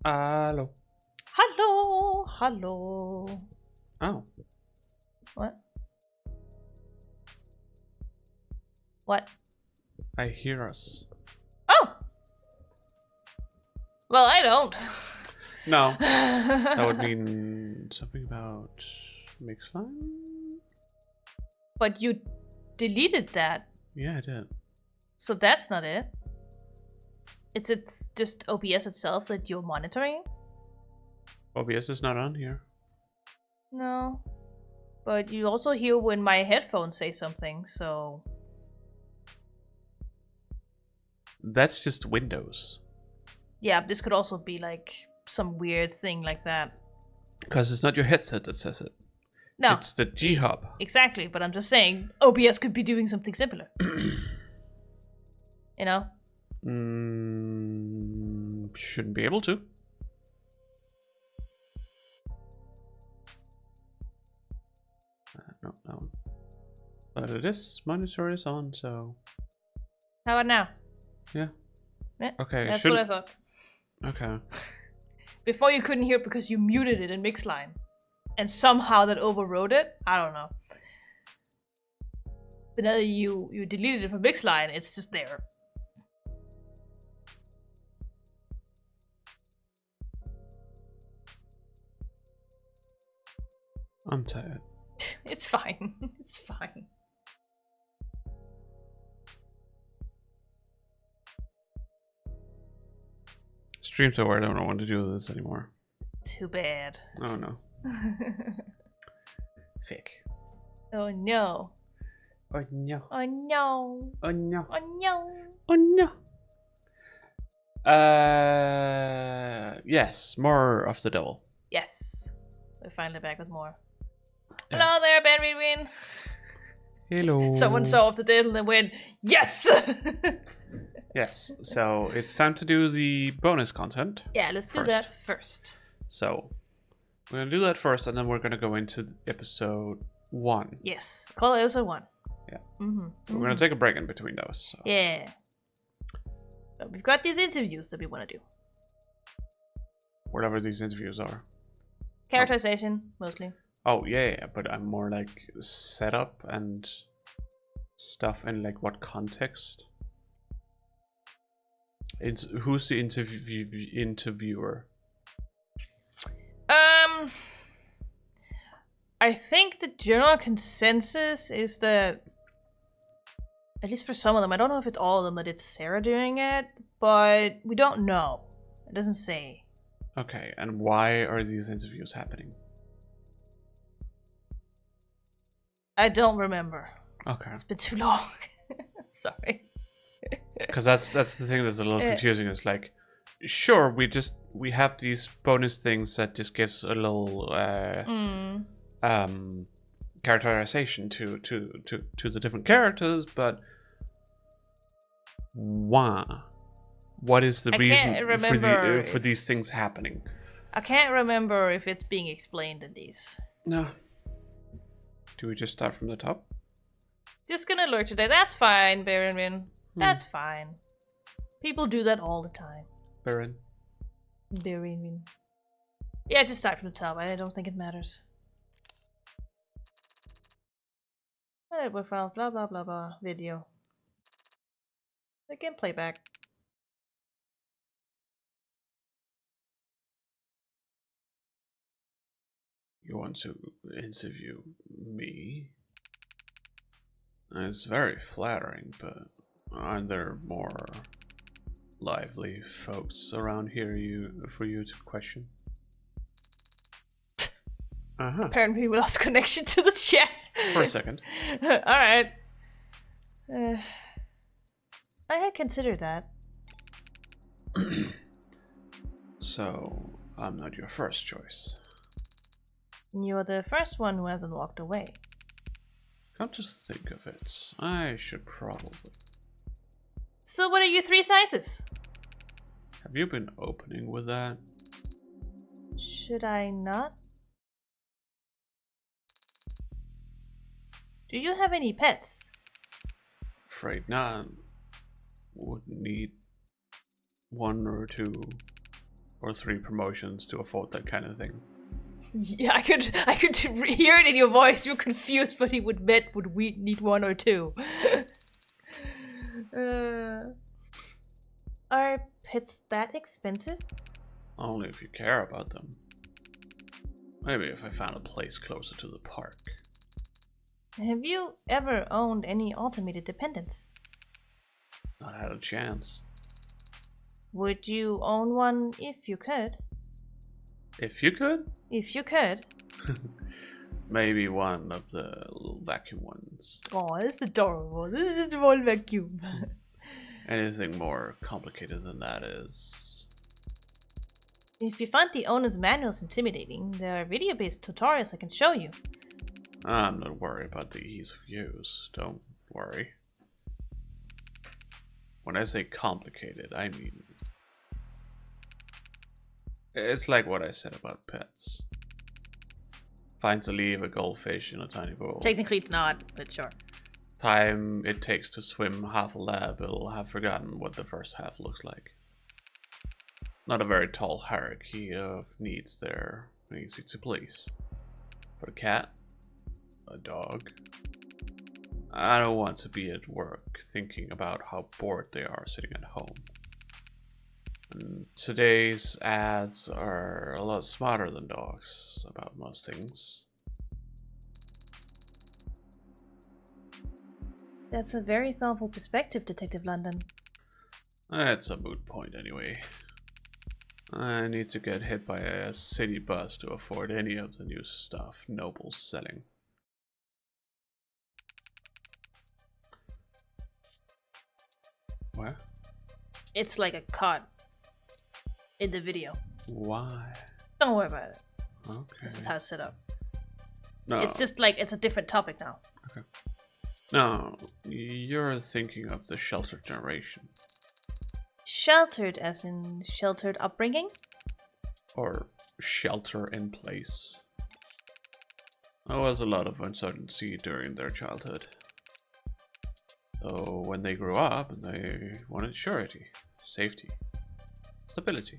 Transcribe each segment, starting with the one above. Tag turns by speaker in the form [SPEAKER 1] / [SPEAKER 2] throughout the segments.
[SPEAKER 1] Hello.
[SPEAKER 2] Hello, hello.
[SPEAKER 1] Oh,
[SPEAKER 2] What? What?
[SPEAKER 1] I hear us.
[SPEAKER 2] Oh! Well, I don't.
[SPEAKER 1] No, that would mean something about Mixline?
[SPEAKER 2] But you deleted that,
[SPEAKER 1] Yeah, I did.
[SPEAKER 2] so that's not it. It's just OBS itself that you're monitoring?
[SPEAKER 1] OBS is not on here.
[SPEAKER 2] No. But you also hear when my headphones say something, so...
[SPEAKER 1] That's just Windows.
[SPEAKER 2] Yeah, this could also be like some weird thing like that.
[SPEAKER 1] Because it's not your headset that says it.
[SPEAKER 2] No.
[SPEAKER 1] It's the G-Hub.
[SPEAKER 2] Exactly, but I'm just saying OBS could be doing something similar. You know?
[SPEAKER 1] Shouldn't be able to. No. But it is, monitor is on, so...
[SPEAKER 2] How about now?
[SPEAKER 1] Yeah.
[SPEAKER 2] Yeah,
[SPEAKER 1] Okay,
[SPEAKER 2] that's what I thought.
[SPEAKER 1] Okay.
[SPEAKER 2] Before you couldn't hear it because you muted it in Mixline. And somehow that overrode it? I don't know. But now that you deleted it from Mixline, it's just there.
[SPEAKER 1] I'm tired.
[SPEAKER 2] It's fine. It's fine.
[SPEAKER 1] Stream's over, I don't want to do this anymore.
[SPEAKER 2] Too bad.
[SPEAKER 1] Oh no. Fick.
[SPEAKER 2] Oh no.
[SPEAKER 1] Oh no.
[SPEAKER 2] Oh no.
[SPEAKER 1] Oh no.
[SPEAKER 2] Oh no.
[SPEAKER 1] Oh no. Yes, more of the devil.
[SPEAKER 2] Yes. We're finally back with more.
[SPEAKER 1] Yeah.
[SPEAKER 2] Hello there, Ben Reedwin.
[SPEAKER 1] Hello.
[SPEAKER 2] Someone saw off the devil and went, yes!
[SPEAKER 1] Yes, so it's time to do the bonus content.
[SPEAKER 2] Yeah, let's do that first.
[SPEAKER 1] So, we're gonna do that first, and then we're gonna go into episode 1.
[SPEAKER 2] Yes, call it episode 1.
[SPEAKER 1] Yeah.
[SPEAKER 2] Mm-hmm.
[SPEAKER 1] We're gonna take a break in between those. So.
[SPEAKER 2] Yeah. But we've got these interviews that we want to do.
[SPEAKER 1] Whatever these interviews are.
[SPEAKER 2] Characterization, mostly.
[SPEAKER 1] Oh, yeah, but I'm more like setup and stuff in like what context. Who's the interviewer?
[SPEAKER 2] I think the general consensus is that, at least for some of them, I don't know if it's all of them, that it's Sarah doing it, but we don't know. It doesn't say.
[SPEAKER 1] Okay, and why are these interviews happening?
[SPEAKER 2] I don't remember.
[SPEAKER 1] Okay.
[SPEAKER 2] It's been too long. Sorry.
[SPEAKER 1] Because that's the thing that's a little confusing. It's like, sure, we have these bonus things that just gives a little characterization to the different characters, but why? What is the reason for these things happening?
[SPEAKER 2] I can't remember if it's being explained in these.
[SPEAKER 1] No. Do we just start from the top?
[SPEAKER 2] Just gonna alert today. That's fine, Baron. That's fine. People do that all the time.
[SPEAKER 1] Baron.
[SPEAKER 2] Yeah, just start from the top. I don't think it matters. Alright, we found blah blah blah blah video. Again, playback.
[SPEAKER 1] You want to interview me? It's very flattering, but aren't there more lively folks around here for you to question?
[SPEAKER 2] Apparently we lost connection to the chat.
[SPEAKER 1] For a second.
[SPEAKER 2] Alright. I had considered that.
[SPEAKER 1] So, I'm not your first choice.
[SPEAKER 2] You're the first one who hasn't walked away.
[SPEAKER 1] Come to think of it, I should probably.
[SPEAKER 2] So what are your 3 sizes?
[SPEAKER 1] Have you been opening with that?
[SPEAKER 2] Should I not? Do you have any pets?
[SPEAKER 1] Afraid not. Would need 1 or 2 or 3 promotions to afford that kind of thing.
[SPEAKER 2] Yeah, I could hear it in your voice. You're confused, but he would bet would we need 1 or 2. Are pets that expensive?
[SPEAKER 1] Only if you care about them. Maybe if I found a place closer to the park.
[SPEAKER 2] Have you ever owned any automated dependents?
[SPEAKER 1] Not had a chance.
[SPEAKER 2] Would you own one if you could?
[SPEAKER 1] If you could?
[SPEAKER 2] If you could.
[SPEAKER 1] Maybe one of the little vacuum ones.
[SPEAKER 2] Oh, that's adorable. This is a small vacuum.
[SPEAKER 1] Anything more complicated than that is...
[SPEAKER 2] If you find the owner's manuals intimidating, there are video-based tutorials I can show you.
[SPEAKER 1] I'm not worried about the ease of use. Don't worry. When I say complicated, I mean... It's like what I said about pets. Finds a leaf, a goldfish in a tiny bowl.
[SPEAKER 2] Technically it's not, but sure.
[SPEAKER 1] Time it takes to swim half a lap, it'll have forgotten what the first half looks like. Not a very tall hierarchy of needs there, easy to please. But a cat, a dog. I don't want to be at work thinking about how bored they are sitting at home. And today's ads are a lot smarter than dogs about most things.
[SPEAKER 2] That's a very thoughtful perspective, Detective London.
[SPEAKER 1] It's a moot point anyway. I need to get hit by a city bus to afford any of the new stuff Noble's selling. What?
[SPEAKER 2] It's like a cut in the video.
[SPEAKER 1] Why?
[SPEAKER 2] Don't worry about it.
[SPEAKER 1] Okay.
[SPEAKER 2] This is how it's set up.
[SPEAKER 1] No.
[SPEAKER 2] It's just like it's a different topic now.
[SPEAKER 1] Okay. No, you're thinking of the sheltered generation.
[SPEAKER 2] Sheltered as in sheltered upbringing?
[SPEAKER 1] Or shelter in place. There was a lot of uncertainty during their childhood. So when they grew up, they wanted surety, safety, stability.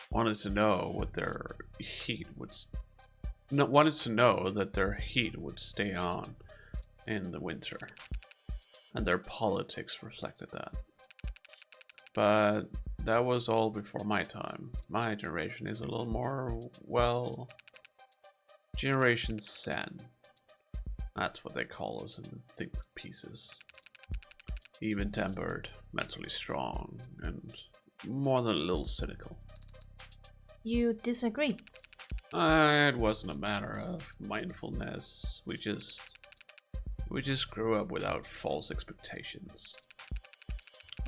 [SPEAKER 1] Wanted to know what their heat would... wanted to know that their heat would stay on in the winter. And their politics reflected that. But that was all before my time. My generation is a little more, well... Generation Zen. That's what they call us in think pieces. Even-tempered, mentally strong, and more than a little cynical.
[SPEAKER 2] You disagree?
[SPEAKER 1] It wasn't a matter of mindfulness. We just grew up without false expectations.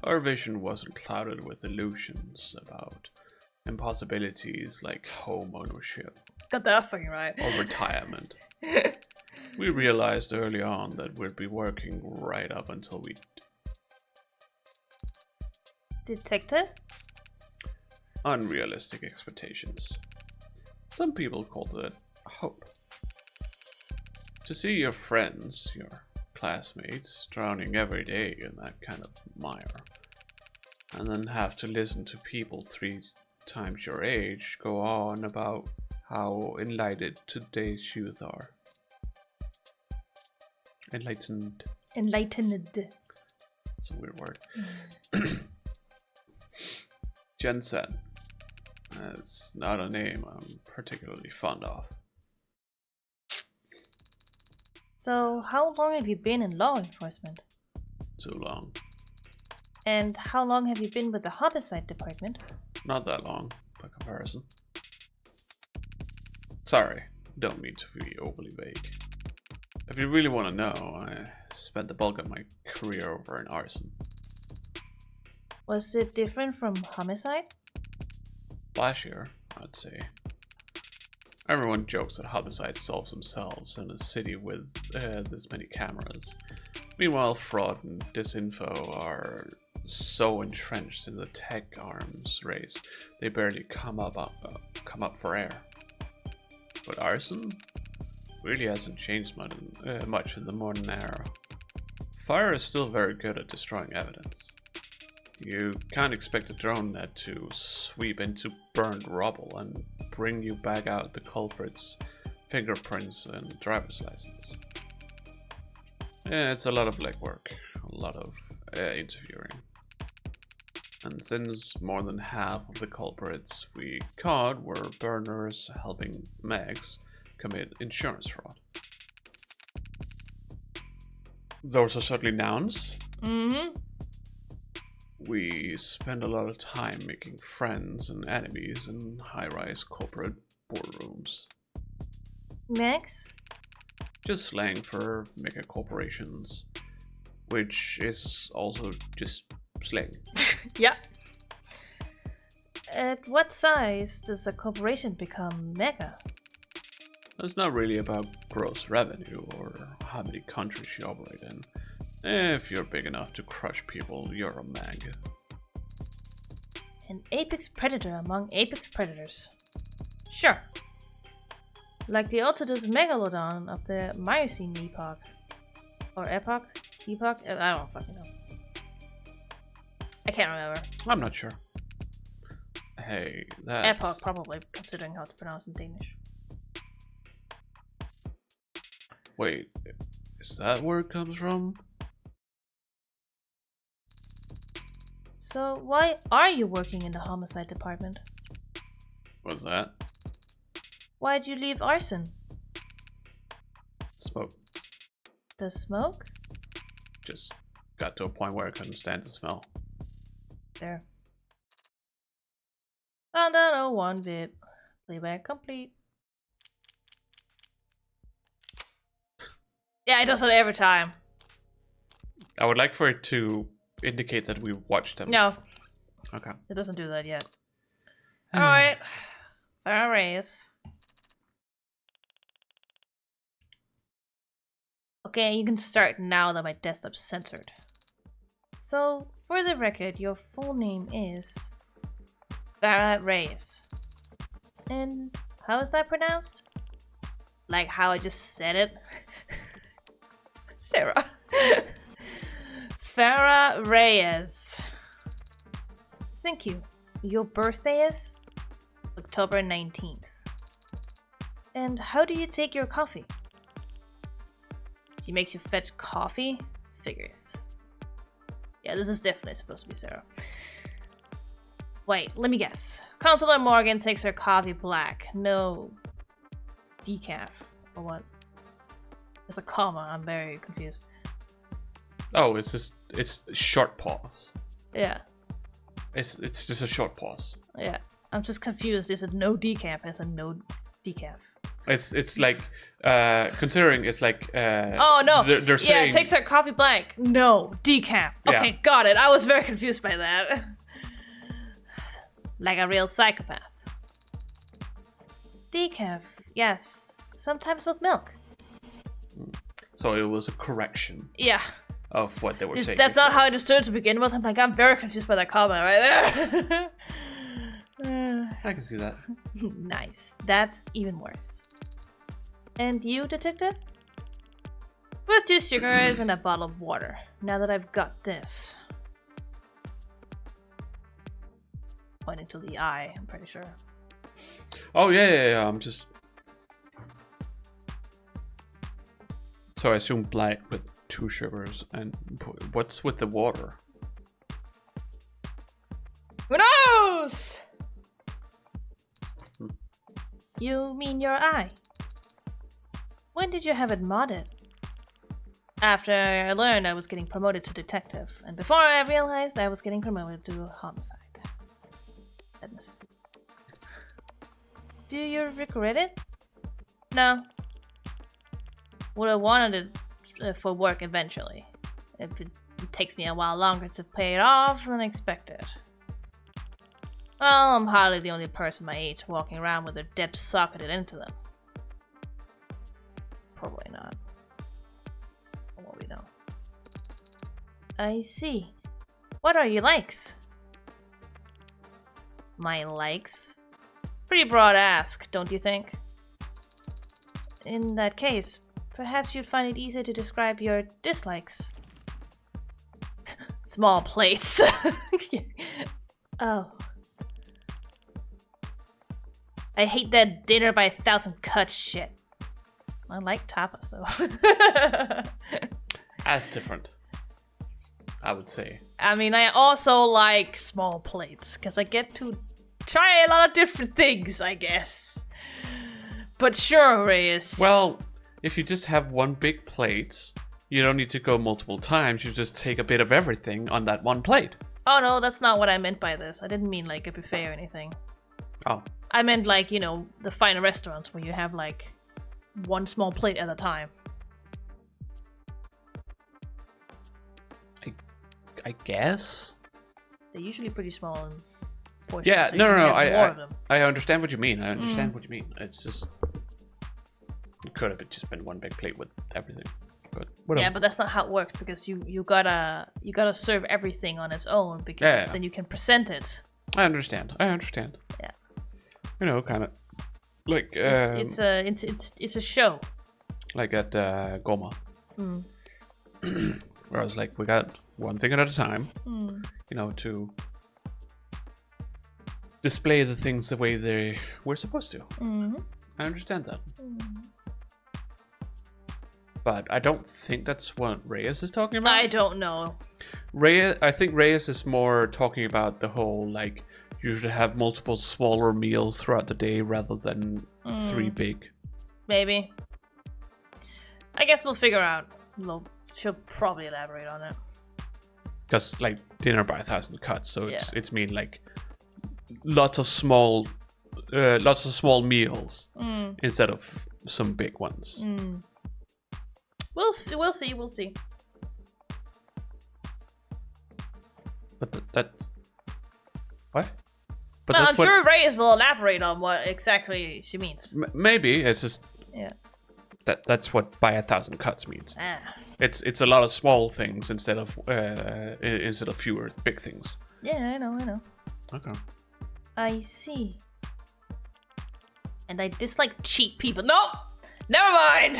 [SPEAKER 1] Our vision wasn't clouded with illusions about impossibilities like home ownership.
[SPEAKER 2] Got that fucking right.
[SPEAKER 1] Or retirement. We realized early on that we'd be working right up until we...
[SPEAKER 2] Detective?
[SPEAKER 1] Unrealistic expectations. Some people called it hope. To see your friends, your classmates, drowning every day in that kind of mire, and then have to listen to people 3 times your age go on about how enlightened today's youth are. Enlightened.
[SPEAKER 2] Enlightened.
[SPEAKER 1] It's a weird word. Gen Z. It's not a name I'm particularly fond of.
[SPEAKER 2] So, how long have you been in law enforcement?
[SPEAKER 1] Too long.
[SPEAKER 2] And how long have you been with the homicide department?
[SPEAKER 1] Not that long, by comparison. Sorry, don't mean to be overly vague. If you really want to know, I spent the bulk of my career over in arson.
[SPEAKER 2] Was it different from homicide?
[SPEAKER 1] Flashier, I'd say. Everyone jokes that homicides solve themselves in a city with this many cameras. Meanwhile, fraud and disinfo are so entrenched in the tech arms race, they barely come up for air. But arson really hasn't changed much in the modern era. Fire is still very good at destroying evidence. You can't expect a drone net to sweep into burned rubble and bring you back out the culprit's fingerprints and driver's license. Yeah, it's a lot of legwork, a lot of interviewing. And since more than half of the culprits we caught were burners helping Megs commit insurance fraud. Those are certainly nouns.
[SPEAKER 2] Mm-hmm.
[SPEAKER 1] We spend a lot of time making friends and enemies in high-rise corporate boardrooms.
[SPEAKER 2] Max?
[SPEAKER 1] Just slang for mega corporations, which is also just slang.
[SPEAKER 2] Yeah. At what size does a corporation become mega?
[SPEAKER 1] It's not really about gross revenue or how many countries you operate in. If you're big enough to crush people, you're a mag.
[SPEAKER 2] An apex predator among apex predators. Sure. Like the Ultimus Megalodon of the Miocene epoch. Or epoch? Epoch? I don't fucking know. I can't remember.
[SPEAKER 1] I'm not sure. Hey, that's...
[SPEAKER 2] Epoch, probably, considering how to pronounce in Danish.
[SPEAKER 1] Wait, is that where it comes from?
[SPEAKER 2] So, why are you working in the homicide department?
[SPEAKER 1] What's that?
[SPEAKER 2] Why'd you leave arson?
[SPEAKER 1] Smoke.
[SPEAKER 2] The smoke?
[SPEAKER 1] Just got to a point where I couldn't stand the smell.
[SPEAKER 2] There. Found out 01 bit. Playback complete. Yeah, it does it every time.
[SPEAKER 1] I would like for it to indicate that we watched them.
[SPEAKER 2] No.
[SPEAKER 1] Okay.
[SPEAKER 2] It doesn't do that yet. Alright. Fair race. Okay, you can start now that my desktop's censored. So, for the record, your full name is Farah Reyes. And how is that pronounced? Like how I just said it? Sarah. Farah Reyes. Thank you. Your birthday is? October 19th. And how do you take your coffee? She makes you fetch coffee? Figures. Yeah, this is definitely supposed to be Sarah. Wait, let me guess. Consular Morgan takes her coffee black. No decaf. Or what? There's a comma. I'm very confused.
[SPEAKER 1] Oh, it's short pause.
[SPEAKER 2] Yeah.
[SPEAKER 1] It's just a short pause.
[SPEAKER 2] Yeah. I'm just confused. Is it no decaf? Is it no decaf?
[SPEAKER 1] It's like considering it's like
[SPEAKER 2] oh no,
[SPEAKER 1] they're saying,
[SPEAKER 2] yeah, it takes her coffee black. No decaf. Okay,
[SPEAKER 1] Yeah.
[SPEAKER 2] got it. I was very confused by that. Like a real psychopath. Decaf, yes, sometimes with milk.
[SPEAKER 1] so it was a correction
[SPEAKER 2] Yeah,
[SPEAKER 1] of what they were saying.
[SPEAKER 2] that's not
[SPEAKER 1] before.
[SPEAKER 2] how I understood it to begin with. I'm like, I'm very confused by that comment right there.
[SPEAKER 1] I can see that.
[SPEAKER 2] Nice. That's even worse. And you, detective? With 2 sugars and a bottle of water. Now that I've got this. Pointing to the eye, I'm pretty sure.
[SPEAKER 1] Oh yeah. I'm just. So I assume black with 2 sugars, and what's with the water?
[SPEAKER 2] Who knows? You mean your eye? When did you have it modded? After I learned I was getting promoted to detective, and before I realized I was getting promoted to homicide. Goodness. Do you regret it? No. Would have wanted it for work eventually. If it takes me a while longer to pay it off than expected. Well, I'm hardly the only person my age walking around with their depths socketed into them. Probably not. For what we know. I see. What are your likes? My likes? Pretty broad ask, don't you think? In that case, perhaps you'd find it easier to describe your dislikes. It's small plates. Oh. I hate that dinner by 1,000 cuts shit. I like tapas though.
[SPEAKER 1] That's different, I would say.
[SPEAKER 2] I mean, I also like small plates because I get to try a lot of different things, I guess. But sure, Reyes.
[SPEAKER 1] Well, if you just have one big plate, you don't need to go multiple times. You just take a bit of everything on that one plate.
[SPEAKER 2] Oh no, that's not what I meant by this. I didn't mean like a buffet or anything.
[SPEAKER 1] Oh.
[SPEAKER 2] I meant like, you know, the finer restaurants where you have like one small plate at a time.
[SPEAKER 1] I guess.
[SPEAKER 2] They're usually pretty small in portions.
[SPEAKER 1] Yeah,
[SPEAKER 2] so you
[SPEAKER 1] no.
[SPEAKER 2] can get more of them.
[SPEAKER 1] I understand what you mean. I understand what you mean. It's just it could have just been one big plate with everything. But whatever.
[SPEAKER 2] Yeah, but that's not how it works because you gotta serve everything on its own because then you can present it.
[SPEAKER 1] I understand.
[SPEAKER 2] Yeah.
[SPEAKER 1] You know, kind of like
[SPEAKER 2] It's a show.
[SPEAKER 1] like at Goma. Where I was like, we got one thing at a time, you know, to display the things the way they were supposed to. I understand that. But I don't think that's what Reyes is talking about.
[SPEAKER 2] I don't know.
[SPEAKER 1] I think Reyes is more talking about the whole, like, you should have multiple smaller meals throughout the day rather than 3 big.
[SPEAKER 2] Maybe. I guess we'll figure out. She'll probably elaborate on it.
[SPEAKER 1] Because, like, dinner by 1,000 cuts, so it's mean like lots of small meals instead of some big ones.
[SPEAKER 2] We'll see.
[SPEAKER 1] But that what? But
[SPEAKER 2] well,
[SPEAKER 1] that's
[SPEAKER 2] I'm sure Reyes will elaborate on what exactly she means.
[SPEAKER 1] Maybe it's just that's what by 1,000 cuts means. It's a lot of small things instead of fewer big things.
[SPEAKER 2] Yeah, I know.
[SPEAKER 1] Okay.
[SPEAKER 2] I see. And I dislike cheap people. No, never mind.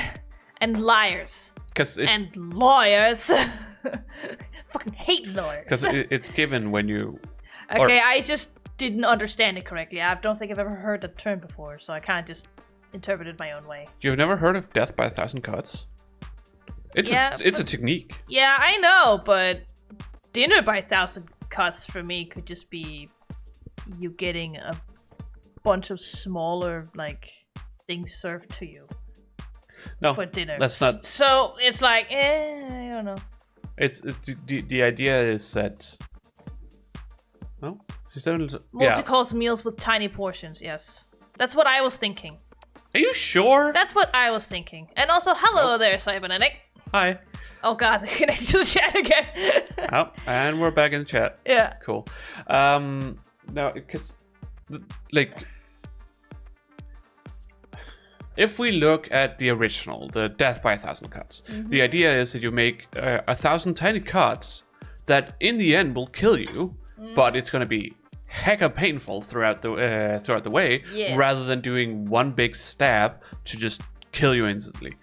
[SPEAKER 2] And liars. And lawyers. Fucking hate lawyers.
[SPEAKER 1] Because it's given when you.
[SPEAKER 2] Okay, I just didn't understand it correctly. I don't think I've ever heard the term before, so I kind of just interpreted it my own way.
[SPEAKER 1] You've never heard of death by 1,000 cuts? It's a technique.
[SPEAKER 2] Yeah, I know, but dinner by 1,000 cuts for me could just be you getting a bunch of smaller like things served to you.
[SPEAKER 1] No,
[SPEAKER 2] for dinner.
[SPEAKER 1] That's not.
[SPEAKER 2] So it's like, I don't know.
[SPEAKER 1] It's the idea is that. No,
[SPEAKER 2] multi-course meals with tiny portions. Yes, that's what I was thinking.
[SPEAKER 1] Are you sure?
[SPEAKER 2] That's what I was thinking. And also, hello there, cybernetic.
[SPEAKER 1] Hi.
[SPEAKER 2] Oh god, they connected to the chat again.
[SPEAKER 1] Oh, and we're back in the chat.
[SPEAKER 2] Yeah.
[SPEAKER 1] Cool. Now, because like. If we look at the original, the Death by 1,000 Cuts, the idea is that you make 1,000 tiny cuts that in the end will kill you, but it's going to be hecka painful throughout the way, rather than doing one big stab to just kill you instantly.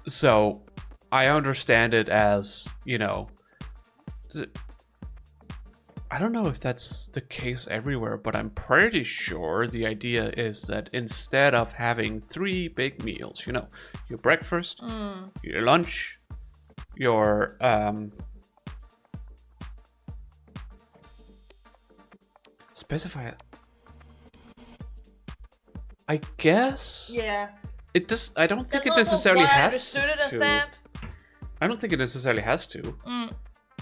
[SPEAKER 1] So I understand it as, you know, I don't know if that's the case everywhere, but I'm pretty sure the idea is that instead of having 3 big meals, you know, your breakfast, your lunch, your specify it. I guess.
[SPEAKER 2] Yeah.
[SPEAKER 1] It does. I don't think it necessarily has to.
[SPEAKER 2] I
[SPEAKER 1] don't think it necessarily has to.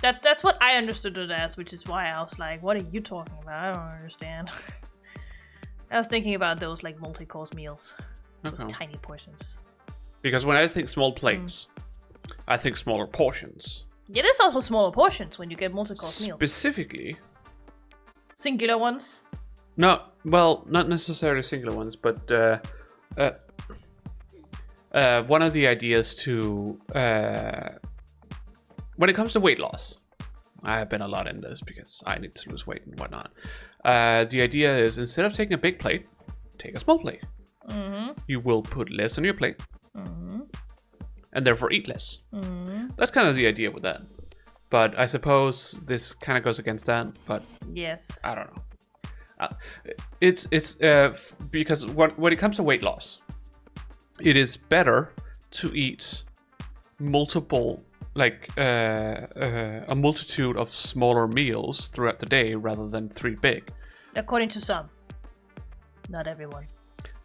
[SPEAKER 2] That's what I understood it as, which is why I was like, what are you talking about? I don't understand. I was thinking about those like multi-course meals.
[SPEAKER 1] Okay.
[SPEAKER 2] With tiny portions.
[SPEAKER 1] Because when I think small plates, I think smaller portions.
[SPEAKER 2] It is also smaller portions when you get multi-course meals.
[SPEAKER 1] Specifically.
[SPEAKER 2] Singular ones?
[SPEAKER 1] No, well, not necessarily singular ones, but one of the ideas to... when it comes to weight loss, I have been a lot in this because I need to lose weight and whatnot. The idea is instead of taking a big plate, take a small plate. You will put less on your plate and therefore eat less. That's kind of the idea with that. But I suppose this kind of goes against that. But
[SPEAKER 2] Yes.
[SPEAKER 1] I don't know. It's because when it comes to weight loss, it is better to eat multiple, like a multitude of smaller meals throughout the day rather than 3 big.
[SPEAKER 2] According to some. Not everyone.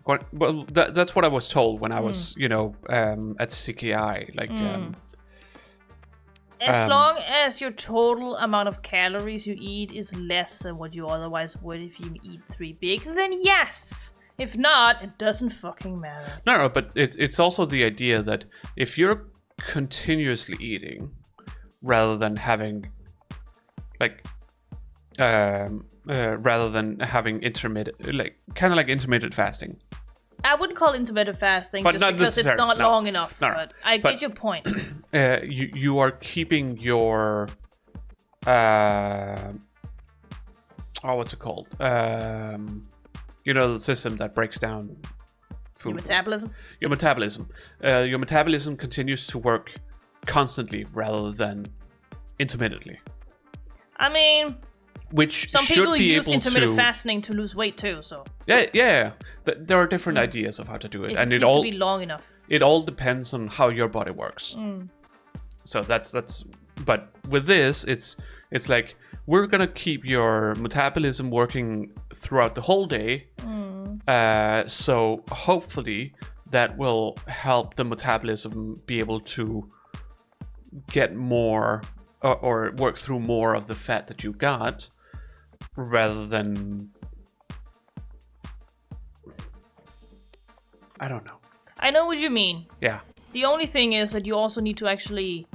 [SPEAKER 1] Well, that's what I was told when I was, at CKI. Like,
[SPEAKER 2] as long as your total amount of calories you eat is less than what you otherwise would if you eat 3 big, then yes. If not, it doesn't fucking matter.
[SPEAKER 1] No, but it's also the idea that if you're continuously eating rather than having, like, rather than having intermittent, like, kind of like intermittent fasting.
[SPEAKER 2] I wouldn't call intermittent fasting
[SPEAKER 1] But
[SPEAKER 2] just
[SPEAKER 1] not
[SPEAKER 2] because it's not long enough.
[SPEAKER 1] No.
[SPEAKER 2] But I get your point.
[SPEAKER 1] You are keeping your what's it called? The system that breaks down food.
[SPEAKER 2] Your metabolism?
[SPEAKER 1] Your metabolism. Your metabolism continues to work constantly rather than intermittently.
[SPEAKER 2] I mean,
[SPEAKER 1] which
[SPEAKER 2] some
[SPEAKER 1] should
[SPEAKER 2] people
[SPEAKER 1] be
[SPEAKER 2] use
[SPEAKER 1] able
[SPEAKER 2] intermittent fasting to lose weight too. So
[SPEAKER 1] yeah. There are different ideas of how to do it,
[SPEAKER 2] it
[SPEAKER 1] and
[SPEAKER 2] needs
[SPEAKER 1] it all
[SPEAKER 2] to be long enough.
[SPEAKER 1] It all depends on how your body works. So that's. But with this, it's like we're gonna keep your metabolism working throughout the whole day. So hopefully that will help the metabolism be able to get more or work through more of the fat that you got, rather than, I don't know.
[SPEAKER 2] I know what you mean.
[SPEAKER 1] Yeah.
[SPEAKER 2] The only thing is that you also need to actually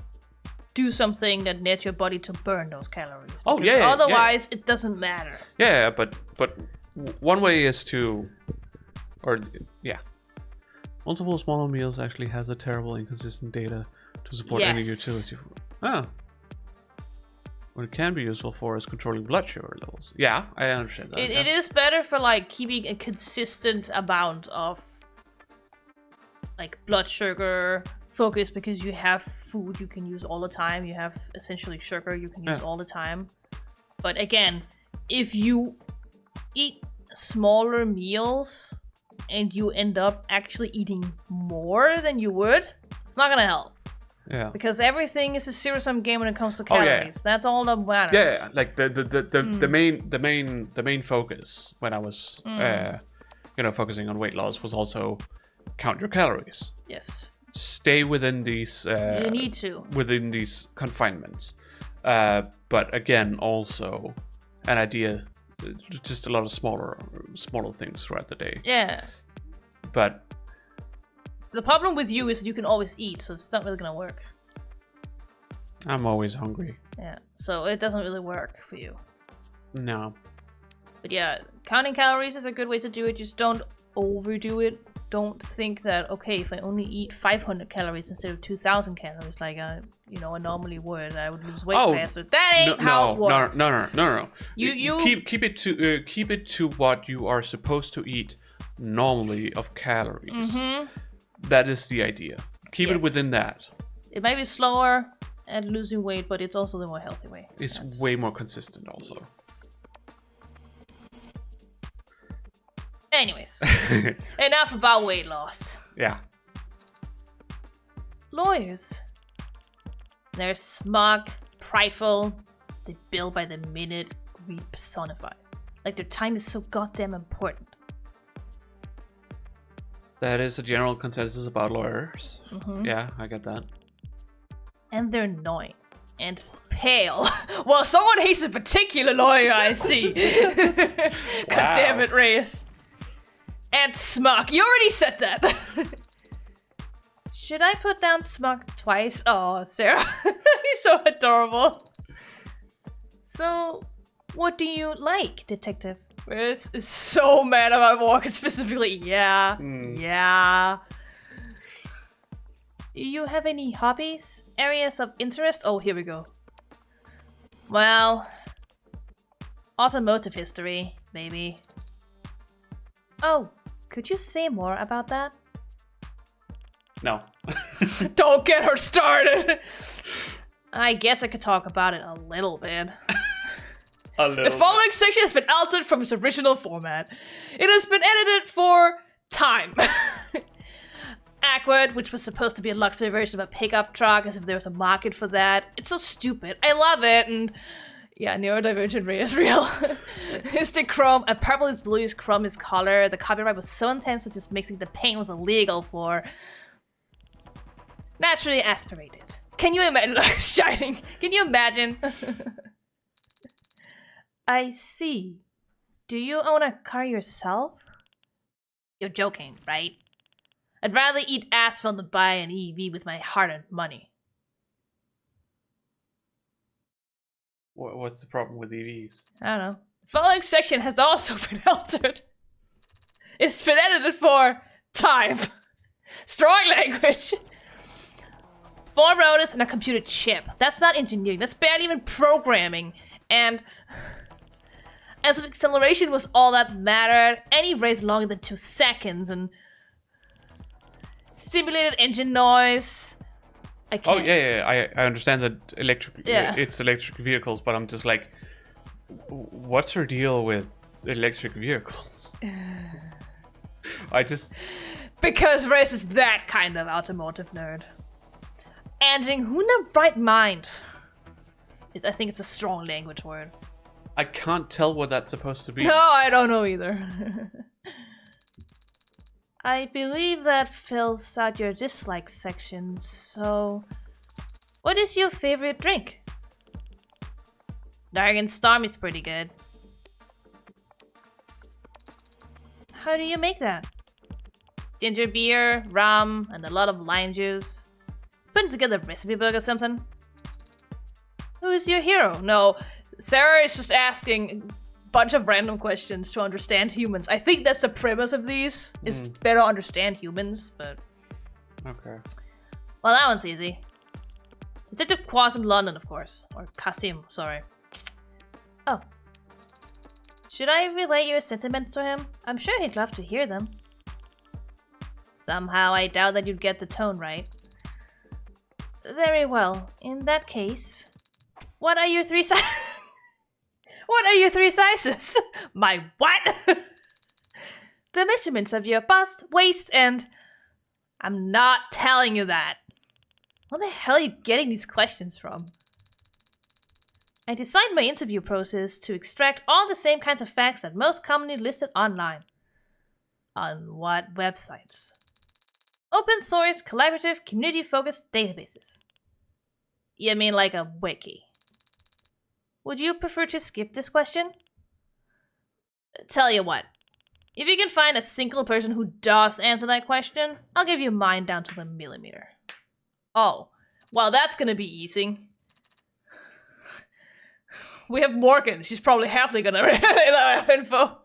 [SPEAKER 2] do something that lets your body to burn those calories.
[SPEAKER 1] Oh, yeah.
[SPEAKER 2] Otherwise, it doesn't matter.
[SPEAKER 1] Yeah, but one way is to, multiple smaller meals actually has a terrible inconsistent data to support any utility. What it can be useful for is controlling blood sugar levels. Yeah, I understand that.
[SPEAKER 2] It is better for like keeping a consistent amount of like blood sugar focus, because you have food you can use all the time. You have essentially sugar you can use all the time. But again, if you eat smaller meals and you end up actually eating more than you would, it's not gonna help.
[SPEAKER 1] Yeah.
[SPEAKER 2] Because everything is a zero-sum game when it comes to calories. That's all that matters.
[SPEAKER 1] Yeah, like the main focus when I was focusing on weight loss was also count your calories.
[SPEAKER 2] Yes.
[SPEAKER 1] Stay within these
[SPEAKER 2] you need to.
[SPEAKER 1] Within these confinements. But again, also an idea, just a lot of smaller things throughout the day.
[SPEAKER 2] Yeah.
[SPEAKER 1] But
[SPEAKER 2] the problem with you is that you can always eat, so it's not really gonna work.
[SPEAKER 1] I'm always hungry.
[SPEAKER 2] Yeah, so it doesn't really work for you.
[SPEAKER 1] No.
[SPEAKER 2] But yeah, counting calories is a good way to do it. Just don't overdo it. Don't think that, okay, if I only eat 500 calories instead of 2,000 calories like I normally would, I would lose weight faster. That ain't how it works.
[SPEAKER 1] No.
[SPEAKER 2] You
[SPEAKER 1] keep it to what you are supposed to eat normally of calories. That is the idea. Keep it within that.
[SPEAKER 2] It might be slower at losing weight, but it's also the more healthy way.
[SPEAKER 1] It's way more consistent also.
[SPEAKER 2] Yes. Anyways, enough about weight loss.
[SPEAKER 1] Yeah.
[SPEAKER 2] Lawyers. They're smug, prideful, they bill by the minute, greed personified. Like their time is so goddamn important.
[SPEAKER 1] That is a general consensus about lawyers. Yeah, I get that.
[SPEAKER 2] And they're annoying. And pale. Well, someone hates a particular lawyer, I see. God damn it, Reyes. And smug. You already said that. Should I put down smug twice? Oh, Sarah. He's so adorable. So, what do you like, Detective? Reyes is so mad about Morgan specifically. Yeah. Do you have any hobbies? Areas of interest? Oh, here we go. Well, automotive history, maybe. Oh, could you say more about that?
[SPEAKER 1] No.
[SPEAKER 2] Don't get her started! I guess I could talk about it a little bit.
[SPEAKER 1] The
[SPEAKER 2] following section has been altered from its original format. It has been edited for time. Awkward, which was supposed to be a luxury version of a pickup truck, as if there was a market for that. It's so stupid. I love it, and yeah, neurodivergent Ray is real. Mystic Chrome, a purple is blue, is chrome is color. The copyright was so intense that just mixing the paint was illegal for... Naturally aspirated. Can you imagine? Look, shining. Can you imagine? I see. Do you own a car yourself? You're joking, right? I'd rather eat asphalt than buy an EV with my hard-earned money.
[SPEAKER 1] What's the problem with EVs?
[SPEAKER 2] I don't know. The following section has also been altered. It's been edited for time. Strong language. 4 rotors and a computer chip. That's not engineering. That's barely even programming. And as if acceleration was all that mattered, any race longer than 2 seconds and simulated engine noise. I can't.
[SPEAKER 1] Oh yeah. I understand that it's electric vehicles, but I'm just like, what's her deal with electric vehicles?
[SPEAKER 2] Because Race is that kind of automotive nerd. And who in their right mind? I think it's a strong language word.
[SPEAKER 1] I can't tell what that's supposed to be.
[SPEAKER 2] No, I don't know either. I believe that fills out your dislike section, so... What is your favorite drink? Dark and Storm is pretty good. How do you make that? Ginger beer, rum, and a lot of lime juice. Putting together a recipe book or something? Who is your hero? No, Sarah is just asking a bunch of random questions to understand humans. I think that's the premise of these, is to better understand humans, but...
[SPEAKER 1] Okay.
[SPEAKER 2] Well, that one's easy. Detective Quasim London, of course. Or Kasim, sorry. Oh. Should I relay your sentiments to him? I'm sure he'd love to hear them. Somehow I doubt that you'd get the tone right. Very well. In that case, what are your 3 sizes? What are your 3 sizes? My what? The measurements of your bust, waist, and... I'm not telling you that. What the hell are you getting these questions from? I designed my interview process to extract all the same kinds of facts that most commonly listed online. On what websites? Open source, collaborative, community-focused databases. You mean like a wiki? Would you prefer to skip this question? Tell you what. If you can find a single person who does answer that question, I'll give you mine down to the millimeter. Oh, well that's gonna be easy. We have Morgan. She's probably happily gonna relay that info.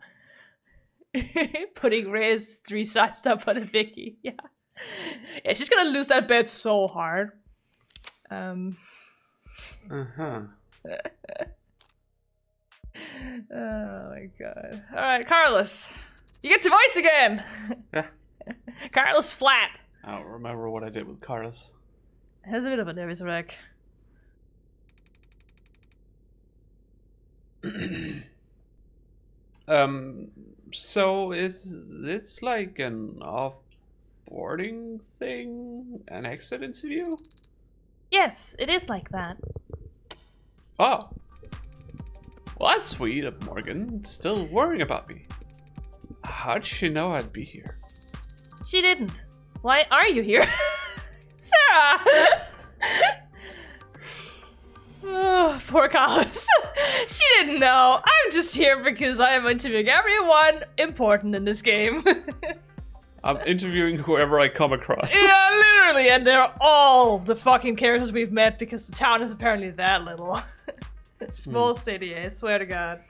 [SPEAKER 2] Putting Ray's 3 sizes up on a wiki. Yeah. Yeah, she's gonna lose that bet so hard.
[SPEAKER 1] Uh-huh.
[SPEAKER 2] Oh my god. Alright, Carlos. You get to voice again!
[SPEAKER 1] Yeah.
[SPEAKER 2] Carlos Flat.
[SPEAKER 1] I don't remember what I did with Carlos.
[SPEAKER 2] It was a bit of a nervous wreck.
[SPEAKER 1] So is this like an off-boarding thing? An exit interview?
[SPEAKER 2] Yes, it is like that.
[SPEAKER 1] Oh. Well, that's sweet of Morgan. Still worrying about me. How'd she know I'd be here?
[SPEAKER 2] She didn't. Why are you here? Sarah! Oh, poor Carlos. She didn't know. I'm just here because I'm interviewing everyone important in this game.
[SPEAKER 1] I'm interviewing whoever I come across.
[SPEAKER 2] Yeah, literally, and they're all the fucking characters we've met because the town is apparently that little. Small city, I swear to God.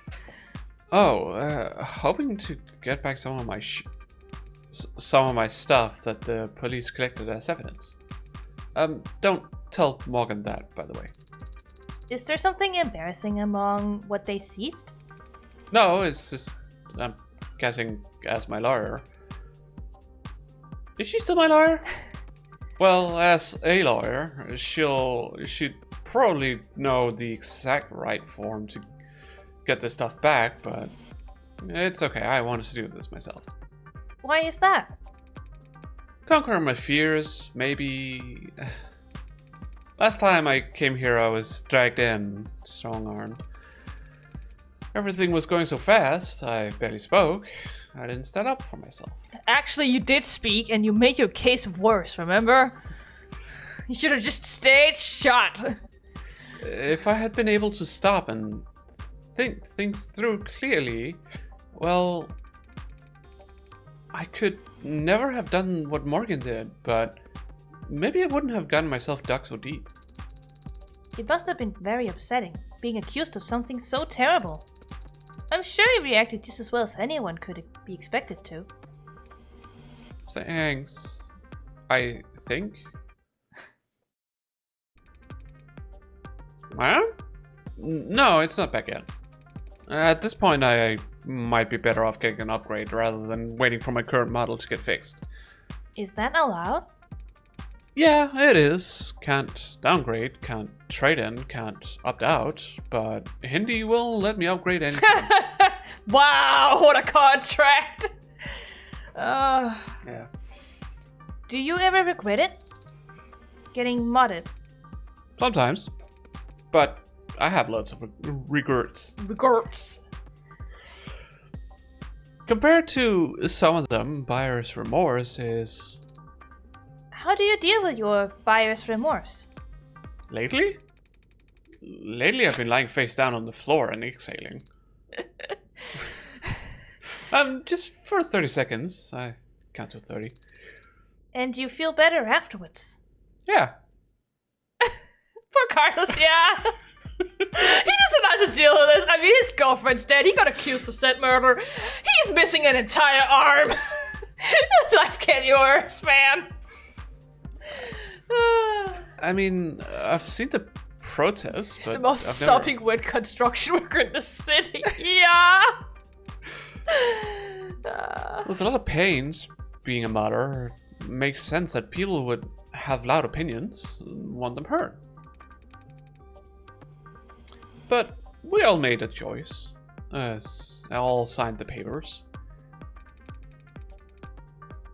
[SPEAKER 1] Oh, hoping to get back some of my stuff that the police collected as evidence. Don't tell Morgan that, by the way.
[SPEAKER 2] Is there something embarrassing among what they seized?
[SPEAKER 1] No, it's just, I'm guessing as my lawyer. Is she still my lawyer? Well, as a lawyer, she'd probably know the exact right form to get this stuff back, but it's okay. I wanted to do this myself.
[SPEAKER 2] Why is that?
[SPEAKER 1] Conquer my fears, maybe. Last time I came here, I was dragged in, strong-armed. Everything was going so fast, I barely spoke. I didn't stand up for myself.
[SPEAKER 2] Actually, you did speak, and you made your case worse, remember? You should have just stayed shut.
[SPEAKER 1] If I had been able to stop and think things through clearly, well, I could never have done what Morgan did, but maybe I wouldn't have gotten myself dug so deep.
[SPEAKER 2] It must have been very upsetting, being accused of something so terrible. I'm sure he reacted just as well as anyone could be expected to.
[SPEAKER 1] Thanks, I think. Well? No, it's not back yet. At this point, I might be better off getting an upgrade rather than waiting for my current model to get fixed.
[SPEAKER 2] Is that allowed?
[SPEAKER 1] Yeah, it is. Can't downgrade, can't trade in, can't opt out, but Hindi will let me upgrade anytime.
[SPEAKER 2] Wow, what a contract!
[SPEAKER 1] Yeah.
[SPEAKER 2] Do you ever regret it? Getting modded?
[SPEAKER 1] Sometimes. But I have lots of regrets.
[SPEAKER 2] Regrets.
[SPEAKER 1] Compared to some of them, buyer's remorse is...
[SPEAKER 2] How do you deal with your buyer's remorse?
[SPEAKER 1] Lately? Lately I've been lying face down on the floor and exhaling. Just for 30 seconds. I count to 30.
[SPEAKER 2] And you feel better afterwards?
[SPEAKER 1] Yeah.
[SPEAKER 2] Poor Carlos, yeah. He doesn't have to deal with this. I mean, his girlfriend's dead. He got accused of set murder. He's missing an entire arm. Life can't get worse, man.
[SPEAKER 1] I mean, I've seen the protests,
[SPEAKER 2] He's
[SPEAKER 1] but
[SPEAKER 2] the most
[SPEAKER 1] I've
[SPEAKER 2] sopping wet construction worker in the city. Yeah.
[SPEAKER 1] There's a lot of pains being a modder. It makes sense that people would have loud opinions and want them heard. But we all made a choice. All signed the papers.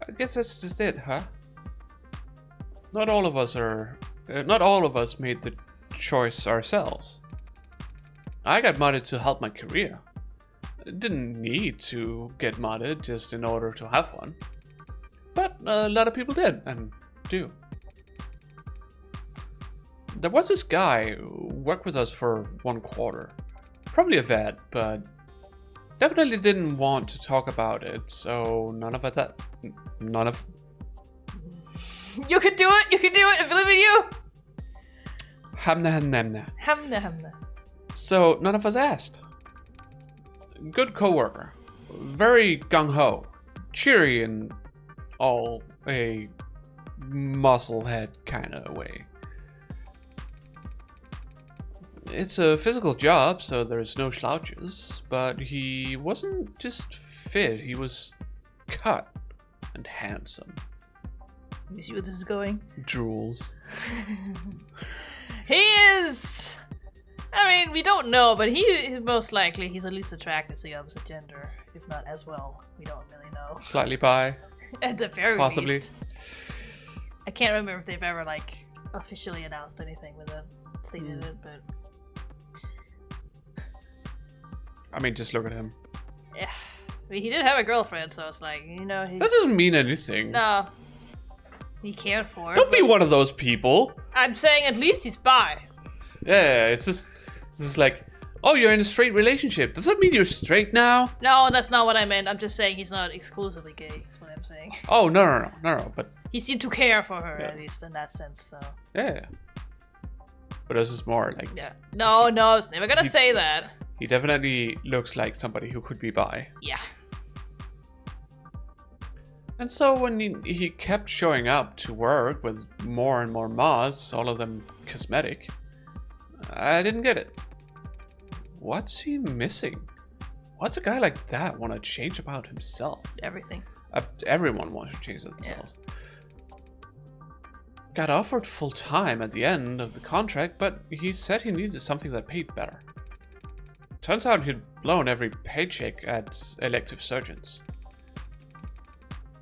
[SPEAKER 1] I guess that's just it, huh? Not all of us made the choice ourselves. I got modded to help my career. I didn't need to get modded just in order to have one. But a lot of people did, and do. There was this guy who worked with us for 1 quarter. Probably a vet, but definitely didn't want to talk about it, so none of.
[SPEAKER 2] You can do it! You can do it! I believe in you!
[SPEAKER 1] Hamna.
[SPEAKER 2] Hamna.
[SPEAKER 1] So none of us asked. Good coworker. Very gung-ho. Cheery in all a musclehead kind of way. It's a physical job, so there's no slouches, but he wasn't just fit, he was cut and handsome.
[SPEAKER 2] You see where this is going?
[SPEAKER 1] Drools.
[SPEAKER 2] He is... I mean, we don't know, but he's most likely, he's at least attracted to the opposite gender. If not as well, we don't really know.
[SPEAKER 1] Slightly bi.
[SPEAKER 2] At the very
[SPEAKER 1] possibly.
[SPEAKER 2] least. I can't remember if they've ever, like, officially announced anything with it. Stated it, but...
[SPEAKER 1] I mean, just look at him.
[SPEAKER 2] Yeah. I mean, he did have a girlfriend, so it's like, you know...
[SPEAKER 1] That doesn't mean anything.
[SPEAKER 2] No. He cared for her.
[SPEAKER 1] Don't be one of those people.
[SPEAKER 2] I'm saying at least he's bi.
[SPEAKER 1] Yeah, it's just like, oh, you're in a straight relationship. Does that mean you're straight now?
[SPEAKER 2] No, that's not what I meant. I'm just saying he's not exclusively gay, is what I'm saying.
[SPEAKER 1] Oh, no, but...
[SPEAKER 2] He seemed to care for her, at least, in that sense, so...
[SPEAKER 1] Yeah. But this is more like...
[SPEAKER 2] Yeah. No, I was never gonna say that.
[SPEAKER 1] He definitely looks like somebody who could be bi.
[SPEAKER 2] Yeah.
[SPEAKER 1] And so when he kept showing up to work with more and more mods, all of them cosmetic, I didn't get it. What's he missing? What's a guy like that want to change about himself?
[SPEAKER 2] Everything.
[SPEAKER 1] Everyone wants to change themselves. got offered full-time at the end of the contract, but he said he needed something that paid better. Turns out he'd blown every paycheck at elective surgeons.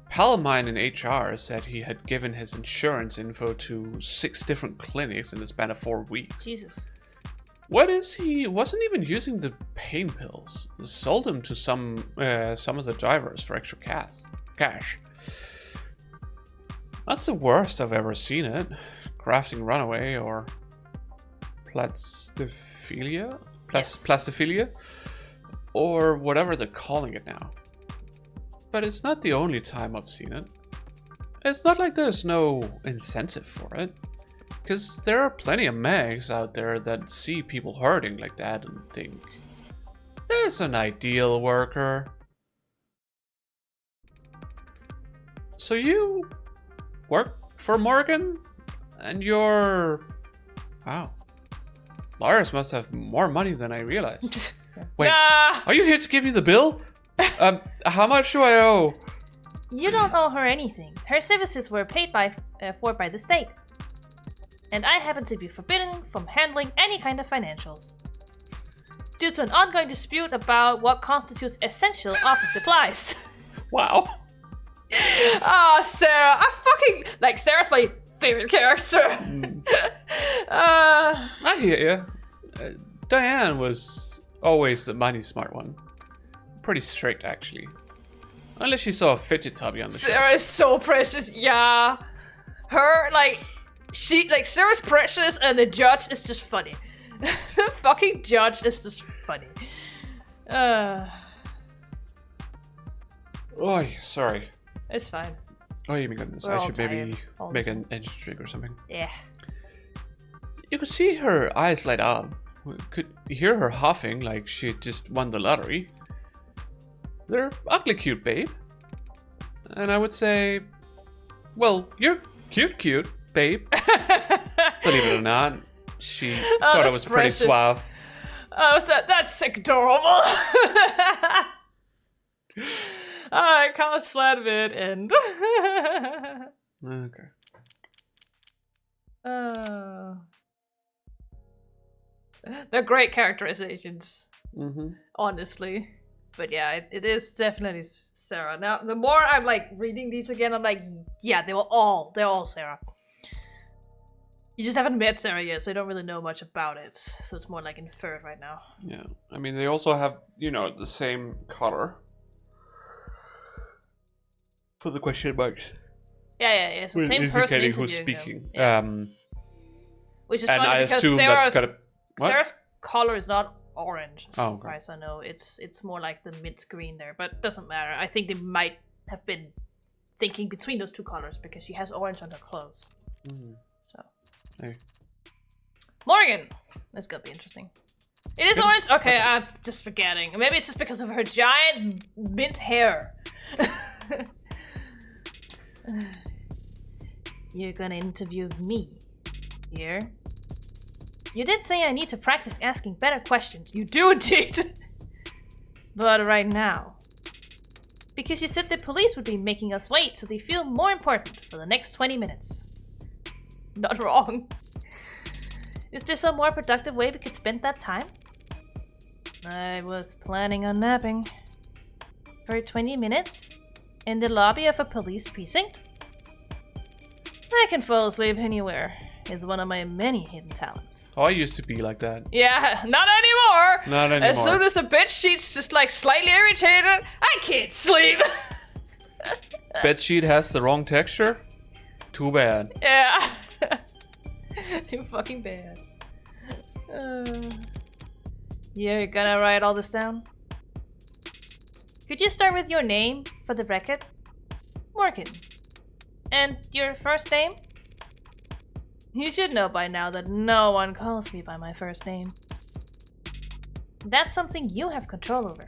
[SPEAKER 1] Pal of mine in HR said he had given his insurance info to 6 different clinics in the span of 4 weeks.
[SPEAKER 2] Jesus.
[SPEAKER 1] What is he? Wasn't even using the pain pills. Sold them to some of the drivers for extra cash. That's the worst I've ever seen it. Crafting runaway or plastophilia? Plastophilia? Or whatever they're calling it now. But it's not the only time I've seen it. It's not like there's no incentive for it. Because there are plenty of mags out there that see people hurting like that and think, there's an ideal worker. So you work for Morgan? And you're... Wow. Lawyers must have more money than I realized. Wait, are you here to give me the bill? How much do I owe?
[SPEAKER 2] You don't owe her anything. Her services were paid for by the state. And I happen to be forbidden from handling any kind of financials. Due to an ongoing dispute about what constitutes essential office supplies.
[SPEAKER 1] Wow.
[SPEAKER 2] Sarah. Sarah's my favorite character.
[SPEAKER 1] I hear you. Diane was always the money smart one. Pretty strict, actually. Unless she saw a fidget tubby on the shelf.
[SPEAKER 2] Sarah is so precious, yeah. Her, Sarah's precious and the judge is just funny. The fucking judge is just funny.
[SPEAKER 1] Oh, sorry.
[SPEAKER 2] It's fine.
[SPEAKER 1] Oh, my goodness. I should maybe make an energy drink or something.
[SPEAKER 2] Yeah.
[SPEAKER 1] You could see her eyes light up. We could hear her huffing like she had just won the lottery. They're ugly cute, babe. And I would say, well, you're cute, babe. Believe it or not, she thought I was pretty suave.
[SPEAKER 2] Oh, so that's adorable. Alright, Carlos Flatbed and...
[SPEAKER 1] Okay.
[SPEAKER 2] They're great characterizations.
[SPEAKER 1] Mm-hmm.
[SPEAKER 2] Honestly. But yeah, it is definitely Sarah. Now, the more I'm reading these again, I'm like, yeah, they're all Sarah. You just haven't met Sarah yet, so you don't really know much about it. So it's more inferred right now.
[SPEAKER 1] Yeah, I mean, they also have, the same color. For the question marks.
[SPEAKER 2] Yeah, it's the same person interviewing
[SPEAKER 1] who's speaking.
[SPEAKER 2] them. Yeah. Which is
[SPEAKER 1] and
[SPEAKER 2] funny
[SPEAKER 1] I
[SPEAKER 2] because
[SPEAKER 1] assume that's gotta... What?
[SPEAKER 2] Sarah's color is not orange, as
[SPEAKER 1] far
[SPEAKER 2] as I know. It's more like the mint green there, but it doesn't matter. I think they might have been thinking between those two colors because she has orange on her clothes. So.
[SPEAKER 1] Hey.
[SPEAKER 2] Morgan! This is gonna be interesting. It is orange? Okay, I'm just forgetting. Maybe it's just because of her giant mint hair. You're gonna interview me here. You did say I need to practice asking better questions. You do indeed. But right now. Because you said the police would be making us wait, so they feel more important for the next 20 minutes. Not wrong. Is there some more productive way we could spend that time? I was planning on napping. For 20 minutes? In the lobby of a police precinct? I can fall asleep anywhere. It's one of my many hidden talents.
[SPEAKER 1] Oh, I used to be like that.
[SPEAKER 2] Yeah, not anymore!
[SPEAKER 1] Not anymore.
[SPEAKER 2] As soon as the bed sheet's just slightly irritated, I can't sleep!
[SPEAKER 1] Bed sheet has the wrong texture? Too bad.
[SPEAKER 2] Yeah. Too fucking bad. You're gonna write all this down? Could you start with your name for the record? Morgan. And your first name? You should know by now that no one calls me by my first name. That's something you have control over.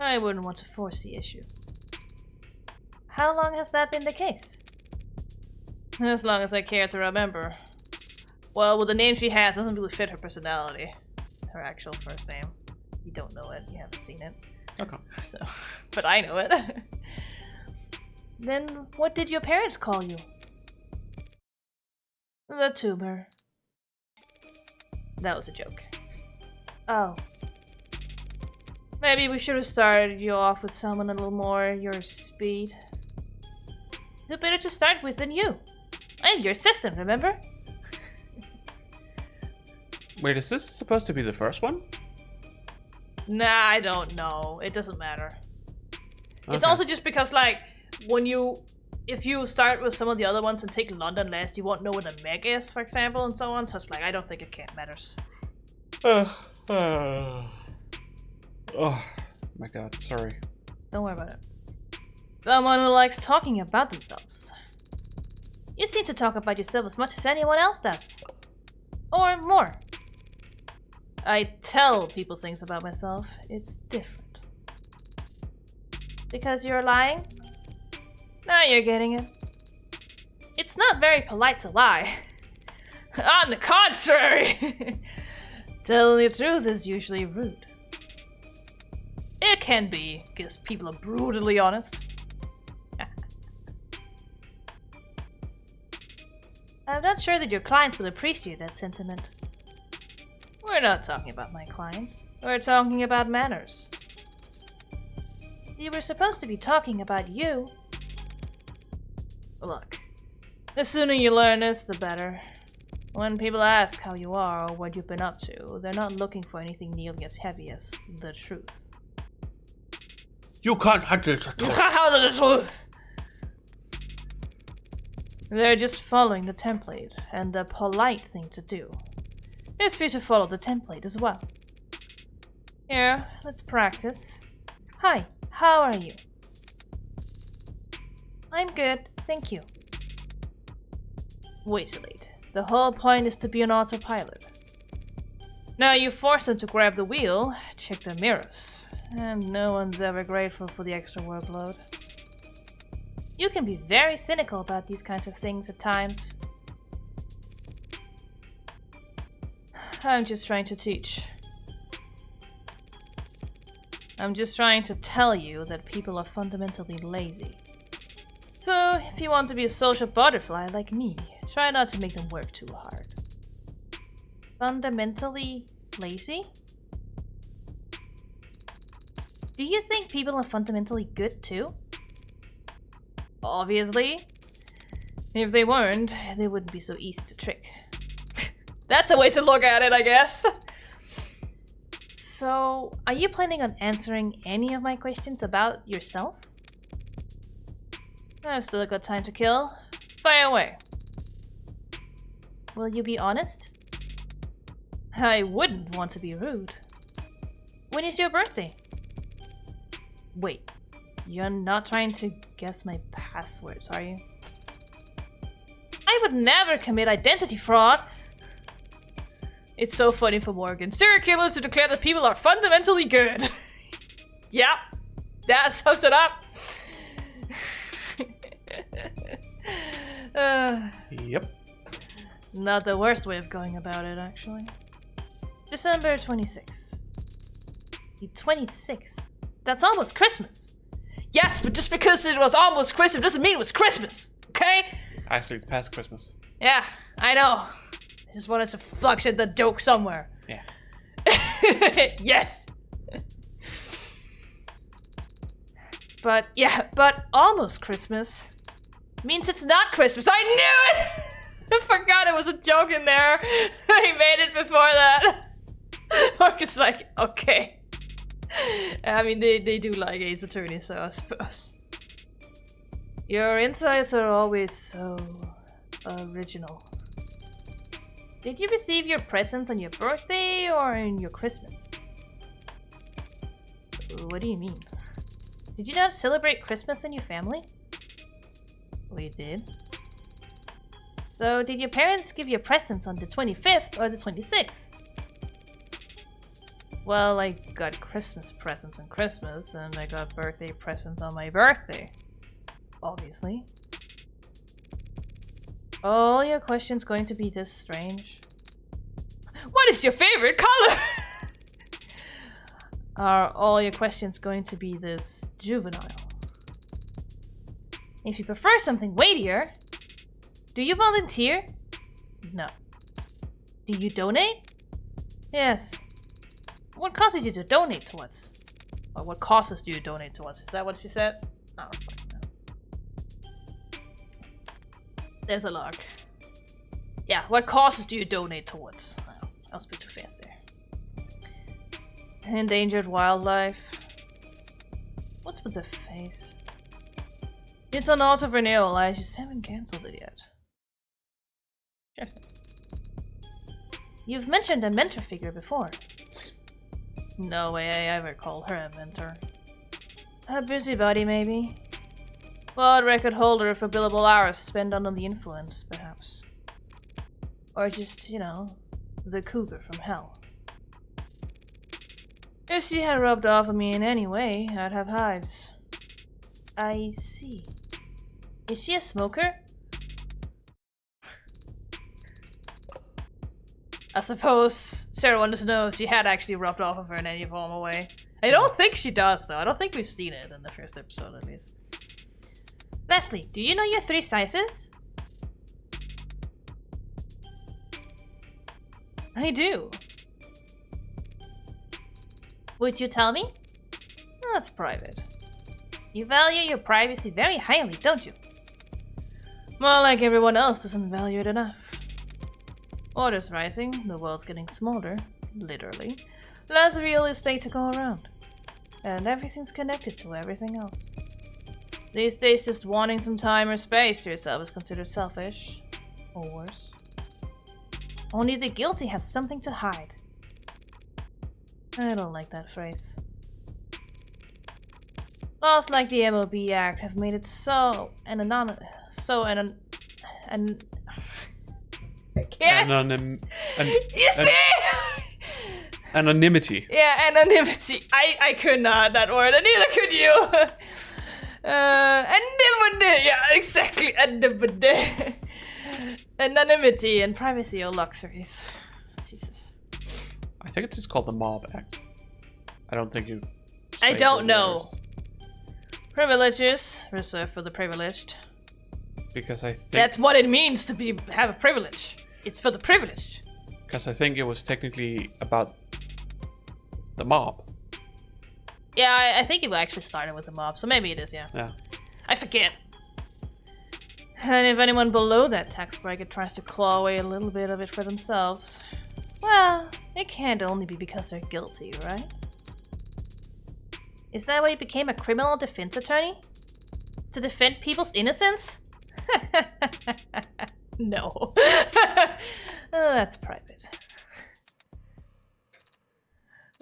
[SPEAKER 2] I wouldn't want to force the issue. How long has that been the case? As long as I care to remember. Well, with the name she has, it doesn't really fit her personality. Her actual first name. You don't know it, you haven't seen it.
[SPEAKER 1] Okay.
[SPEAKER 2] So, but I know it. Then what did your parents call you? The tuber. That was a joke. Oh. Maybe we should have started you off with someone a little more your speed. Who better to start with than you? I'm your assistant, remember?
[SPEAKER 1] Wait, is this supposed to be the first one?
[SPEAKER 2] Nah, I don't know. It doesn't matter.
[SPEAKER 1] Okay.
[SPEAKER 2] It's also just because, like, if you start with some of the other ones and take London last, you won't know what a meg is, for example, and so on. So it's like, I don't think it matters.
[SPEAKER 1] Oh my god, sorry.
[SPEAKER 2] Don't worry about it. Someone who likes talking about themselves. You seem to talk about yourself as much as anyone else does. Or more. I tell people things about myself. It's different. Because you're lying? Now you're getting it. It's not very polite to lie. On the contrary! Telling the truth is usually rude. It can be, because people are brutally honest. I'm not sure that your clients will appreciate that sentiment. We're not talking about my clients. We're talking about manners. You were supposed to be talking about you. Look, the sooner you learn this, the better. When people ask how you are or what you've been up to, they're not looking for anything nearly as heavy as the truth.
[SPEAKER 1] You can't handle the truth.
[SPEAKER 2] You can't handle the truth! They're just following the template, and the polite thing to do is for you to follow the template as well. Here, let's practice. Hi, how are you? I'm good, thank you. Wait till late. The whole point is to be an autopilot. Now you force them to grab the wheel, check their mirrors, and no one's ever grateful for the extra workload. You can be very cynical about these kinds of things at times. I'm just trying to teach. I'm just trying to tell you that people are fundamentally lazy. So, if you want to be a social butterfly like me, try not to make them work too hard. Fundamentally lazy? Do you think people are fundamentally good too? Obviously. If they weren't, they wouldn't be so easy to trick. That's a way to look at it, I guess. So, are you planning on answering any of my questions about yourself? I've still got time to kill. Fire away. Will you be honest? I wouldn't want to be rude. When is your birthday? Wait, you're not trying to guess my passwords, are you? I would never commit identity fraud! It's so funny for Morgan. Serial killers who declare that people are fundamentally good. Yep, that sums it up.
[SPEAKER 1] Yep.
[SPEAKER 2] Not the worst way of going about it, actually. December 26th. The 26th? That's almost Christmas. Yes, but just because it was almost Christmas doesn't mean it was Christmas, okay?
[SPEAKER 1] Actually, it's past Christmas.
[SPEAKER 2] Yeah, I know. I just wanted to fluctuate the joke somewhere.
[SPEAKER 1] Yeah.
[SPEAKER 2] Yes! But almost Christmas means it's not Christmas. I knew it! I forgot it was a joke in there. I made it before that. Marcus like, okay. I mean, they do like Ace Attorney, so I suppose. Your insights are always so original. Did you receive your presents on your birthday or on your Christmas? What do you mean? Did you not celebrate Christmas in your family? We did. So did your parents give you presents on the 25th or the 26th? Well, I got Christmas presents on Christmas, and I got birthday presents on my birthday. Obviously. All your questions going to be this strange? What is your favorite color? Are all your questions going to be this juvenile? If you prefer something weightier, do you volunteer? No. Do you donate? Yes. What causes you to donate to us? Or what causes do you donate to us? Is that what she said? Oh, fuck no. There's a log. Yeah, what causes do you donate towards? Oh, I'll speak too fast there. Endangered wildlife. What's with the face? It's on auto renewal. I just haven't cancelled it yet. Sure. You've mentioned a mentor figure before. No way I ever call her a mentor. A busybody, maybe. World record holder for billable hours spent under the influence, perhaps. Or just, you know, the cougar from hell. If she had rubbed off on me in any way, I'd have hives. I see. Is she a smoker? I suppose Sarah wanted to know if she had actually rubbed off of her in any form or way. I don't think she does, though. I don't think we've seen it in the first episode, at least. Lastly, do you know your 3 sizes? I do. Would you tell me? That's private. You value your privacy very highly, don't you? Well, like everyone else doesn't value it enough. Orders rising, the world's getting smaller, literally. Less real estate to go around. And everything's connected to everything else. These days, just wanting some time or space to yourself is considered selfish. Or worse. Only the guilty have something to hide. I don't like that phrase. Laws like the MOB Act have made it so I can't.
[SPEAKER 1] You see? Anonymity.
[SPEAKER 2] Yeah, anonymity. I could not that word, and neither could you. Anonymity. Yeah, exactly. Anonymity. Anonymity and privacy are luxuries. Jesus.
[SPEAKER 1] I think it's just called the Mob Act. I don't think you.
[SPEAKER 2] I don't know. Privileges reserved for the privileged.
[SPEAKER 1] Because I think
[SPEAKER 2] that's what it means to have a privilege. It's for the privileged.
[SPEAKER 1] Because I think it was technically about the mob.
[SPEAKER 2] Yeah, I think it actually started with the mob, so maybe it is, yeah.
[SPEAKER 1] Yeah.
[SPEAKER 2] I forget. And if anyone below that tax bracket tries to claw away a little bit of it for themselves, well, it can't only be because they're guilty, right? Is that why you became a criminal defense attorney? To defend people's innocence? No. Oh, that's private.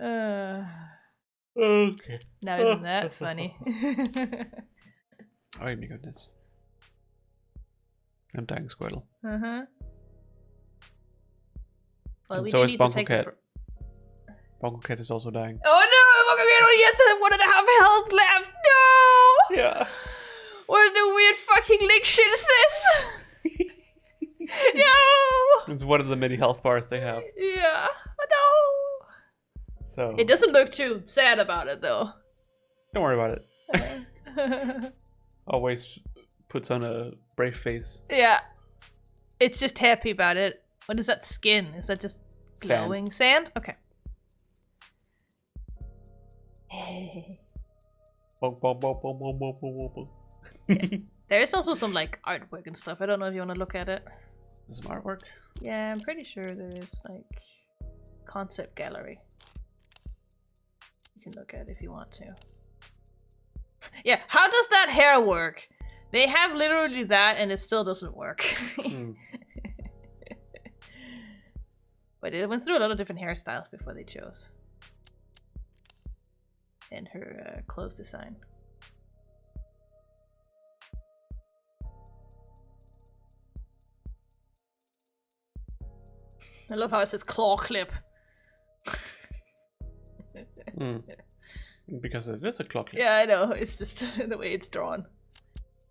[SPEAKER 1] Okay.
[SPEAKER 2] Now isn't that funny?
[SPEAKER 1] Oh my goodness. I'm dying, Squirtle.
[SPEAKER 2] Uh-huh. Well,
[SPEAKER 1] and so is Bonko Cat. Bonko Cat is also dying.
[SPEAKER 2] Oh no! Bonko Cat only has 1.5 health left! No!
[SPEAKER 1] Yeah.
[SPEAKER 2] What the weird fucking link shit is this? No!
[SPEAKER 1] It's one of the many health bars they have.
[SPEAKER 2] Yeah. No!
[SPEAKER 1] So.
[SPEAKER 2] It doesn't look too sad about it, though.
[SPEAKER 1] Don't worry about it. Always puts on a brave face.
[SPEAKER 2] Yeah. It's just happy about it. What is that skin? Is that just glowing sand? Okay. Yeah. There is also some like artwork and stuff. I don't know if you want to look at it.
[SPEAKER 1] Some artwork?
[SPEAKER 2] Yeah, I'm pretty sure there is like concept gallery. You can look at it if you want to. Yeah, how does that hair work? They have literally that and it still doesn't work. But it went through a lot of different hairstyles before they chose. And her clothes design. I love how it says claw clip.
[SPEAKER 1] Because it is a claw clip.
[SPEAKER 2] Yeah, I know. It's just the way it's drawn.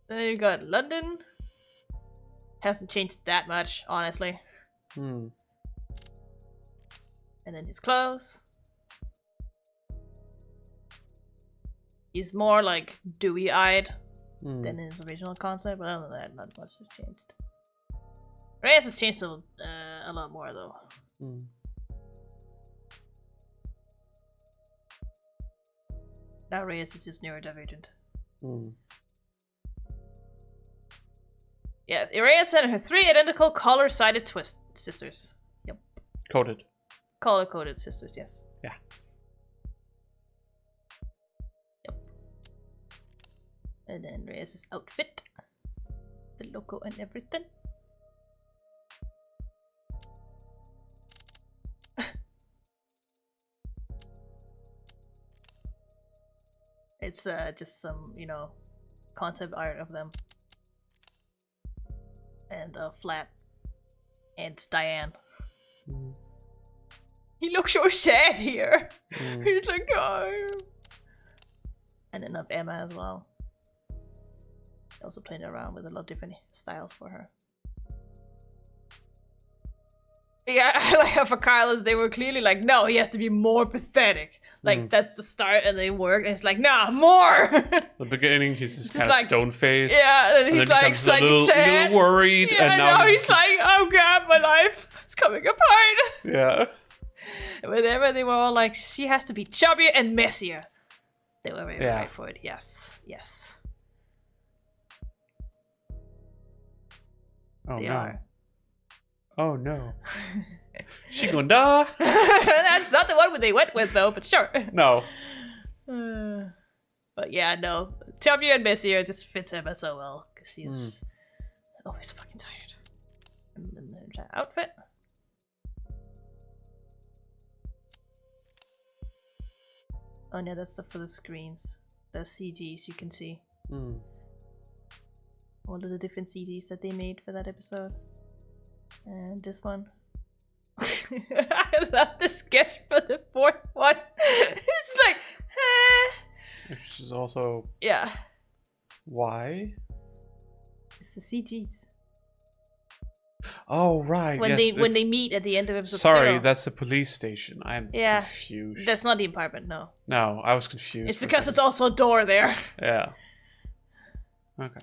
[SPEAKER 2] Then you got London. Hasn't changed that much, honestly. And then his clothes. He's more like dewy-eyed than his original concept, but other than that, not much has changed. Reyes has changed a lot more though. Now Reyes is just neurodivergent. Yeah, Reyes and her 3 identical color-sided twist sisters. Yep.
[SPEAKER 1] Coded.
[SPEAKER 2] Color-coded sisters, yes.
[SPEAKER 1] Yeah.
[SPEAKER 2] Yep. And then Reyes' outfit. The logo and everything. It's just some, concept art of them. And Flat. And Diane. He looks so sad here. He's like, no. And then of Emma as well. Also playing around with a lot of different styles for her. Yeah, like for Carlos, they were clearly like, no, he has to be more pathetic. Like, that's the start, and they work, and it's like, nah, more!
[SPEAKER 1] The beginning, he's just kind of stone-faced.
[SPEAKER 2] Yeah, and he's like slightly sad.
[SPEAKER 1] Little worried,
[SPEAKER 2] yeah,
[SPEAKER 1] and now
[SPEAKER 2] he's like, oh god, my life is coming apart.
[SPEAKER 1] Yeah.
[SPEAKER 2] Whenever they were all like, she has to be chubbier and messier. They were very right for it, yes.
[SPEAKER 1] Oh,
[SPEAKER 2] they
[SPEAKER 1] no.
[SPEAKER 2] are.
[SPEAKER 1] Oh, no. She gonna die?
[SPEAKER 2] That's not the one they went with, though, but sure.
[SPEAKER 1] No.
[SPEAKER 2] But yeah, no. Chubbier and messier just fits Emma so well, because she's always fucking tired. And then there's that outfit. Oh no, that's stuff for the screens. The CGs you can see. All of the different CGs that they made for that episode. And this one. I love the sketch for the 4th one. It's like,
[SPEAKER 1] Which is also...
[SPEAKER 2] Yeah.
[SPEAKER 1] Why?
[SPEAKER 2] It's the CGs.
[SPEAKER 1] Oh, right.
[SPEAKER 2] When they meet at the end of episode
[SPEAKER 1] 0.
[SPEAKER 2] Sorry,
[SPEAKER 1] that's the police station. I'm confused.
[SPEAKER 2] That's not the apartment, no.
[SPEAKER 1] No, I was confused.
[SPEAKER 2] It's because it's also a door there.
[SPEAKER 1] Yeah. Okay.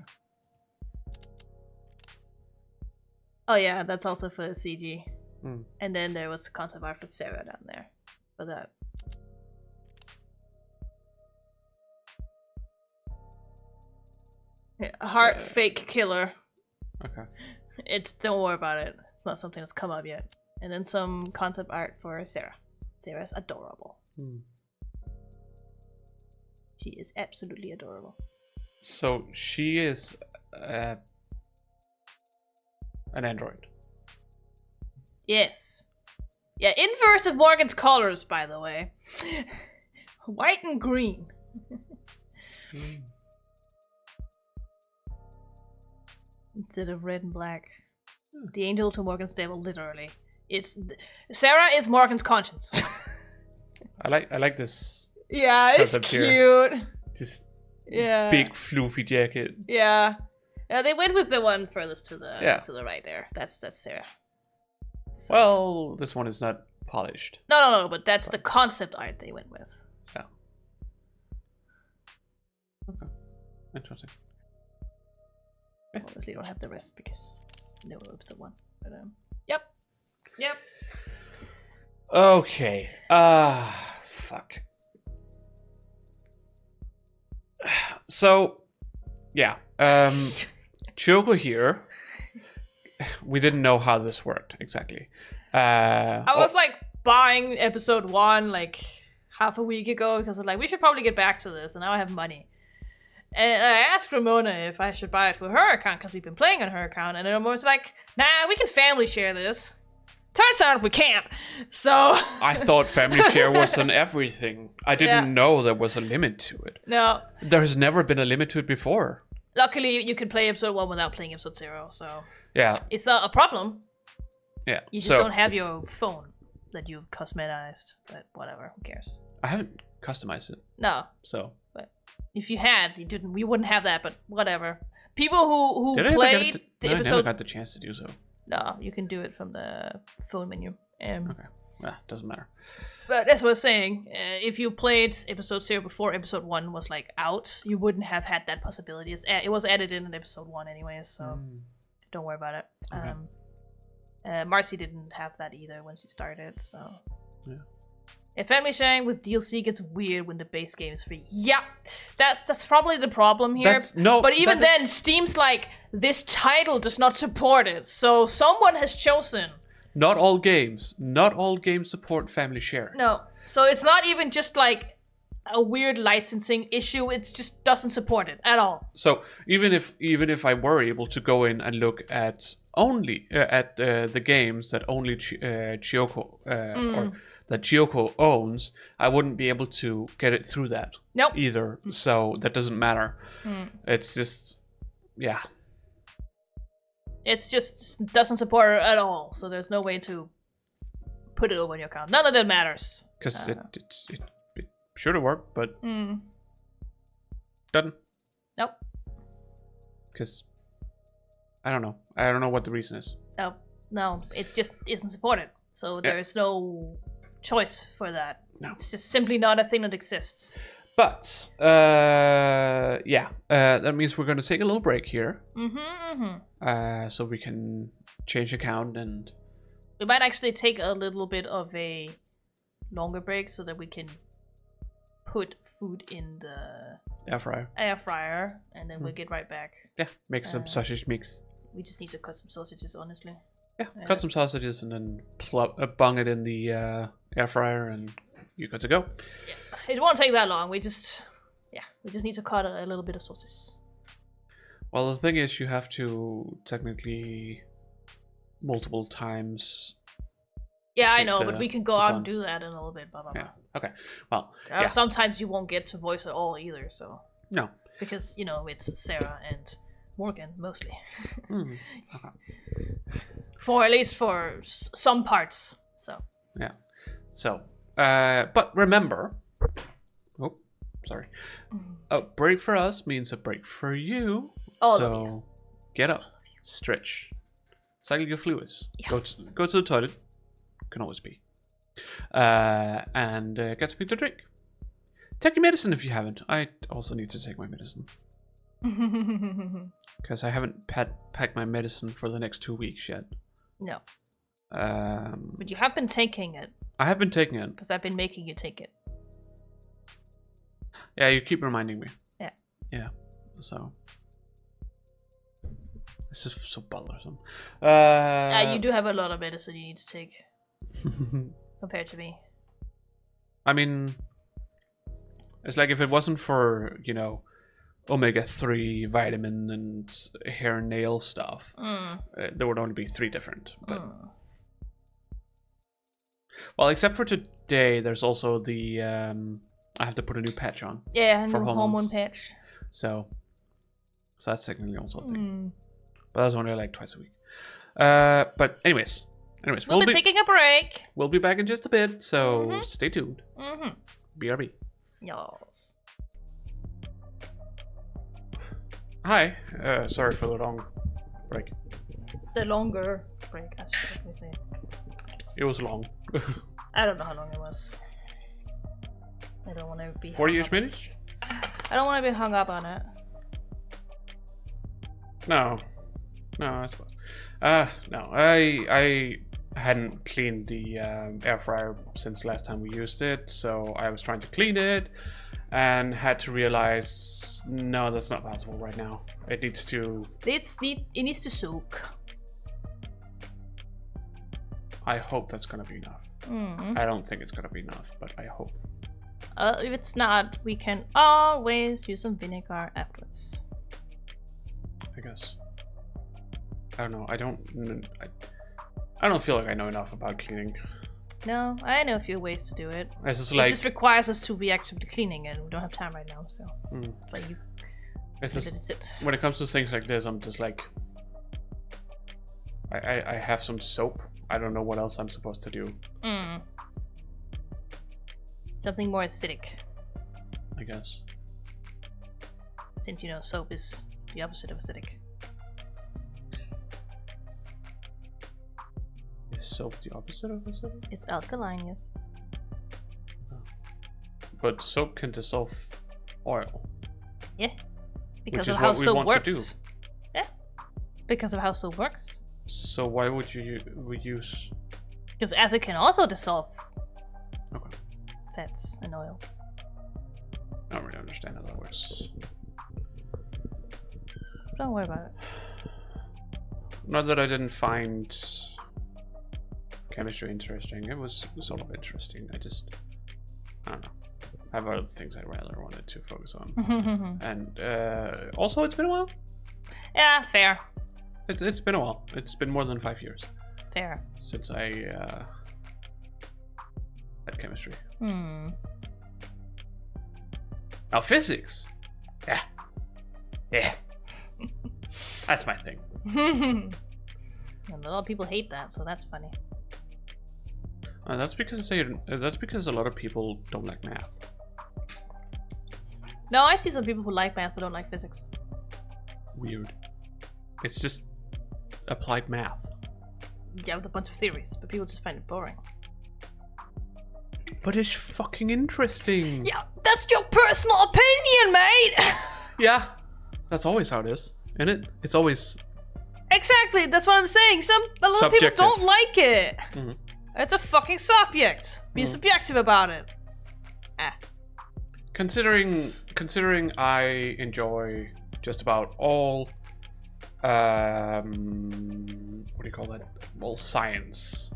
[SPEAKER 2] Oh yeah, that's also for the CG. And then there was concept art for Sarah down there. For that. Yeah, heart fake killer.
[SPEAKER 1] Okay.
[SPEAKER 2] Don't worry about it. It's not something that's come up yet. And then some concept art for Sarah. Sarah's adorable. She is absolutely adorable.
[SPEAKER 1] So she is an android.
[SPEAKER 2] Yes. Yeah, inverse of Morgan's colors, by the way. White and green. Instead of red and black. The angel to Morgan's devil, literally. Sarah is Morgan's conscience.
[SPEAKER 1] I like this.
[SPEAKER 2] Yeah, it's cute.
[SPEAKER 1] Here. Just big floofy jacket.
[SPEAKER 2] Yeah. Yeah, they went with the one furthest to the right there. That's Sarah. So.
[SPEAKER 1] Well, this one is not polished.
[SPEAKER 2] No, but that's the concept art they went with.
[SPEAKER 1] Yeah. Okay. Interesting.
[SPEAKER 2] Obviously, don't have the rest because no episode 1. But yep.
[SPEAKER 1] Okay. Fuck. So, yeah. Chiyoko here. We didn't know how this worked exactly.
[SPEAKER 2] I was like buying episode 1 like half a week ago because I was like, we should probably get back to this, and now I have money. And I asked Ramona if I should buy it for her account because we've been playing on her account, and then Ramona's like, nah, we can family share this. Turns out we can't. So
[SPEAKER 1] I thought family share was on everything. I didn't know there was a limit to it.
[SPEAKER 2] No.
[SPEAKER 1] There's never been a limit to it before.
[SPEAKER 2] Luckily, you can play episode 1 without playing episode 0, so...
[SPEAKER 1] Yeah.
[SPEAKER 2] It's not a problem.
[SPEAKER 1] Yeah.
[SPEAKER 2] You just don't have your phone that you've customized, but whatever, who cares?
[SPEAKER 1] I haven't customized it.
[SPEAKER 2] No.
[SPEAKER 1] So...
[SPEAKER 2] But if you had, we wouldn't have that, but whatever. People who
[SPEAKER 1] Did
[SPEAKER 2] played the
[SPEAKER 1] I
[SPEAKER 2] episode...
[SPEAKER 1] never got the chance to do so.
[SPEAKER 2] No, you can do it from the phone menu.
[SPEAKER 1] Okay. Doesn't matter.
[SPEAKER 2] But that's what I was saying. If you played episode 0 before episode 1 was like out, you wouldn't have had that possibility. It was added in episode 1 anyway, so don't worry about it.
[SPEAKER 1] Okay.
[SPEAKER 2] Marcy didn't have that either when she started, so...
[SPEAKER 1] Yeah.
[SPEAKER 2] If family sharing with DLC gets weird when the base game is free. Yeah, that's probably the problem here. But even then, Steam's like, this title does not support it, so someone has chosen.
[SPEAKER 1] Not all games support family sharing.
[SPEAKER 2] No, so it's not even just like a weird licensing issue. It just doesn't support it at all.
[SPEAKER 1] So even if I were able to go in and look at only the games that only Chiyoko or that Chiyoko owns, I wouldn't be able to get it through that either. So that doesn't matter. It's just, yeah.
[SPEAKER 2] It's just doesn't support it at all. So there's no way to put it over on your account. None of that matters.
[SPEAKER 1] Because it should have worked, but doesn't.
[SPEAKER 2] Nope.
[SPEAKER 1] Because I don't know. I don't know what the reason is.
[SPEAKER 2] No, it just isn't supported. So there's no choice for that.
[SPEAKER 1] No.
[SPEAKER 2] It's just simply not a thing that exists.
[SPEAKER 1] But that means we're going to take a little break here. So we can change account, and
[SPEAKER 2] we might actually take a little bit of a longer break so that we can put food in the air fryer, and then we'll get right back.
[SPEAKER 1] Yeah, make some sausage mix.
[SPEAKER 2] We just need to cut some sausages, honestly.
[SPEAKER 1] Yeah, cut some sausages and then bung it in the air fryer, and you're good to go.
[SPEAKER 2] Yeah. It won't take that long. We just need to cut a little bit of sauces.
[SPEAKER 1] Well, the thing is, you have to technically multiple times.
[SPEAKER 2] Yeah, I know, but we can go out and do that in a little bit. Blah, blah, blah.
[SPEAKER 1] Yeah. Okay. Well,
[SPEAKER 2] sometimes you won't get to voice at all either. So
[SPEAKER 1] no,
[SPEAKER 2] because it's Sarah and Morgan mostly. For at least for some parts. So
[SPEAKER 1] yeah. So, but remember. Oh, sorry. A break for us means a break for you. So get up, stretch, cycle your fluids.
[SPEAKER 2] Yes.
[SPEAKER 1] Go to the toilet. Can always be. And get something to drink. Take your medicine if you haven't. I also need to take my medicine. Because I haven't packed my medicine for the next 2 weeks yet.
[SPEAKER 2] No. But you have been taking it.
[SPEAKER 1] I have been taking it.
[SPEAKER 2] Because I've been making you take it.
[SPEAKER 1] Yeah, you keep reminding me.
[SPEAKER 2] Yeah.
[SPEAKER 1] Yeah. So. This is so bothersome.
[SPEAKER 2] You do have a lot of medicine you need to take. Compared to me.
[SPEAKER 1] I mean, it's like if it wasn't for, omega-3 vitamin and hair and nail stuff, there would only be 3 different. But well, except for today, there's also the I have to put a new patch on.
[SPEAKER 2] Yeah, a new hormone patch.
[SPEAKER 1] So that's technically also a thing. But that's only like twice a week. But anyways,
[SPEAKER 2] we'll be taking a break.
[SPEAKER 1] We'll be back in just a bit, so stay tuned. BRB.
[SPEAKER 2] No.
[SPEAKER 1] Hi. Sorry for the long break.
[SPEAKER 2] The longer break, I should say.
[SPEAKER 1] It was long.
[SPEAKER 2] I don't know how long it was. I don't want to be
[SPEAKER 1] 40-ish minutes?
[SPEAKER 2] I don't want to be hung up on it.
[SPEAKER 1] No, I suppose. No, I hadn't cleaned the air fryer since last time we used it, so I was trying to clean it and had to realize, no, that's not possible right now. It needs to...
[SPEAKER 2] It needs to soak.
[SPEAKER 1] I hope that's gonna be enough. I don't think it's gonna be enough, but I hope.
[SPEAKER 2] If it's not, we can always use some vinegar afterwards.
[SPEAKER 1] I guess. I don't know. I don't feel like I know enough about cleaning.
[SPEAKER 2] No, I know a few ways to do it.
[SPEAKER 1] It
[SPEAKER 2] just requires us to be actively cleaning, and we don't have time right now, so. But you.
[SPEAKER 1] When it comes to things like this, I'm just like, I have some soap. I don't know what else I'm supposed to do.
[SPEAKER 2] Something more acidic.
[SPEAKER 1] I guess.
[SPEAKER 2] Since soap is the opposite of acidic.
[SPEAKER 1] Is soap the opposite of acidic?
[SPEAKER 2] It's alkaline, yes.
[SPEAKER 1] But soap can dissolve oil.
[SPEAKER 2] Yeah. Because of how soap works. Yeah. Because of how soap works.
[SPEAKER 1] So why would you use?
[SPEAKER 2] Because acid can also dissolve
[SPEAKER 1] Okay.
[SPEAKER 2] fats and oils.
[SPEAKER 1] I don't really understand how that works.
[SPEAKER 2] Don't worry about it.
[SPEAKER 1] Not that I didn't find chemistry interesting. It was sort of interesting. I don't know. I have other things I rather wanted to focus on. And also, it's been a while.
[SPEAKER 2] Yeah, fair.
[SPEAKER 1] It's been a while. It's been more than 5 years
[SPEAKER 2] Fair.
[SPEAKER 1] since I had chemistry. Now physics. Yeah. That's my thing.
[SPEAKER 2] And a lot of people hate that, so that's funny.
[SPEAKER 1] That's because a lot of people don't like math.
[SPEAKER 2] No, I see some people who like math but don't like physics.
[SPEAKER 1] Weird. It's just applied math.
[SPEAKER 2] Yeah, with a bunch of theories, but people just find it boring.
[SPEAKER 1] But it's fucking interesting.
[SPEAKER 2] Yeah, that's your personal opinion, mate!
[SPEAKER 1] Yeah. That's always how it is, isn't it? It's always...
[SPEAKER 2] Exactly, that's what I'm saying. A lot of people don't like it. Mm-hmm. It's a fucking subject. Be subjective about it.
[SPEAKER 1] Considering I enjoy just about all what do you call that? All science.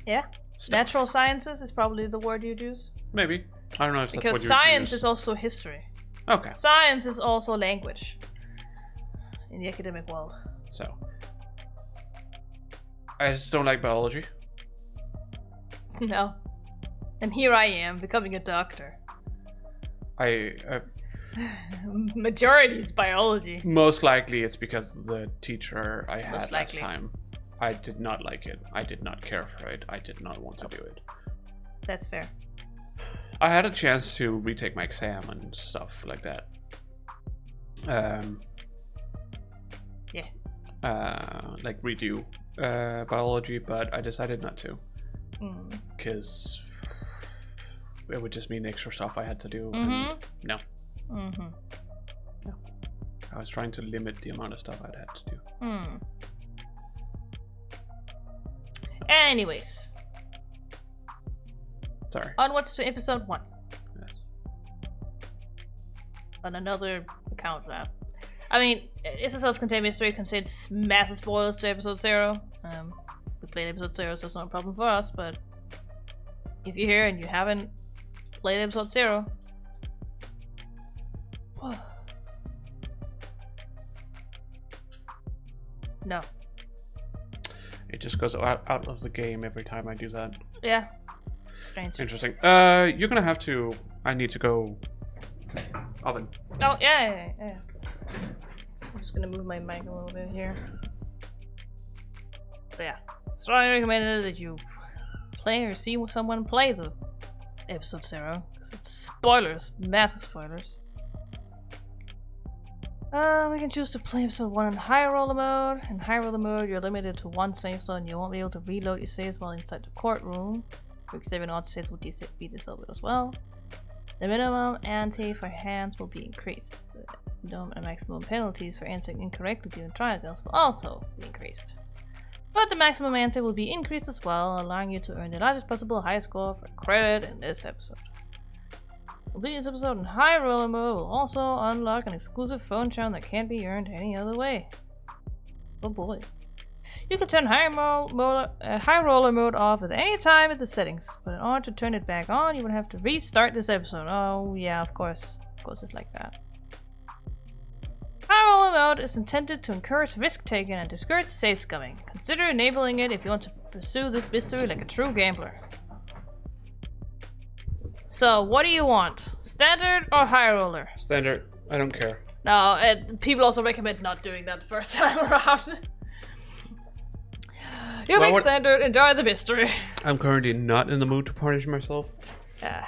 [SPEAKER 2] Yeah.
[SPEAKER 1] Stuff.
[SPEAKER 2] Natural sciences is probably the word you'd use.
[SPEAKER 1] Maybe. I don't know if that's what you
[SPEAKER 2] Because science is also history.
[SPEAKER 1] Okay.
[SPEAKER 2] Science is also language in the academic world.
[SPEAKER 1] So I just don't like biology.
[SPEAKER 2] No. And here I am becoming a doctor.
[SPEAKER 1] I
[SPEAKER 2] Majority is biology.
[SPEAKER 1] most likely it's because the teacher I had
[SPEAKER 2] Most
[SPEAKER 1] last
[SPEAKER 2] likely.
[SPEAKER 1] time, I did not like it. I did not care for it. I did not want to do it.
[SPEAKER 2] That's fair.
[SPEAKER 1] I had a chance to retake my exam and stuff like that.
[SPEAKER 2] Yeah.
[SPEAKER 1] Like redo biology, but I decided not to. Because it would just mean extra stuff I had to do. And no. No. I was trying to limit the amount of stuff I'd had to do.
[SPEAKER 2] Anyways.
[SPEAKER 1] Sorry.
[SPEAKER 2] Onwards to episode 1.
[SPEAKER 1] Yes.
[SPEAKER 2] On another account of that. I mean, it's a self-contained mystery. It contains massive spoilers to episode 0. We played episode 0, so it's not a problem for us, but if you're here and you haven't played episode 0, no.
[SPEAKER 1] It just goes out of the game every time I do that.
[SPEAKER 2] Yeah. Strange.
[SPEAKER 1] Interesting. You're gonna have to... I need to go... Oven.
[SPEAKER 2] Oh, yeah. I'm just gonna move my mic a little bit here. But yeah. Strongly recommended that you play or see someone play the episode 0. Because it's spoilers. Massive spoilers. We can choose to play episode 1 in high roller mode. In high roller mode, you're limited to 1 save slot and you won't be able to reload your saves while inside the courtroom. Quick saving on saves will be disabled as well. The minimum ante for hands will be increased. The minimum and maximum penalties for answering incorrectly during trials will also be increased. But the maximum ante will be increased as well, allowing you to earn the largest possible high score for credit in this episode. Completing this episode in high roller mode will also unlock an exclusive phone charm that can't be earned any other way. Oh boy. You can turn high roller mode off at any time in the settings, but in order to turn it back on, you would have to restart this episode. Oh yeah, of course. Of course it's like that. High roller mode is intended to encourage risk-taking and discourage safe scumming. Consider enabling it if you want to pursue this mystery like a true gambler. So, what do you want? Standard or high roller?
[SPEAKER 1] Standard. I don't care.
[SPEAKER 2] No, people also recommend not doing that the first time around. You make standard, enjoy the mystery.
[SPEAKER 1] I'm currently not in the mood to punish myself.
[SPEAKER 2] Yeah.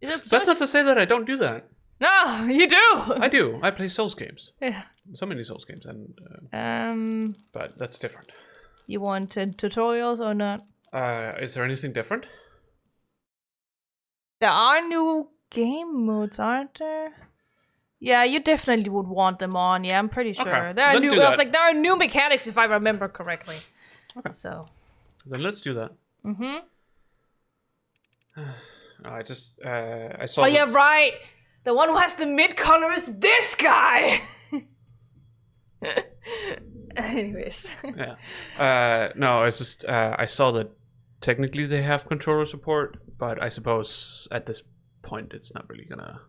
[SPEAKER 1] That's not to say that I don't do that.
[SPEAKER 2] No, you do.
[SPEAKER 1] I do. I play Souls games.
[SPEAKER 2] Yeah.
[SPEAKER 1] So many Souls games, and but that's different.
[SPEAKER 2] You want tutorials or not?
[SPEAKER 1] Is there anything different?
[SPEAKER 2] There are new game modes, aren't there? Yeah, you definitely would want them on. Yeah, I'm pretty sure.
[SPEAKER 1] Okay,
[SPEAKER 2] There are
[SPEAKER 1] then
[SPEAKER 2] new.
[SPEAKER 1] do
[SPEAKER 2] I was
[SPEAKER 1] that.
[SPEAKER 2] like, there are new mechanics if I remember correctly.
[SPEAKER 1] Okay.
[SPEAKER 2] So.
[SPEAKER 1] Then let's do that.
[SPEAKER 2] Mm-hmm.
[SPEAKER 1] I saw.
[SPEAKER 2] Oh yeah, right. The one who has the mid color is this guy. Anyways.
[SPEAKER 1] Yeah. No, it's just I saw that technically they have controller support, but I suppose at this point it's not really gonna.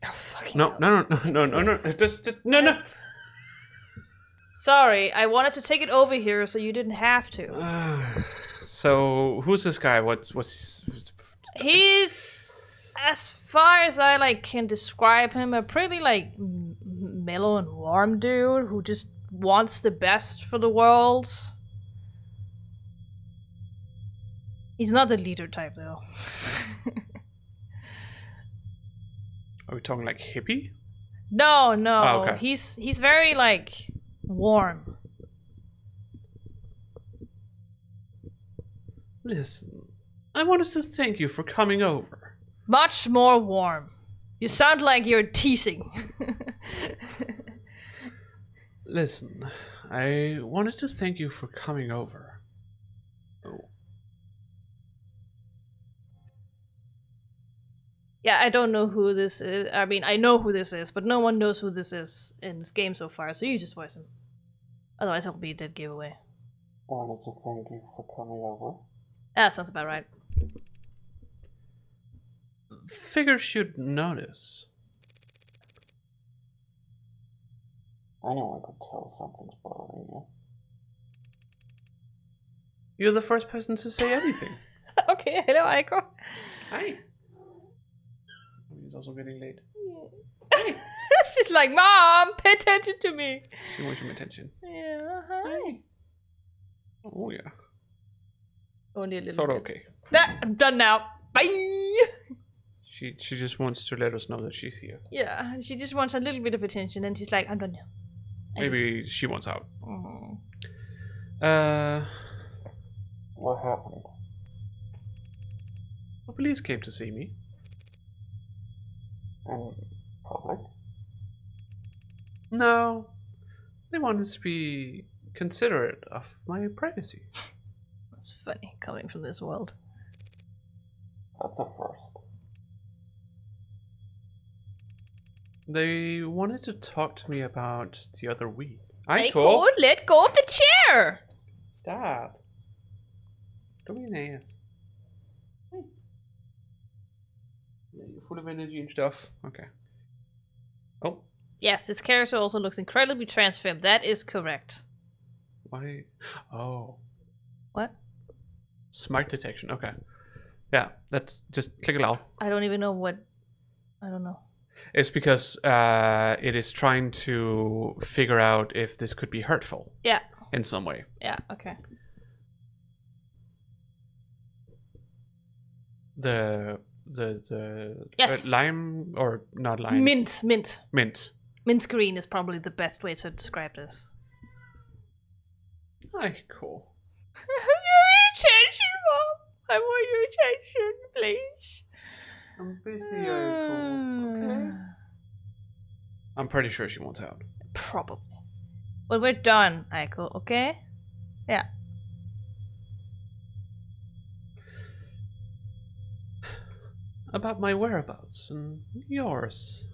[SPEAKER 2] Oh, fucking
[SPEAKER 1] No,
[SPEAKER 2] hell.
[SPEAKER 1] no. Just no.
[SPEAKER 2] Sorry, I wanted to take it over here so you didn't have to.
[SPEAKER 1] So who's this guy? What's
[SPEAKER 2] He's, as far as I can describe him, a pretty mellow and warm dude who just wants the best for the world. He's not the leader type though.
[SPEAKER 1] Are we talking like hippie?
[SPEAKER 2] No.
[SPEAKER 1] Oh, okay.
[SPEAKER 2] He's very warm.
[SPEAKER 1] Listen, I wanted to thank you for coming over.
[SPEAKER 2] Much more warm. You sound like you're teasing.
[SPEAKER 1] Listen, I wanted to thank you for coming over. Oh.
[SPEAKER 2] Yeah, I don't know who this is. I mean, I know who this is, but no one knows who this is in this game so far, so you just voice him. Otherwise, it'll be a dead giveaway.
[SPEAKER 1] I wanted to thank you for coming over.
[SPEAKER 2] That sounds about right.
[SPEAKER 1] Figures you'd notice. Anyone could tell something's bothering you. You're the first person to say anything.
[SPEAKER 2] Okay, hello, Aiko.
[SPEAKER 1] Hi. He's also getting late.
[SPEAKER 2] She's like, Mom, pay attention to me.
[SPEAKER 1] She wants some attention.
[SPEAKER 2] Yeah, hi.
[SPEAKER 1] Oh yeah.
[SPEAKER 2] Only a little
[SPEAKER 1] Sort of
[SPEAKER 2] bit.
[SPEAKER 1] okay.
[SPEAKER 2] I'm done now. Bye.
[SPEAKER 1] She just wants to let us know that she's here.
[SPEAKER 2] Yeah, she just wants a little bit of attention, and she's like, I'm done now.
[SPEAKER 1] Maybe she wants out.
[SPEAKER 2] Mm-hmm.
[SPEAKER 1] What happened? The police came to see me. In public? No. They wanted to be considerate of my privacy.
[SPEAKER 2] That's funny, coming from this world.
[SPEAKER 1] That's a first. They wanted to talk to me about the other week.
[SPEAKER 2] Aiko, let go of the chair!
[SPEAKER 1] Stop. Don't be an ass. Hey. Yeah, you're full of energy and stuff. Okay. Oh.
[SPEAKER 2] Yes, his character also looks incredibly transformed. That is correct.
[SPEAKER 1] Why? Oh.
[SPEAKER 2] What?
[SPEAKER 1] Smart detection. Okay. Yeah, let's just click allow.
[SPEAKER 2] I don't even know what. I don't know.
[SPEAKER 1] It's because it is trying to figure out if this could be hurtful.
[SPEAKER 2] Yeah.
[SPEAKER 1] In some way.
[SPEAKER 2] Yeah, okay.
[SPEAKER 1] The
[SPEAKER 2] yes.
[SPEAKER 1] Lime or not lime?
[SPEAKER 2] Mint. Mint green is probably the best way to describe this.
[SPEAKER 1] Hi, cool.
[SPEAKER 2] Your attention, Mom. I want your attention, please.
[SPEAKER 1] I'm busy, Aiko. Okay. I'm pretty sure she wants out.
[SPEAKER 2] Probably. Well, we're done, Aiko, okay? Yeah.
[SPEAKER 1] About my whereabouts and yours.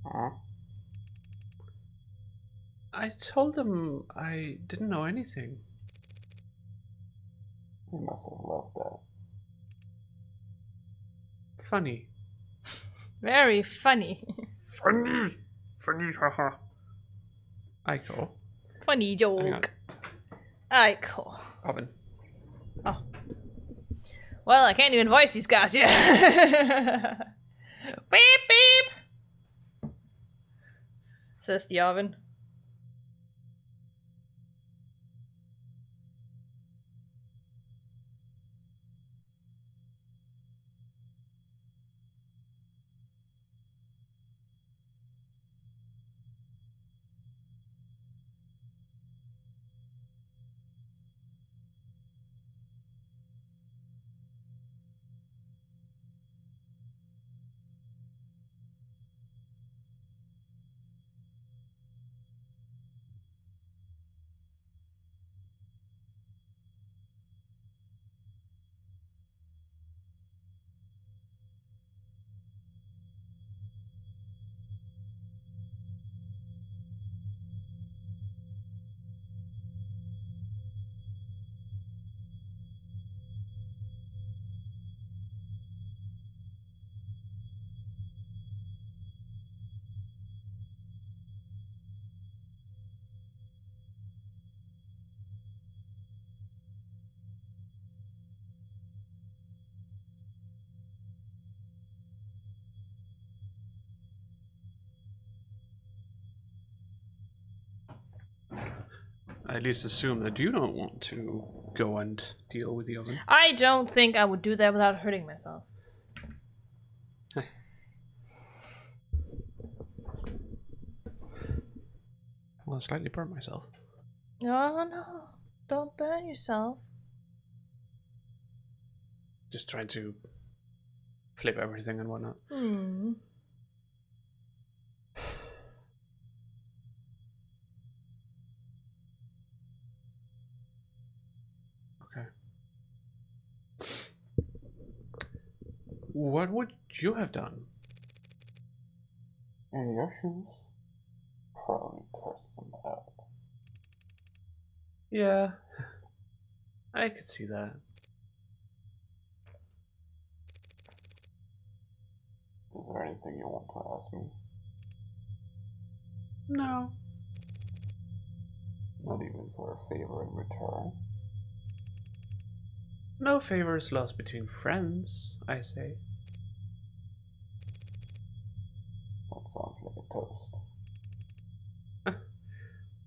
[SPEAKER 1] Huh? I told them I didn't know anything. You must have loved that. Funny.
[SPEAKER 2] Very funny.
[SPEAKER 1] Funny, haha. Aiko.
[SPEAKER 2] Funny joke. Aiko.
[SPEAKER 1] Oven.
[SPEAKER 2] Oh. Well, I can't even voice these guys yet. Beep beep. Says the oven.
[SPEAKER 1] at least assume that you don't want to go and deal with the oven.
[SPEAKER 2] I don't think I would do that without hurting myself.
[SPEAKER 1] Well, I slightly burnt myself.
[SPEAKER 2] Oh no, don't burn yourself.
[SPEAKER 1] Just trying to flip everything and whatnot. Okay. What would you have done?
[SPEAKER 3] In your shoes, probably curse them out.
[SPEAKER 1] Yeah, I could see that.
[SPEAKER 3] Is there anything you want to ask me?
[SPEAKER 1] No.
[SPEAKER 3] Not even for a favor in return?
[SPEAKER 1] No favors lost between friends, I say.
[SPEAKER 3] That sounds like a toast.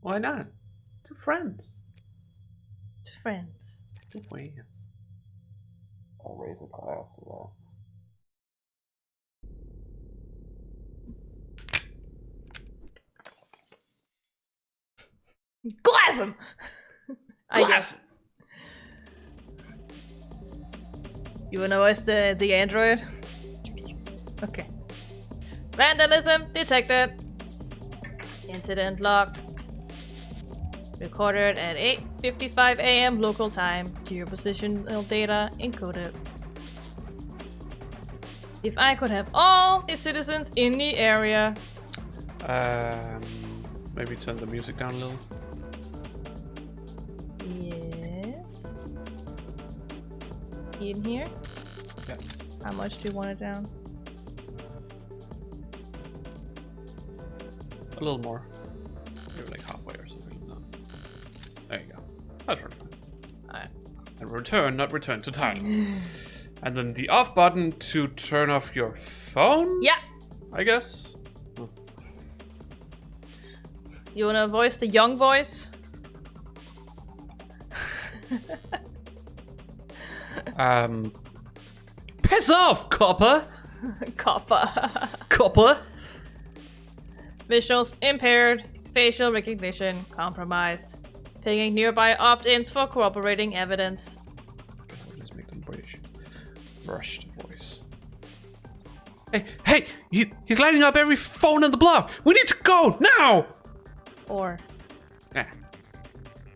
[SPEAKER 1] Why not? To friends.
[SPEAKER 2] To friends.
[SPEAKER 1] To friends.
[SPEAKER 3] I'll raise a glass to that.
[SPEAKER 2] Glass him! I guess. You wanna voice the android? Okay. Vandalism detected. Incident logged. Recorded at 8:55 a.m. local time. Geopositional data encoded. If I could have all the citizens in the area.
[SPEAKER 1] Maybe turn the music down a little.
[SPEAKER 2] Yes. In here?
[SPEAKER 1] Yeah.
[SPEAKER 2] How much do you want it down?
[SPEAKER 1] A little more. Maybe like halfway or something like that. There you go. That's right.
[SPEAKER 2] Alright.
[SPEAKER 1] And return, not return to time. And then the off button to turn off your phone?
[SPEAKER 2] Yeah!
[SPEAKER 1] I guess.
[SPEAKER 2] You wanna voice the young voice?
[SPEAKER 1] Piss off, copper!
[SPEAKER 2] Copper.
[SPEAKER 1] Copper!
[SPEAKER 2] Visuals impaired. Facial recognition compromised. Pinging nearby opt-ins for corroborating evidence.
[SPEAKER 1] Let's make them British. Brushed voice. Hey! He's lighting up every phone in the block! We need to go, now!
[SPEAKER 2] Or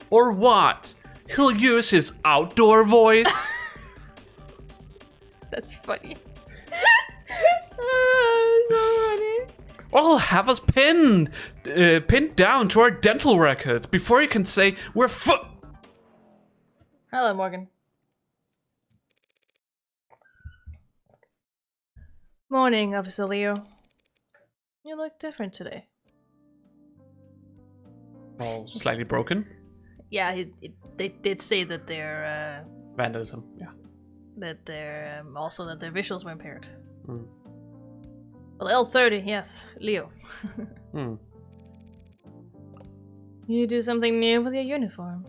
[SPEAKER 1] Or what? He'll use his outdoor voice.
[SPEAKER 2] that's funny. So funny.
[SPEAKER 1] Or he'll have us pinned down to our dental records before he can say we're
[SPEAKER 2] Hello, Morgan. Morning, Officer Leo. You look different today.
[SPEAKER 1] all slightly broken.
[SPEAKER 2] Yeah, they did say that they're
[SPEAKER 1] Vandalism, yeah.
[SPEAKER 2] that they're also that their visuals were impaired.
[SPEAKER 1] Mm.
[SPEAKER 2] Well, L30, yes, Leo.
[SPEAKER 1] Hmm.
[SPEAKER 2] You do something new with your uniform.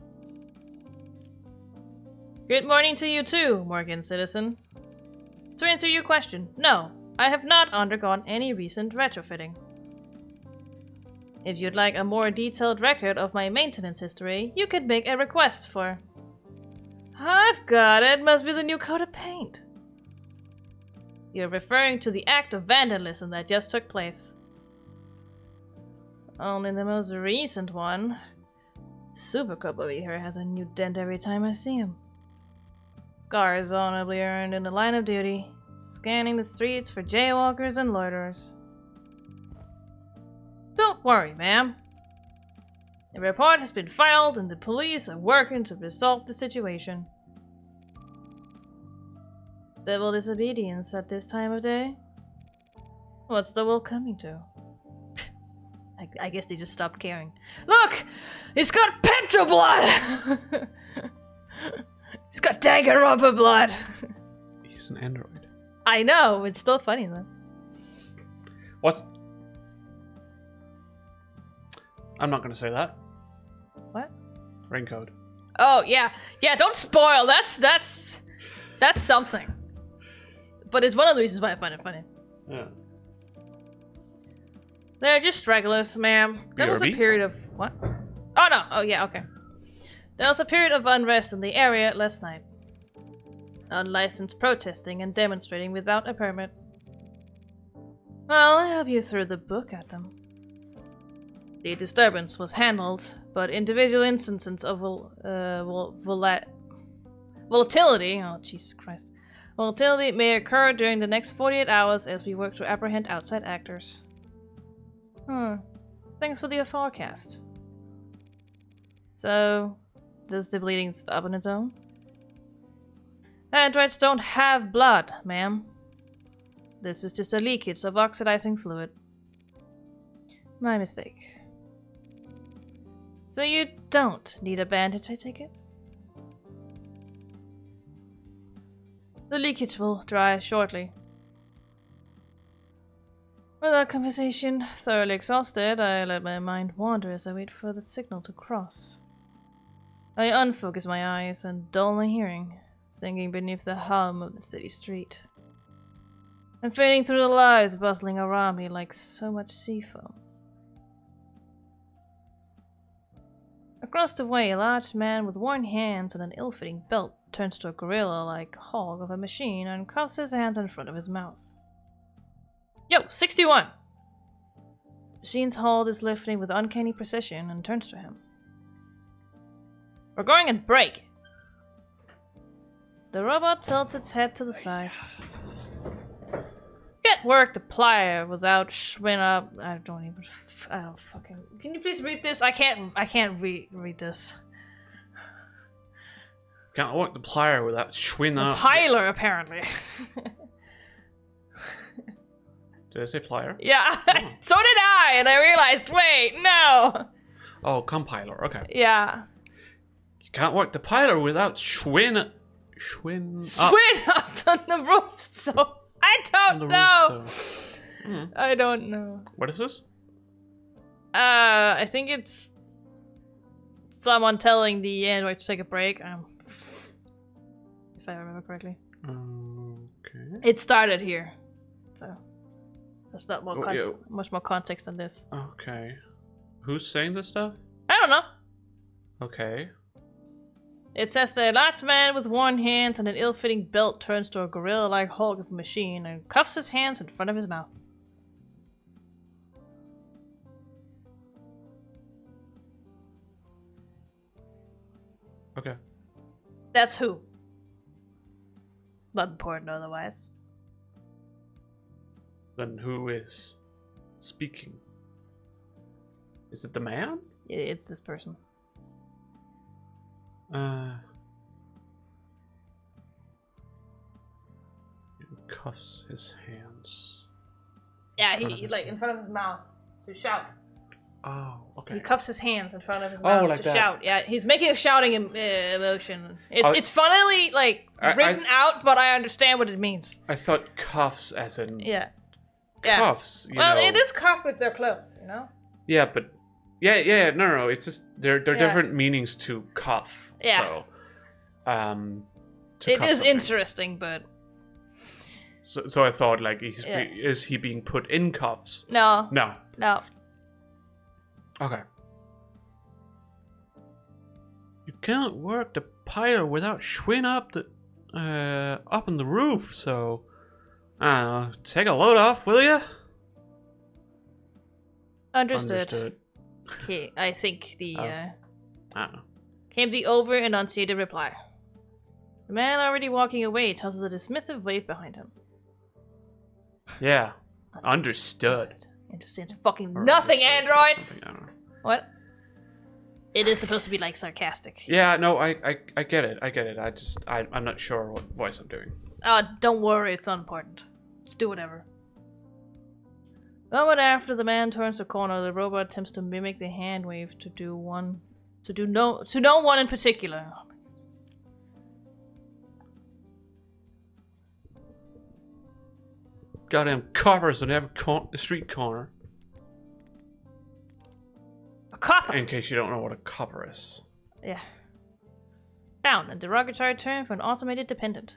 [SPEAKER 2] Good morning to you too, Morgan citizen. To answer your question, no, I have not undergone any recent retrofitting. If you'd like a more detailed record of my maintenance history, you could make a request for... I've got it! Must be the new coat of paint. You're referring to the act of vandalism that just took place. Only the most recent one. Super Cop over here has a new dent every time I see him. Scars honorably earned in the line of duty, scanning the streets for jaywalkers and loiterers. Don't worry, ma'am. A report has been filed and the police are working to resolve the situation. Civil disobedience at this time of day? What's the world coming to? I guess they just stopped caring. Look! He's got petrol blood! He's got Danganronpa blood!
[SPEAKER 1] He's an android.
[SPEAKER 2] I know, it's still funny though.
[SPEAKER 1] What's... I'm not gonna say that.
[SPEAKER 2] What?
[SPEAKER 1] Raincoat.
[SPEAKER 2] Oh yeah, yeah. Don't spoil. That's something. But it's one of the reasons why I find it funny.
[SPEAKER 1] Yeah.
[SPEAKER 2] They're just regulars, ma'am. There was a
[SPEAKER 1] BRB?
[SPEAKER 2] period of what? Oh no. Oh yeah. Okay. There was a period of unrest in the area last night. Unlicensed protesting and demonstrating without a permit. Well, I hope you threw the book at them. The disturbance was handled, but individual instances of volatility, oh Jesus Christ, volatility may occur during the next 48 hours as we work to apprehend outside actors. Thanks for the forecast. So, does the bleeding stop on its own? Androids don't have blood, ma'am. This is just a leakage of oxidizing fluid. My mistake. So you don't need a bandage, I take it? The leakage will dry shortly. With our conversation thoroughly exhausted, I let my mind wander as I wait for the signal to cross. I unfocus my eyes and dull my hearing, sinking beneath the hum of the city street. And fading through the lives bustling around me like so much sea foam. Across the way, a large man with worn hands and an ill-fitting belt turns to a gorilla-like hog of a machine and crosses his hands in front of his mouth. Yo, 61! The machine's hold is lifting with uncanny precision and turns to him. We're going in break! The robot tilts its head to the side. Can't work the plier without shwin up. I don't fucking. Can you please read this? I can't read this.
[SPEAKER 1] Can't work the plier without shwin up.
[SPEAKER 2] Piler, apparently.
[SPEAKER 1] Did I say plier?
[SPEAKER 2] Yeah,
[SPEAKER 1] Oh.
[SPEAKER 2] so did I, and I realized, wait, no.
[SPEAKER 1] Oh, compiler. Okay.
[SPEAKER 2] Yeah.
[SPEAKER 1] You can't work the piler without shwin up.
[SPEAKER 2] Swing up on the roof, so I
[SPEAKER 1] On
[SPEAKER 2] don't
[SPEAKER 1] the
[SPEAKER 2] know.
[SPEAKER 1] roof, so.
[SPEAKER 2] I don't know.
[SPEAKER 1] What is this?
[SPEAKER 2] I think it's someone telling the android to take a break. If I remember correctly.
[SPEAKER 1] Okay.
[SPEAKER 2] It started here, so that's not more
[SPEAKER 1] yeah.
[SPEAKER 2] much more context than this.
[SPEAKER 1] Okay. Who's saying this stuff?
[SPEAKER 2] I don't know.
[SPEAKER 1] Okay.
[SPEAKER 2] It says that a large man with worn hands and an ill-fitting belt turns to a gorilla-like hulk of a machine and cuffs his hands in front of his mouth.
[SPEAKER 1] Okay.
[SPEAKER 2] That's who. Not important otherwise.
[SPEAKER 1] Then who is speaking? Is it the man?
[SPEAKER 2] It's this person.
[SPEAKER 1] He cuffs his hands.
[SPEAKER 2] Yeah,
[SPEAKER 1] front of
[SPEAKER 2] he
[SPEAKER 1] his
[SPEAKER 2] like in front of his mouth to shout.
[SPEAKER 1] Oh, okay.
[SPEAKER 2] He cuffs his hands in front of his mouth
[SPEAKER 1] like
[SPEAKER 2] to
[SPEAKER 1] that.
[SPEAKER 2] shout. Yeah, he's making a shouting emotion.
[SPEAKER 1] Oh,
[SPEAKER 2] It's funnily like written out, but I understand what it means.
[SPEAKER 1] I thought cuffs as in
[SPEAKER 2] Yeah.
[SPEAKER 1] cuffs. You
[SPEAKER 2] Well,
[SPEAKER 1] know.
[SPEAKER 2] it is cuff if they're close, you know.
[SPEAKER 1] Yeah, but yeah. No. It's just there are
[SPEAKER 2] Yeah.
[SPEAKER 1] different meanings to cuff.
[SPEAKER 2] Yeah.
[SPEAKER 1] So,
[SPEAKER 2] It
[SPEAKER 1] cuff
[SPEAKER 2] is
[SPEAKER 1] something.
[SPEAKER 2] interesting, but
[SPEAKER 1] So I thought like
[SPEAKER 2] Yeah.
[SPEAKER 1] is he being put in cuffs?
[SPEAKER 2] no.
[SPEAKER 1] No. Okay. You can't work the pyre without shwin up the up on the roof, so I don't know, take a load off, will you?
[SPEAKER 2] Understood. Okay, I think the
[SPEAKER 1] I don't know.
[SPEAKER 2] came the over enunciated reply. The man already walking away tosses a dismissive wave behind him.
[SPEAKER 1] Yeah. Understood.
[SPEAKER 2] Understands fucking
[SPEAKER 1] Or
[SPEAKER 2] nothing,
[SPEAKER 1] understood,
[SPEAKER 2] androids!
[SPEAKER 1] something, I don't know.
[SPEAKER 2] What? It is supposed to be like sarcastic.
[SPEAKER 1] Yeah, no, I get it. I'm not sure what voice I'm doing.
[SPEAKER 2] Don't worry, it's unimportant. Just do whatever. A moment after the man turns the corner, the robot attempts to mimic the hand wave to no one in particular.
[SPEAKER 1] Goddamn coppers on every street corner.
[SPEAKER 2] A copper.
[SPEAKER 1] In case you don't know what a copper is.
[SPEAKER 2] Yeah. Noun, a derogatory term for an automated dependent.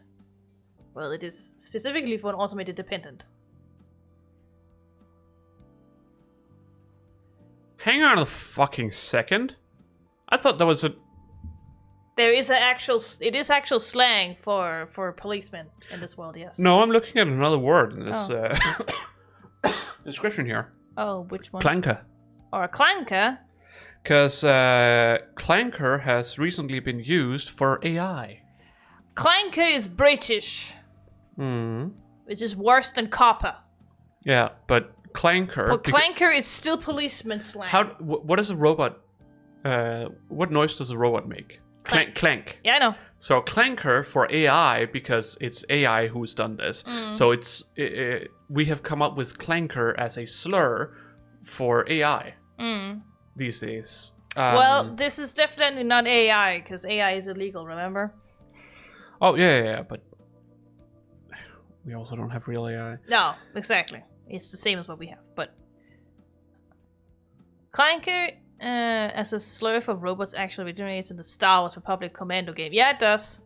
[SPEAKER 2] Well, it is specifically for an automated dependent.
[SPEAKER 1] Hang on a fucking second. I thought that was a...
[SPEAKER 2] There is it is actual slang for policemen in this world, yes.
[SPEAKER 1] No, I'm looking at another word in this description here.
[SPEAKER 2] Oh, which one?
[SPEAKER 1] Clanker.
[SPEAKER 2] Or a clanker?
[SPEAKER 1] Because clanker has recently been used for AI.
[SPEAKER 2] Clanker is British. Which is worse than copper.
[SPEAKER 1] Yeah, but clanker...
[SPEAKER 2] But clanker is still policeman slang.
[SPEAKER 1] What is a robot... what noise does a robot make? Clank.
[SPEAKER 2] Yeah, I know.
[SPEAKER 1] So clanker for AI, because it's AI who's done this. So we have come up with clanker as a slur for AI these days.
[SPEAKER 2] Well, this is definitely not AI, because AI is illegal, remember?
[SPEAKER 1] Oh, yeah, but we also don't have real AI.
[SPEAKER 2] No, exactly. It's the same as what we have, but... Clanker, as a slur for robots, actually originates in the Star Wars Republic Commando game. Yeah, it does.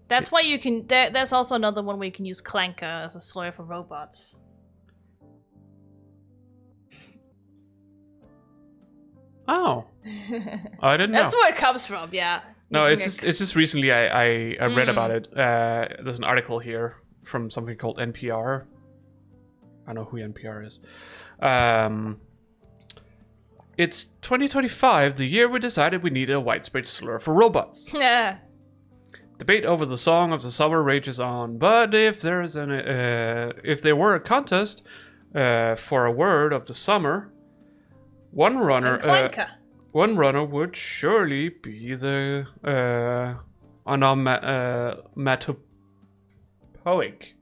[SPEAKER 2] That's why you can... There's also another one where you can use clanker as a slur for robots.
[SPEAKER 1] Oh. I didn't know.
[SPEAKER 2] That's where it comes from, yeah.
[SPEAKER 1] No, it's just recently I read about it. There's an article here from something called NPR. I know who NPR is. It's 2025, the year we decided we needed a white space slur for robots.
[SPEAKER 2] Yeah.
[SPEAKER 1] Debate over the song of the summer rages on, but if there were a contest for a word of the summer, one runner would surely be the onomatopoeic,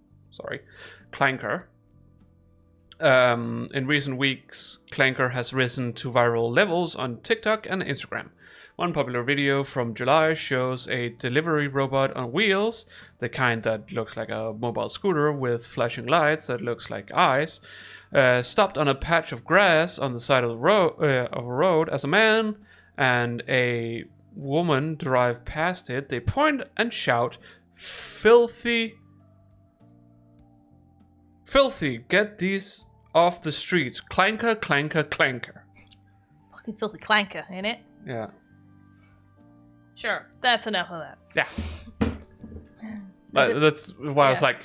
[SPEAKER 1] clanker. In recent weeks, clanker has risen to viral levels on TikTok and Instagram. One popular video from July shows a delivery robot on wheels, the kind that looks like a mobile scooter with flashing lights that looks like eyes, stopped on a patch of grass on the side of a road as a man and a woman drive past it. They point and shout, "Filthy, filthy, get these off the streets. Clanker, clanker, clanker."
[SPEAKER 2] Fucking filthy clanker, ain't it?
[SPEAKER 1] Yeah.
[SPEAKER 2] Sure, that's enough of that.
[SPEAKER 1] Yeah. That's why I was like,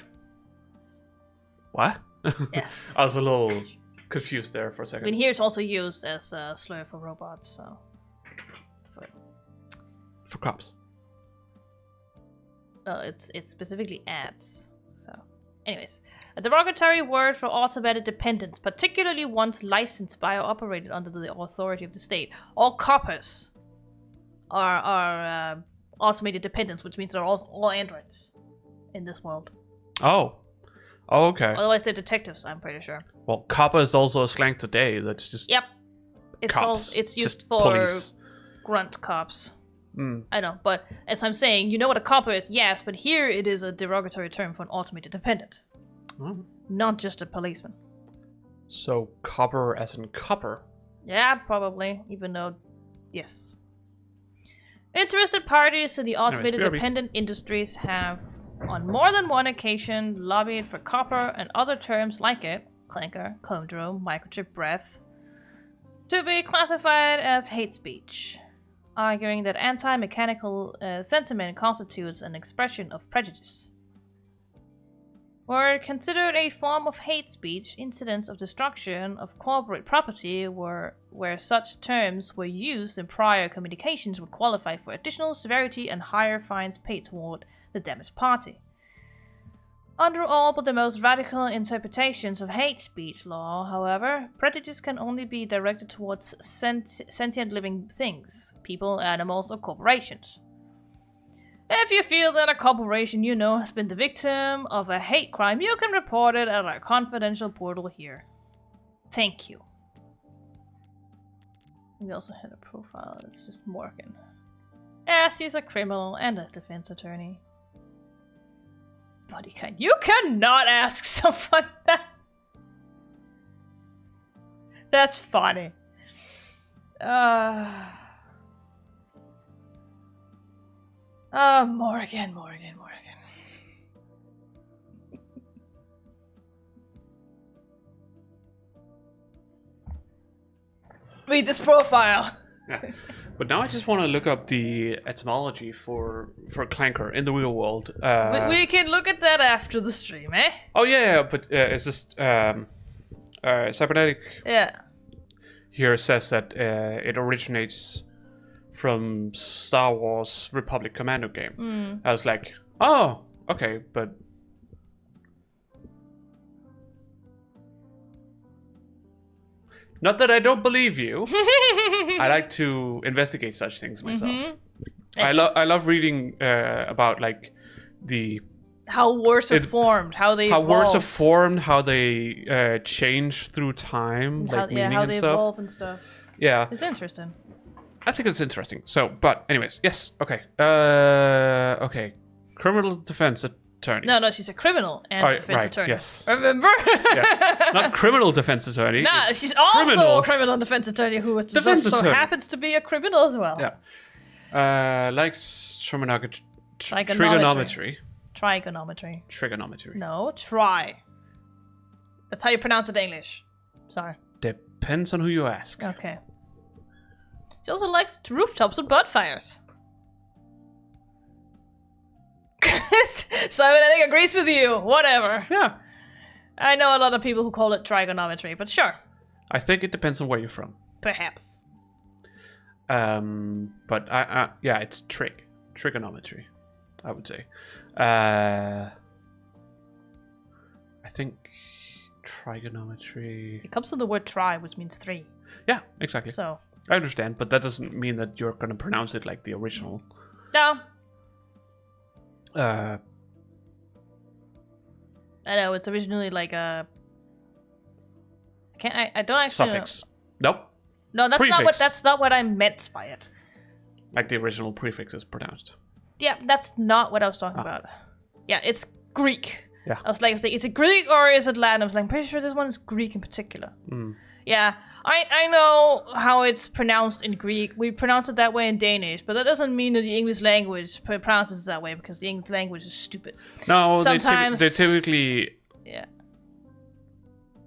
[SPEAKER 1] what?
[SPEAKER 2] Yes.
[SPEAKER 1] I was a little confused there for a second.
[SPEAKER 2] I mean, here it's also used as a slur for robots, so...
[SPEAKER 1] For cops.
[SPEAKER 2] It's specifically ads, so... Anyways. A derogatory word for automated dependents, particularly ones licensed by or operated under the authority of the state. All coppers are automated dependents, which means they're all androids in this world.
[SPEAKER 1] Oh, okay.
[SPEAKER 2] Otherwise, they're detectives, I'm pretty sure.
[SPEAKER 1] Well, copper is also a slang today. That's just
[SPEAKER 2] Yep. It's
[SPEAKER 1] cops.
[SPEAKER 2] it's used
[SPEAKER 1] Just
[SPEAKER 2] for
[SPEAKER 1] police.
[SPEAKER 2] grunt cops. I know, but as I'm saying, you know what a copper is, yes, but here it is a derogatory term for an automated dependent.
[SPEAKER 1] Oh.
[SPEAKER 2] Not just a policeman.
[SPEAKER 1] So copper as in copper.
[SPEAKER 2] Yeah, probably, even though, yes. Interested parties in the automated dependent industries have, on more than one occasion, lobbied for copper and other terms like it, clanker, comedrome, microchip breath, to be classified as hate speech, arguing that anti-mechanical sentiment constitutes an expression of prejudice. Were considered a form of hate speech, incidents of destruction of corporate property where such terms were used in prior communications would qualify for additional severity and higher fines paid toward the damaged party. Under all but the most radical interpretations of hate speech law, however, prejudice can only be directed towards sentient living things, people, animals, or corporations. If you feel that a corporation you know has been the victim of a hate crime, you can report it at our confidential portal here. Thank you. We also had a profile that's just Morgan. Yes, he's a criminal and a defense attorney. Body kind. You cannot ask someone that. That's funny. Morgan. Read this profile.
[SPEAKER 1] Yeah. But now I just want to look up the etymology for clanker in the real world.
[SPEAKER 2] We can look at that after the stream, eh?
[SPEAKER 1] Oh yeah, but is this cybernetic?
[SPEAKER 2] Yeah.
[SPEAKER 1] Here says that it originates from Star Wars Republic Commando game. I was like, oh, okay, but not that I don't believe you. I like to investigate such things myself. I love reading about like the
[SPEAKER 2] how words are formed, how they evolve.
[SPEAKER 1] Words are formed, how they change through time, like meaning
[SPEAKER 2] how
[SPEAKER 1] and
[SPEAKER 2] they
[SPEAKER 1] stuff.
[SPEAKER 2] evolve and stuff.
[SPEAKER 1] Yeah,
[SPEAKER 2] It's interesting.
[SPEAKER 1] I think it's interesting. So, but anyways, yes, okay, okay, criminal defense attorney.
[SPEAKER 2] No, she's a criminal and defense attorney.
[SPEAKER 1] Yes,
[SPEAKER 2] Remember?
[SPEAKER 1] yeah. Not criminal defense attorney.
[SPEAKER 2] Nah,
[SPEAKER 1] it's
[SPEAKER 2] she's also
[SPEAKER 1] criminal.
[SPEAKER 2] a criminal defense attorney who
[SPEAKER 1] Defense
[SPEAKER 2] so
[SPEAKER 1] attorney.
[SPEAKER 2] happens to be a criminal as well.
[SPEAKER 1] Yeah, likes trigonometry.
[SPEAKER 2] Trigonometry. No, try. That's how you pronounce it in English. Sorry.
[SPEAKER 1] Depends on who you ask.
[SPEAKER 2] Okay. She also likes rooftops and bonfires. Cybernetic agrees with you. Whatever.
[SPEAKER 1] Yeah.
[SPEAKER 2] I know a lot of people who call it trigonometry, but sure.
[SPEAKER 1] I think it depends on where you're from.
[SPEAKER 2] Perhaps.
[SPEAKER 1] But yeah, it's trigonometry, I would say. I think trigonometry.
[SPEAKER 2] It comes from the word tri, which means three.
[SPEAKER 1] Yeah, exactly.
[SPEAKER 2] So.
[SPEAKER 1] I understand, but that doesn't mean that you're gonna pronounce it like the original.
[SPEAKER 2] No. I know it's originally like a. I don't actually.
[SPEAKER 1] Suffix. Nope.
[SPEAKER 2] No, that's
[SPEAKER 1] Prefix.
[SPEAKER 2] not what I meant by it.
[SPEAKER 1] Like the original prefix is pronounced.
[SPEAKER 2] Yeah, that's not what I was talking about. Yeah, it's Greek.
[SPEAKER 1] Yeah.
[SPEAKER 2] I was like, is it Greek or is it Latin? I was like, I'm pretty sure this one is Greek in particular. Yeah, I know how it's pronounced in Greek. We pronounce it that way in Danish, but that doesn't mean that the English language pronounces it that way because the English language is stupid.
[SPEAKER 1] No,
[SPEAKER 2] Sometimes
[SPEAKER 1] they typically
[SPEAKER 2] yeah.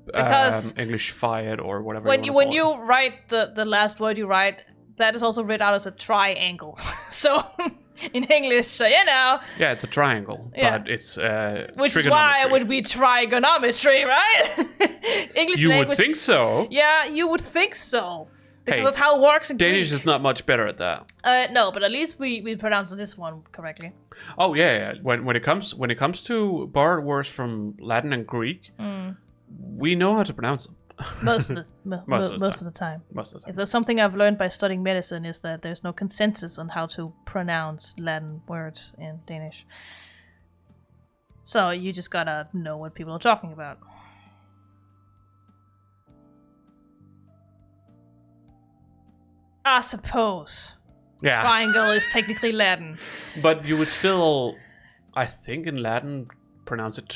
[SPEAKER 2] Because
[SPEAKER 1] English-fied or whatever.
[SPEAKER 2] When you write the last word you write, that is also read out as a triangle. So in English, so you know.
[SPEAKER 1] Yeah, it's a triangle, but it's
[SPEAKER 2] which is why it would be trigonometry, right? English
[SPEAKER 1] you
[SPEAKER 2] language.
[SPEAKER 1] would think so.
[SPEAKER 2] Yeah, you would think so. Because
[SPEAKER 1] Hey,
[SPEAKER 2] that's how it works in
[SPEAKER 1] Danish
[SPEAKER 2] Greek.
[SPEAKER 1] is not much better at that.
[SPEAKER 2] No, but at least we pronounce this one correctly.
[SPEAKER 1] Oh yeah. When it comes to borrowed words from Latin and Greek, we know how to pronounce them.
[SPEAKER 2] Most of the time. If there's something I've learned by studying medicine is that there's no consensus on how to pronounce Latin words in Danish. So you just gotta know what people are talking about. I suppose.
[SPEAKER 1] Yeah.
[SPEAKER 2] Triangle is technically Latin.
[SPEAKER 1] But you would still, I think in Latin, pronounce it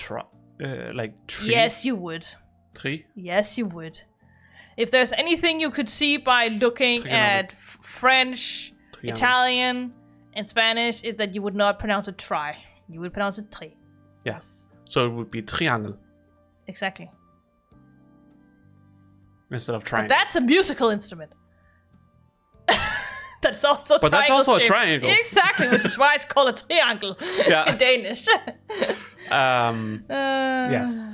[SPEAKER 1] like tree.
[SPEAKER 2] Yes, you would.
[SPEAKER 1] Tree?
[SPEAKER 2] Yes, you would. If there's anything you could see by looking at French, Italian, and Spanish, is that you would not pronounce it tri. You would pronounce it tri.
[SPEAKER 1] Yes. So it would be triangle.
[SPEAKER 2] Exactly.
[SPEAKER 1] Instead of
[SPEAKER 2] But
[SPEAKER 1] triangle.
[SPEAKER 2] that's a musical instrument. That's also
[SPEAKER 1] But that's also a
[SPEAKER 2] shape.
[SPEAKER 1] triangle.
[SPEAKER 2] Exactly, which is why it's called a triangle in Danish.
[SPEAKER 1] Yes.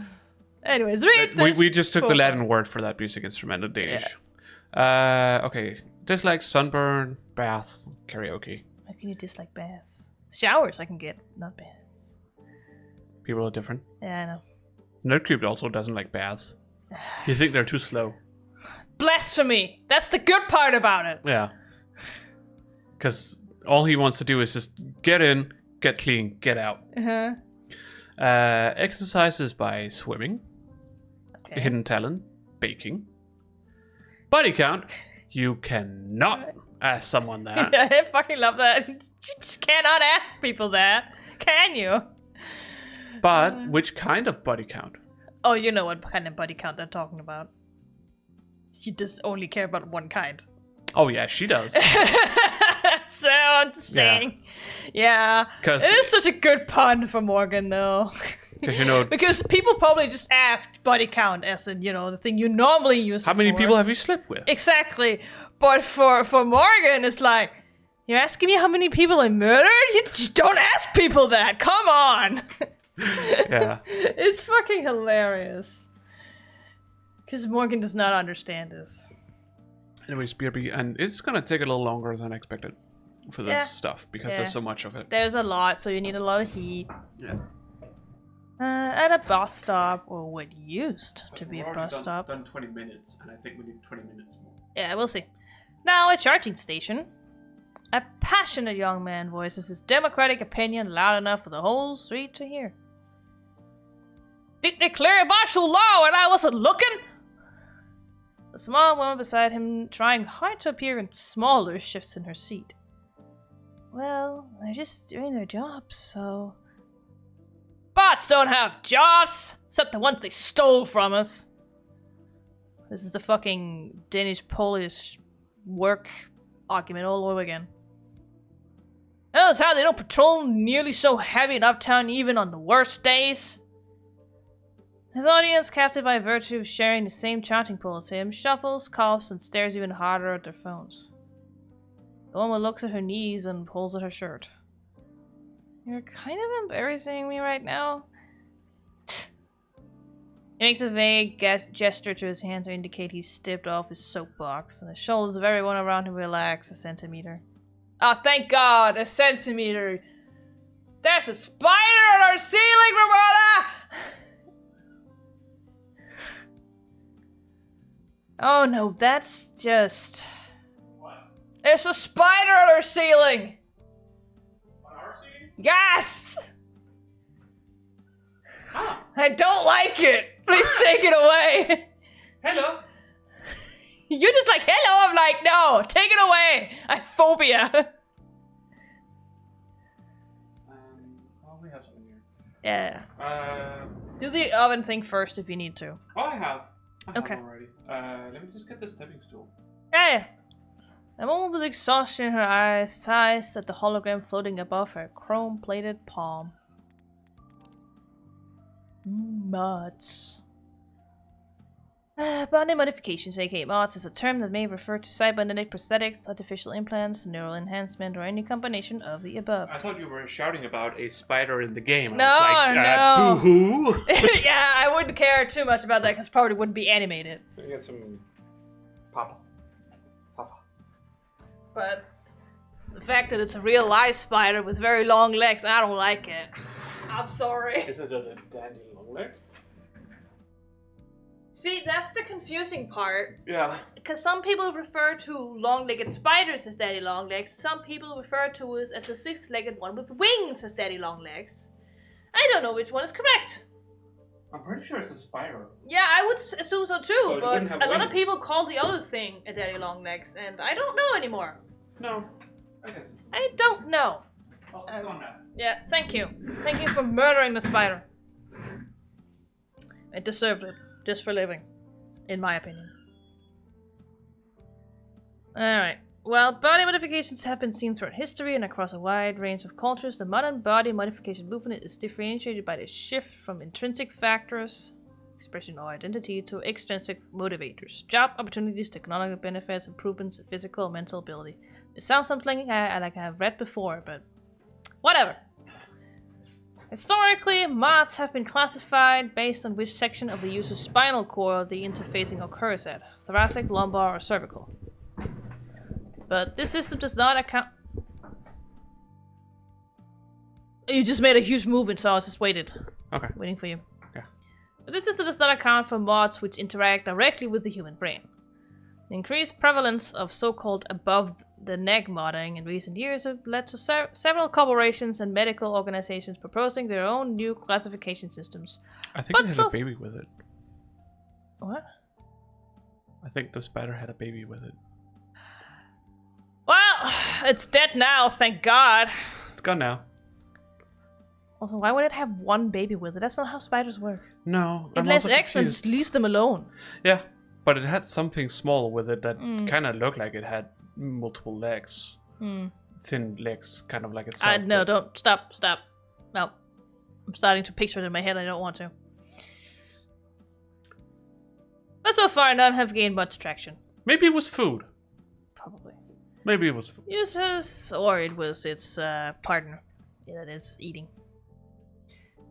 [SPEAKER 2] Anyways, read this.
[SPEAKER 1] We just took the Latin word for that music instrument in Danish. Okay. Dislike sunburn, baths, karaoke.
[SPEAKER 2] How can you dislike baths? Showers I can get, not baths.
[SPEAKER 1] People are different.
[SPEAKER 2] Yeah, I know.
[SPEAKER 1] Nerdcube also doesn't like baths. You think they're too slow.
[SPEAKER 2] Blasphemy! That's the good part about it.
[SPEAKER 1] Yeah. Because all he wants to do is just get in, get clean, get out. Exercises by swimming.
[SPEAKER 2] Okay.
[SPEAKER 1] Hidden talent, baking. Body count. You cannot ask someone that.
[SPEAKER 2] I fucking love that. You just cannot ask people that, can you?
[SPEAKER 1] But which kind of body count?
[SPEAKER 2] Oh, you know what kind of body count they're talking about. She does only care about one kind.
[SPEAKER 1] Oh yeah, she does.
[SPEAKER 2] So I'm just saying. Yeah. It is such a good pun for Morgan, though. Because people probably just ask body count as in, the thing you normally use.
[SPEAKER 1] How many people have you slept with?
[SPEAKER 2] Exactly. But for Morgan, it's like, you're asking me how many people I murdered? You don't ask people that. Come on.
[SPEAKER 1] Yeah.
[SPEAKER 2] It's fucking hilarious. Because Morgan does not understand this.
[SPEAKER 1] Anyways, BRB, and it's gonna take a little longer than expected for this stuff because there's so much of it.
[SPEAKER 2] There's a lot, so you need a lot of heat.
[SPEAKER 1] Yeah.
[SPEAKER 2] At a bus stop, or what used to be a bus stop.
[SPEAKER 1] Done 20 minutes, and I think we need 20 minutes more.
[SPEAKER 2] Yeah, we'll see. Now, a charging station. A passionate young man voices his democratic opinion loud enough for the whole street to hear. Did they declare martial law and I wasn't looking? The small woman beside him, trying hard to appear in smaller, shifts in her seat. Well, they're just doing their jobs, so... Bots don't have jobs! Except the ones they stole from us. This is the fucking Danish-Polish work argument all over again. Notice how they don't patrol nearly so heavy in Uptown even on the worst days? His audience, captured by virtue of sharing the same chanting pool as him, shuffles, coughs, and stares even harder at their phones. The woman looks at her knees and pulls at her shirt. You're kind of embarrassing me right now. He makes a vague gesture to his hand to indicate he's stepped off his soapbox, and the shoulders of everyone around him relax a centimeter. Oh, thank God, a centimeter! There's a spider on our ceiling, Ramona! Oh no, that's just...
[SPEAKER 1] What?
[SPEAKER 2] There's a spider on our ceiling!
[SPEAKER 1] On our ceiling?
[SPEAKER 2] Yes!
[SPEAKER 1] Ah.
[SPEAKER 2] I don't like it! Please take it away!
[SPEAKER 1] Hello!
[SPEAKER 2] You're just like, hello, I'm like, no, take it away! I have phobia!
[SPEAKER 1] Oh, we have something here.
[SPEAKER 2] Yeah. Do the oven thing first if you need to.
[SPEAKER 1] Oh, I have
[SPEAKER 2] Okay.
[SPEAKER 1] already. Let me just get the stepping stool.
[SPEAKER 2] Yeah. A woman with exhaustion in her eyes sighs at the hologram floating above her chrome-plated palm. Mods. Body modifications, aka mods, is a term that may refer to cybernetic prosthetics, artificial implants, neural enhancement, or any combination of the above.
[SPEAKER 1] I thought you were shouting about a spider in the game.
[SPEAKER 2] No,
[SPEAKER 1] I was like, boo-hoo!
[SPEAKER 2] Yeah, I wouldn't care too much about that because it probably wouldn't be animated.
[SPEAKER 1] We get some Papa.
[SPEAKER 2] But the fact that it's a real live spider with very long legs, I don't like it. I'm sorry.
[SPEAKER 1] Is it a daddy long leg?
[SPEAKER 2] See, that's the confusing part.
[SPEAKER 1] Yeah.
[SPEAKER 2] Because some people refer to long-legged spiders as daddy long legs. Some people refer to us as a six-legged one with wings as daddy long legs. I don't know which one is correct.
[SPEAKER 1] I'm pretty sure it's a spider.
[SPEAKER 2] Yeah, I would assume so too,
[SPEAKER 1] So
[SPEAKER 2] but a lot of
[SPEAKER 1] wings.
[SPEAKER 2] people call the other thing a daddy long legs, and I don't know anymore.
[SPEAKER 1] No. I guess it's...
[SPEAKER 2] I don't know.
[SPEAKER 1] Oh, it's gone now.
[SPEAKER 2] Yeah, thank you. Thank you for murdering the spider. It deserved it, just for living, in my opinion. Alright. While body modifications have been seen throughout history and across a wide range of cultures, the modern body modification movement is differentiated by the shift from intrinsic factors, expression or identity, to extrinsic motivators, job opportunities, technological benefits, improvements in physical and mental ability. It sounds something I have read before, but whatever. Historically, mods have been classified based on which section of the user's spinal cord the interfacing occurs at, thoracic, lumbar, or cervical. But this system does not account... You just made a huge movement, so I was just waiting for you.
[SPEAKER 1] Yeah.
[SPEAKER 2] But this system does not account for mods which interact directly with the human brain. The increased prevalence of so-called above-the-neck modding in recent years have led to several corporations and medical organizations proposing their own new classification systems.
[SPEAKER 1] I think it has a baby with it.
[SPEAKER 2] What?
[SPEAKER 1] I think the spider had a baby with it.
[SPEAKER 2] Well, it's dead now, thank God.
[SPEAKER 1] It's gone now.
[SPEAKER 2] Also, why would it have one baby with it? That's not how spiders work.
[SPEAKER 1] No.
[SPEAKER 2] It lays eggs and just leaves them alone.
[SPEAKER 1] Yeah, but it had something small with it that kind of looked like it had multiple legs. I thin legs, kind of like itself.
[SPEAKER 2] No, don't. Stop. No. I'm starting to picture it in my head. I don't want to. But so far, none have gained much traction.
[SPEAKER 1] Maybe it was food.
[SPEAKER 2] Probably.
[SPEAKER 1] Maybe it was food.
[SPEAKER 2] Users, or it was its partner that is eating.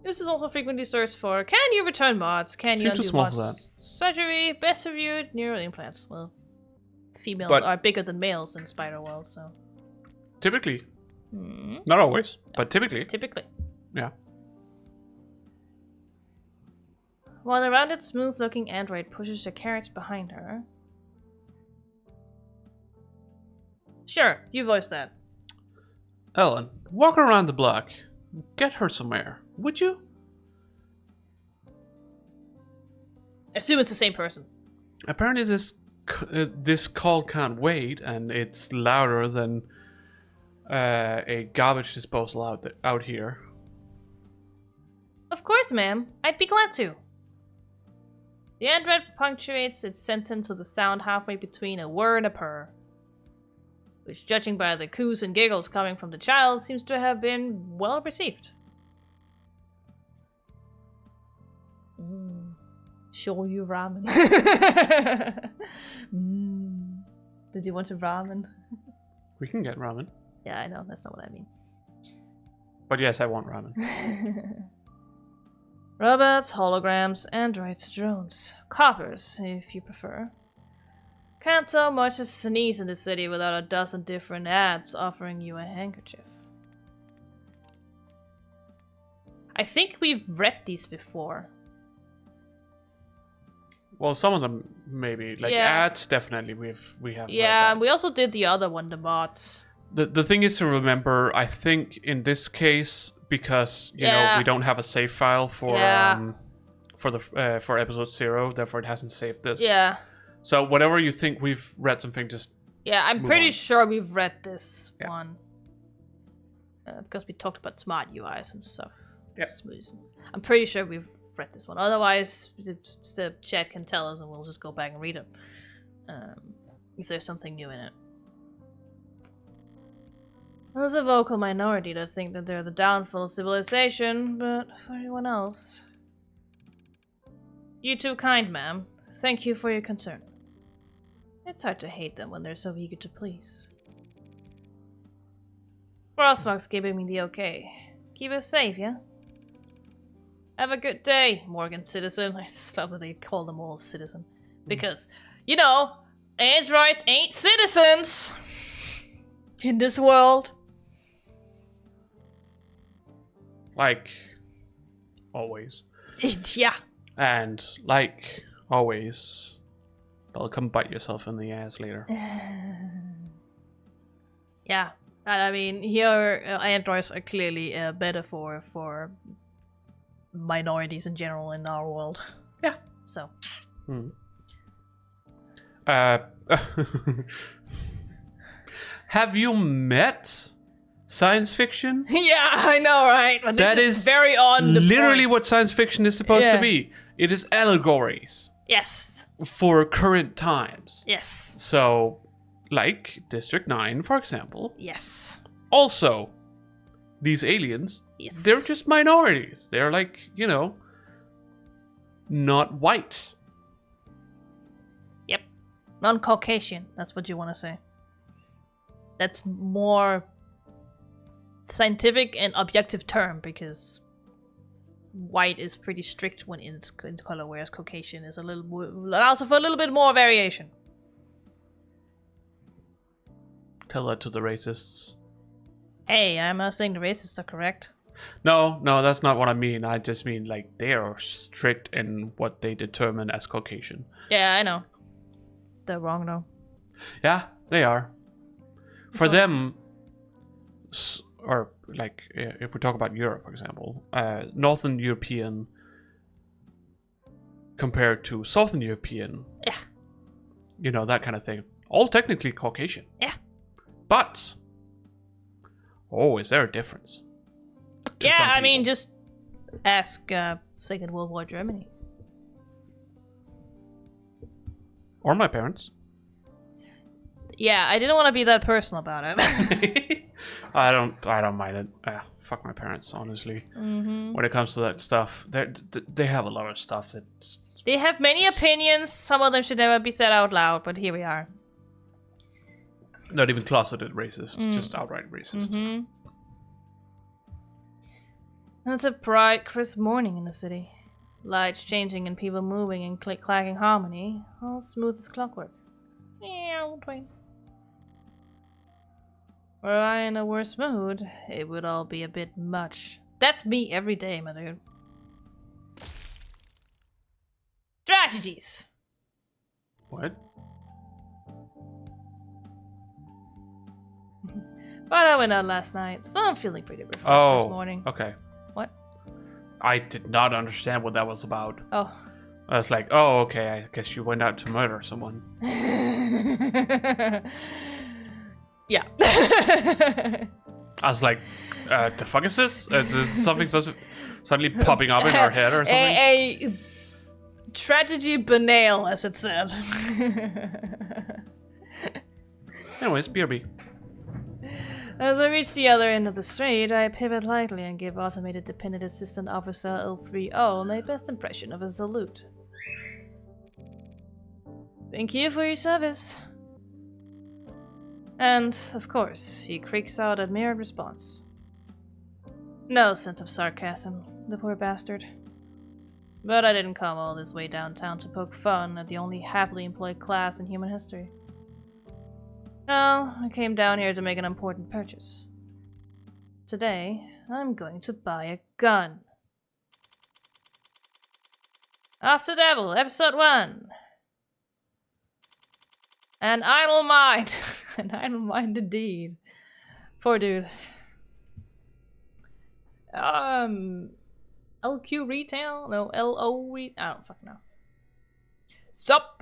[SPEAKER 2] Users also frequently search for, can you return mods? Can you
[SPEAKER 1] Seem too
[SPEAKER 2] undo
[SPEAKER 1] small for
[SPEAKER 2] mods?
[SPEAKER 1] that.
[SPEAKER 2] Surgery, best reviewed, neural implants. Well, females
[SPEAKER 1] But-
[SPEAKER 2] are bigger than males in Spider World, so.
[SPEAKER 1] Typically. Not always, but typically.
[SPEAKER 2] Typically.
[SPEAKER 1] Yeah.
[SPEAKER 2] While the rounded, smooth-looking android pushes a carriage behind her. Sure, you voiced that.
[SPEAKER 1] Ellen, walk around the block. Get her some air, would you?
[SPEAKER 2] Assume it's the same person.
[SPEAKER 1] Apparently this call can't wait, and it's louder than a garbage disposal out here.
[SPEAKER 2] Of course, ma'am. I'd be glad to. The android punctuates its sentence with a sound halfway between a whir and a purr, which, judging by the coos and giggles coming from the child, seems to have been well received. Show you ramen. Did you want some ramen?
[SPEAKER 1] We can get ramen.
[SPEAKER 2] Yeah, I know. That's not what I mean.
[SPEAKER 1] But yes, I want ramen.
[SPEAKER 2] Robots, holograms, androids, drones. Coppers, if you prefer. Can't so much as sneeze in the city without a dozen different ads offering you a handkerchief. I think we've read these before.
[SPEAKER 1] Well, some of them maybe. Like ads, definitely we have.
[SPEAKER 2] Yeah, and we also did the other one, the mods.
[SPEAKER 1] The thing is to remember, I think in this case, because you know we don't have a save file for episode 0, therefore it hasn't saved this.
[SPEAKER 2] Yeah.
[SPEAKER 1] So whatever you think we've read something, just
[SPEAKER 2] I'm pretty
[SPEAKER 1] on.
[SPEAKER 2] sure we've read this one. Because we talked about smart UIs and stuff.
[SPEAKER 1] Yeah.
[SPEAKER 2] I'm pretty sure we've read this one. Otherwise, the chat can tell us and we'll just go back and read it. If there's something new in it. There's a vocal minority that think that they're the downfall of civilization, but for everyone else... You too kind, ma'am. Thank you for your concern. It's hard to hate them when they're so eager to please. Frostbox giving me the okay. Keep us safe, yeah? Have a good day, Morgan Citizen. I just love that they call them all citizen. Because, you know, androids ain't citizens! In this world.
[SPEAKER 1] like always.
[SPEAKER 2] Yeah.
[SPEAKER 1] And like always, they'll come bite yourself in the ass later.
[SPEAKER 2] Yeah. I mean, here androids are clearly better for minorities in general in our world.
[SPEAKER 1] Yeah.
[SPEAKER 2] So.
[SPEAKER 1] Have you met science fiction?
[SPEAKER 2] Yeah, I know, right? But this
[SPEAKER 1] That
[SPEAKER 2] is
[SPEAKER 1] is
[SPEAKER 2] very on the
[SPEAKER 1] literally
[SPEAKER 2] point.
[SPEAKER 1] what science fiction is supposed to be. It is allegories
[SPEAKER 2] Yes.
[SPEAKER 1] for current times.
[SPEAKER 2] Yes.
[SPEAKER 1] So, like District 9, for example.
[SPEAKER 2] Yes.
[SPEAKER 1] Also, these aliens,
[SPEAKER 2] Yes.
[SPEAKER 1] they're just minorities. They're like, you know, not white.
[SPEAKER 2] Yep. Non-Caucasian, that's what you want to say. That's more scientific and objective term, because white is pretty strict when it's in color, whereas Caucasian is a little allows for a little bit more variation.
[SPEAKER 1] Tell that to the racists.
[SPEAKER 2] Hey, I'm not saying the racists are correct.
[SPEAKER 1] No, that's not what I mean. I just mean like they are strict in what they determine as Caucasian.
[SPEAKER 2] Yeah, I know. They're wrong though.
[SPEAKER 1] Yeah, they are. For them, or like if we talk about Europe, for example, Northern European compared to Southern European,
[SPEAKER 2] Yeah.
[SPEAKER 1] you know, that kind of thing. All technically Caucasian.
[SPEAKER 2] Yeah.
[SPEAKER 1] But, is there a difference? To
[SPEAKER 2] Yeah,
[SPEAKER 1] some
[SPEAKER 2] I mean,
[SPEAKER 1] people?
[SPEAKER 2] just ask Second World War Germany.
[SPEAKER 1] Or my parents.
[SPEAKER 2] Yeah, I didn't want to be that personal about it.
[SPEAKER 1] I don't mind it. Fuck my parents, honestly. When it comes to that stuff, they have a lot of stuff that's...
[SPEAKER 2] They have many opinions. Some of them should never be said out loud, but here we are.
[SPEAKER 1] Not even closeted racist, just outright racist.
[SPEAKER 2] It's a bright, crisp morning in the city. Lights changing and people moving in click-clacking harmony, all smooth as clockwork. Meow, twang. Were I in a worse mood, it would all be a bit much. That's me every day, my dude. Strategies!
[SPEAKER 1] What?
[SPEAKER 2] But I went out last night, so I'm feeling pretty refreshed this morning.
[SPEAKER 1] Okay.
[SPEAKER 2] What?
[SPEAKER 1] I did not understand what that was about.
[SPEAKER 2] Oh.
[SPEAKER 1] I was like, oh, okay, I guess you went out to murder someone.
[SPEAKER 2] Yeah.
[SPEAKER 1] I was like, the fuck is this? Is something suddenly popping up in our head or something?
[SPEAKER 2] A tragedy banal, as it said.
[SPEAKER 1] Anyways, BRB.
[SPEAKER 2] As I reach the other end of the street, I pivot lightly and give Automated Dependent Assistant Officer L30 my best impression of a salute. Thank you for your service. And, of course, he creaks out a mirrored response. No sense of sarcasm, the poor bastard. But I didn't come all this way downtown to poke fun at the only happily employed class in human history. No, I came down here to make an important purchase. Today, I'm going to buy a gun. Off to Devil, Episode 1. An idle mind. An idle mind indeed. Poor dude. LQ Retail? No, LO Retail? I don't fucking know. Sup?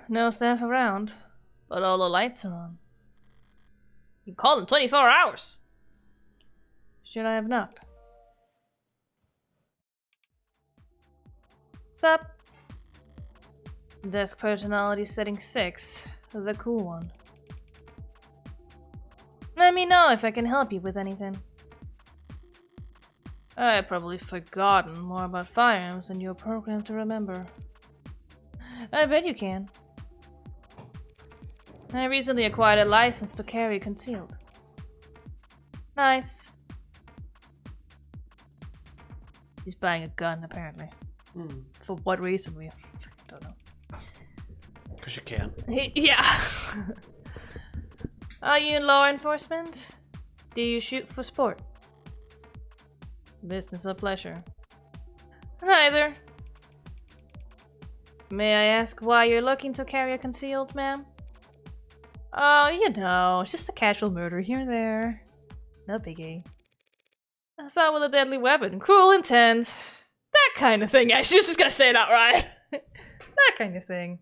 [SPEAKER 2] No staff around, but all the lights are on. You called in 24 hours! Should I have knocked? Sup? Desk personality setting 6, the cool one. Let me know if I can help you with anything. I've probably forgotten more about firearms than you're programmed to remember. I bet you can. I recently acquired a license to carry concealed. Nice. He's buying a gun, apparently. For what reason? We don't know.
[SPEAKER 1] Because you can.
[SPEAKER 2] Yeah. Are you in law enforcement? Do you shoot for sport? Business or pleasure? Neither. May I ask why you're looking to carry a concealed, ma'am? Oh, you know, it's just a casual murder here and there. No biggie. Assault with a deadly weapon, cruel intent. That kind of thing. I was just gonna say it outright. That kind of thing.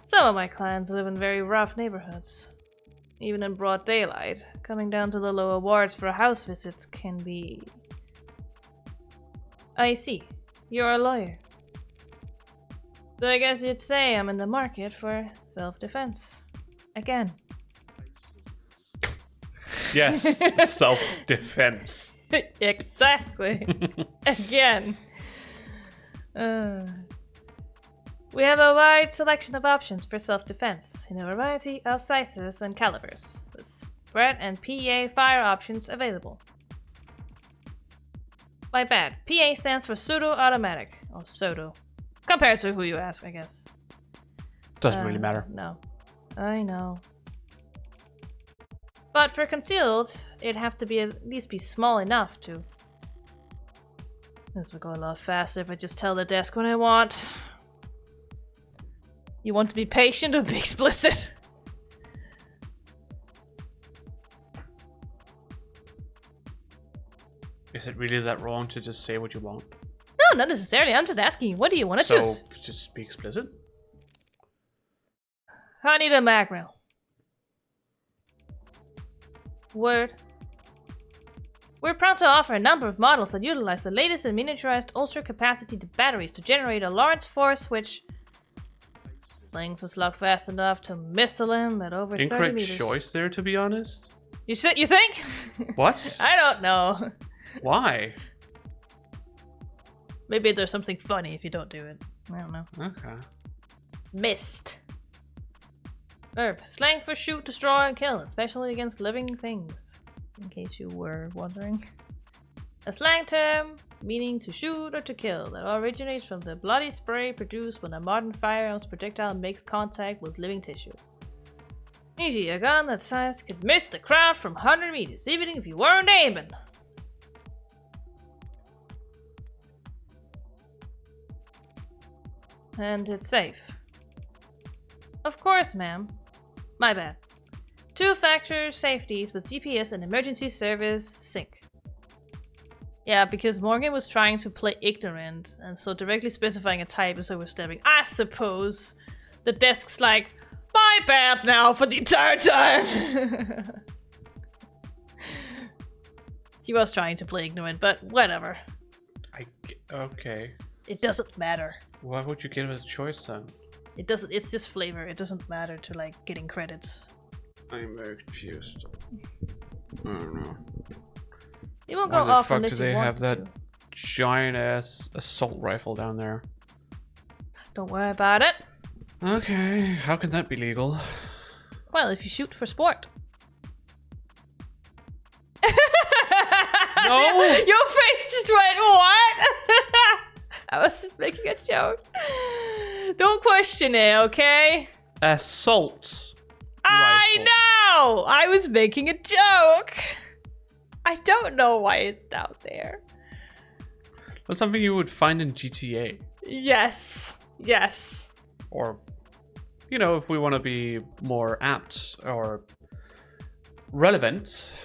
[SPEAKER 2] Some of my clients live in very rough neighborhoods. Even in broad daylight, coming down to the lower wards for house visits can be... I see. You're a lawyer. So I guess you'd say I'm in the market for self-defense. Again.
[SPEAKER 1] Yes, self-defense.
[SPEAKER 2] Exactly. Again. We have a wide selection of options for self-defense in a variety of sizes and calibers, with spread and PA fire options available. My bad. PA stands for pseudo-automatic, or pseudo. Compared to who you ask, I guess.
[SPEAKER 1] Doesn't really matter.
[SPEAKER 2] No. I know. But for concealed, it'd have to be at least be small enough to... This would go a lot faster if I just tell the desk what I want. You want to be patient or be explicit?
[SPEAKER 1] Is it really that wrong to just say what you want?
[SPEAKER 2] No, not necessarily. I'm just asking you, what do you want to choose?
[SPEAKER 1] So, just be explicit?
[SPEAKER 2] I need a mag rail. Word. We're proud to offer a number of models that utilize the latest in miniaturized ultra-capacity batteries to generate a large force which... Slings the slug fast enough to missile him at over 30
[SPEAKER 1] Incorrect
[SPEAKER 2] meters.
[SPEAKER 1] choice there, to be honest.
[SPEAKER 2] You think?
[SPEAKER 1] What?
[SPEAKER 2] I don't know.
[SPEAKER 1] Why?
[SPEAKER 2] Maybe there's something funny if you don't do it. I don't know.
[SPEAKER 1] Okay.
[SPEAKER 2] Missed. Verb. Slang for shoot, destroy, and kill, especially against living things. In case you were wondering. A slang term meaning to shoot or to kill that originates from the bloody spray produced when a modern firearms projectile makes contact with living tissue. E.g., a gun that size could miss the crowd from 100 meters, even if you weren't aiming. And it's safe. Of course, ma'am. My bad. Two-factor safeties with GPS and emergency service sync. Yeah, because Morgan was trying to play ignorant, and so directly specifying a type is overstepping. I suppose the desk's like, my bad now for the entire time! She was trying to play ignorant, but whatever.
[SPEAKER 1] Okay.
[SPEAKER 2] It doesn't matter.
[SPEAKER 1] Why would you give it a choice then?
[SPEAKER 2] It doesn't. It's just flavor. It doesn't matter to like getting credits.
[SPEAKER 1] I'm very confused. I don't know.
[SPEAKER 2] You won't go
[SPEAKER 1] Why
[SPEAKER 2] off
[SPEAKER 1] the fuck
[SPEAKER 2] unless
[SPEAKER 1] do
[SPEAKER 2] you
[SPEAKER 1] they
[SPEAKER 2] want
[SPEAKER 1] have that
[SPEAKER 2] to.
[SPEAKER 1] giant ass assault rifle down there?
[SPEAKER 2] Don't worry about it.
[SPEAKER 1] Okay, how can that be legal?
[SPEAKER 2] Well, if you shoot for sport.
[SPEAKER 1] No!
[SPEAKER 2] Your face just went, what? I was just making a joke. Don't question it, okay?
[SPEAKER 1] Assault
[SPEAKER 2] I
[SPEAKER 1] rifle.
[SPEAKER 2] know! I was making a joke. I don't know why it's down there.
[SPEAKER 1] That's something you would find in GTA.
[SPEAKER 2] Yes. Yes.
[SPEAKER 1] Or, you know, if we want to be more apt or relevant,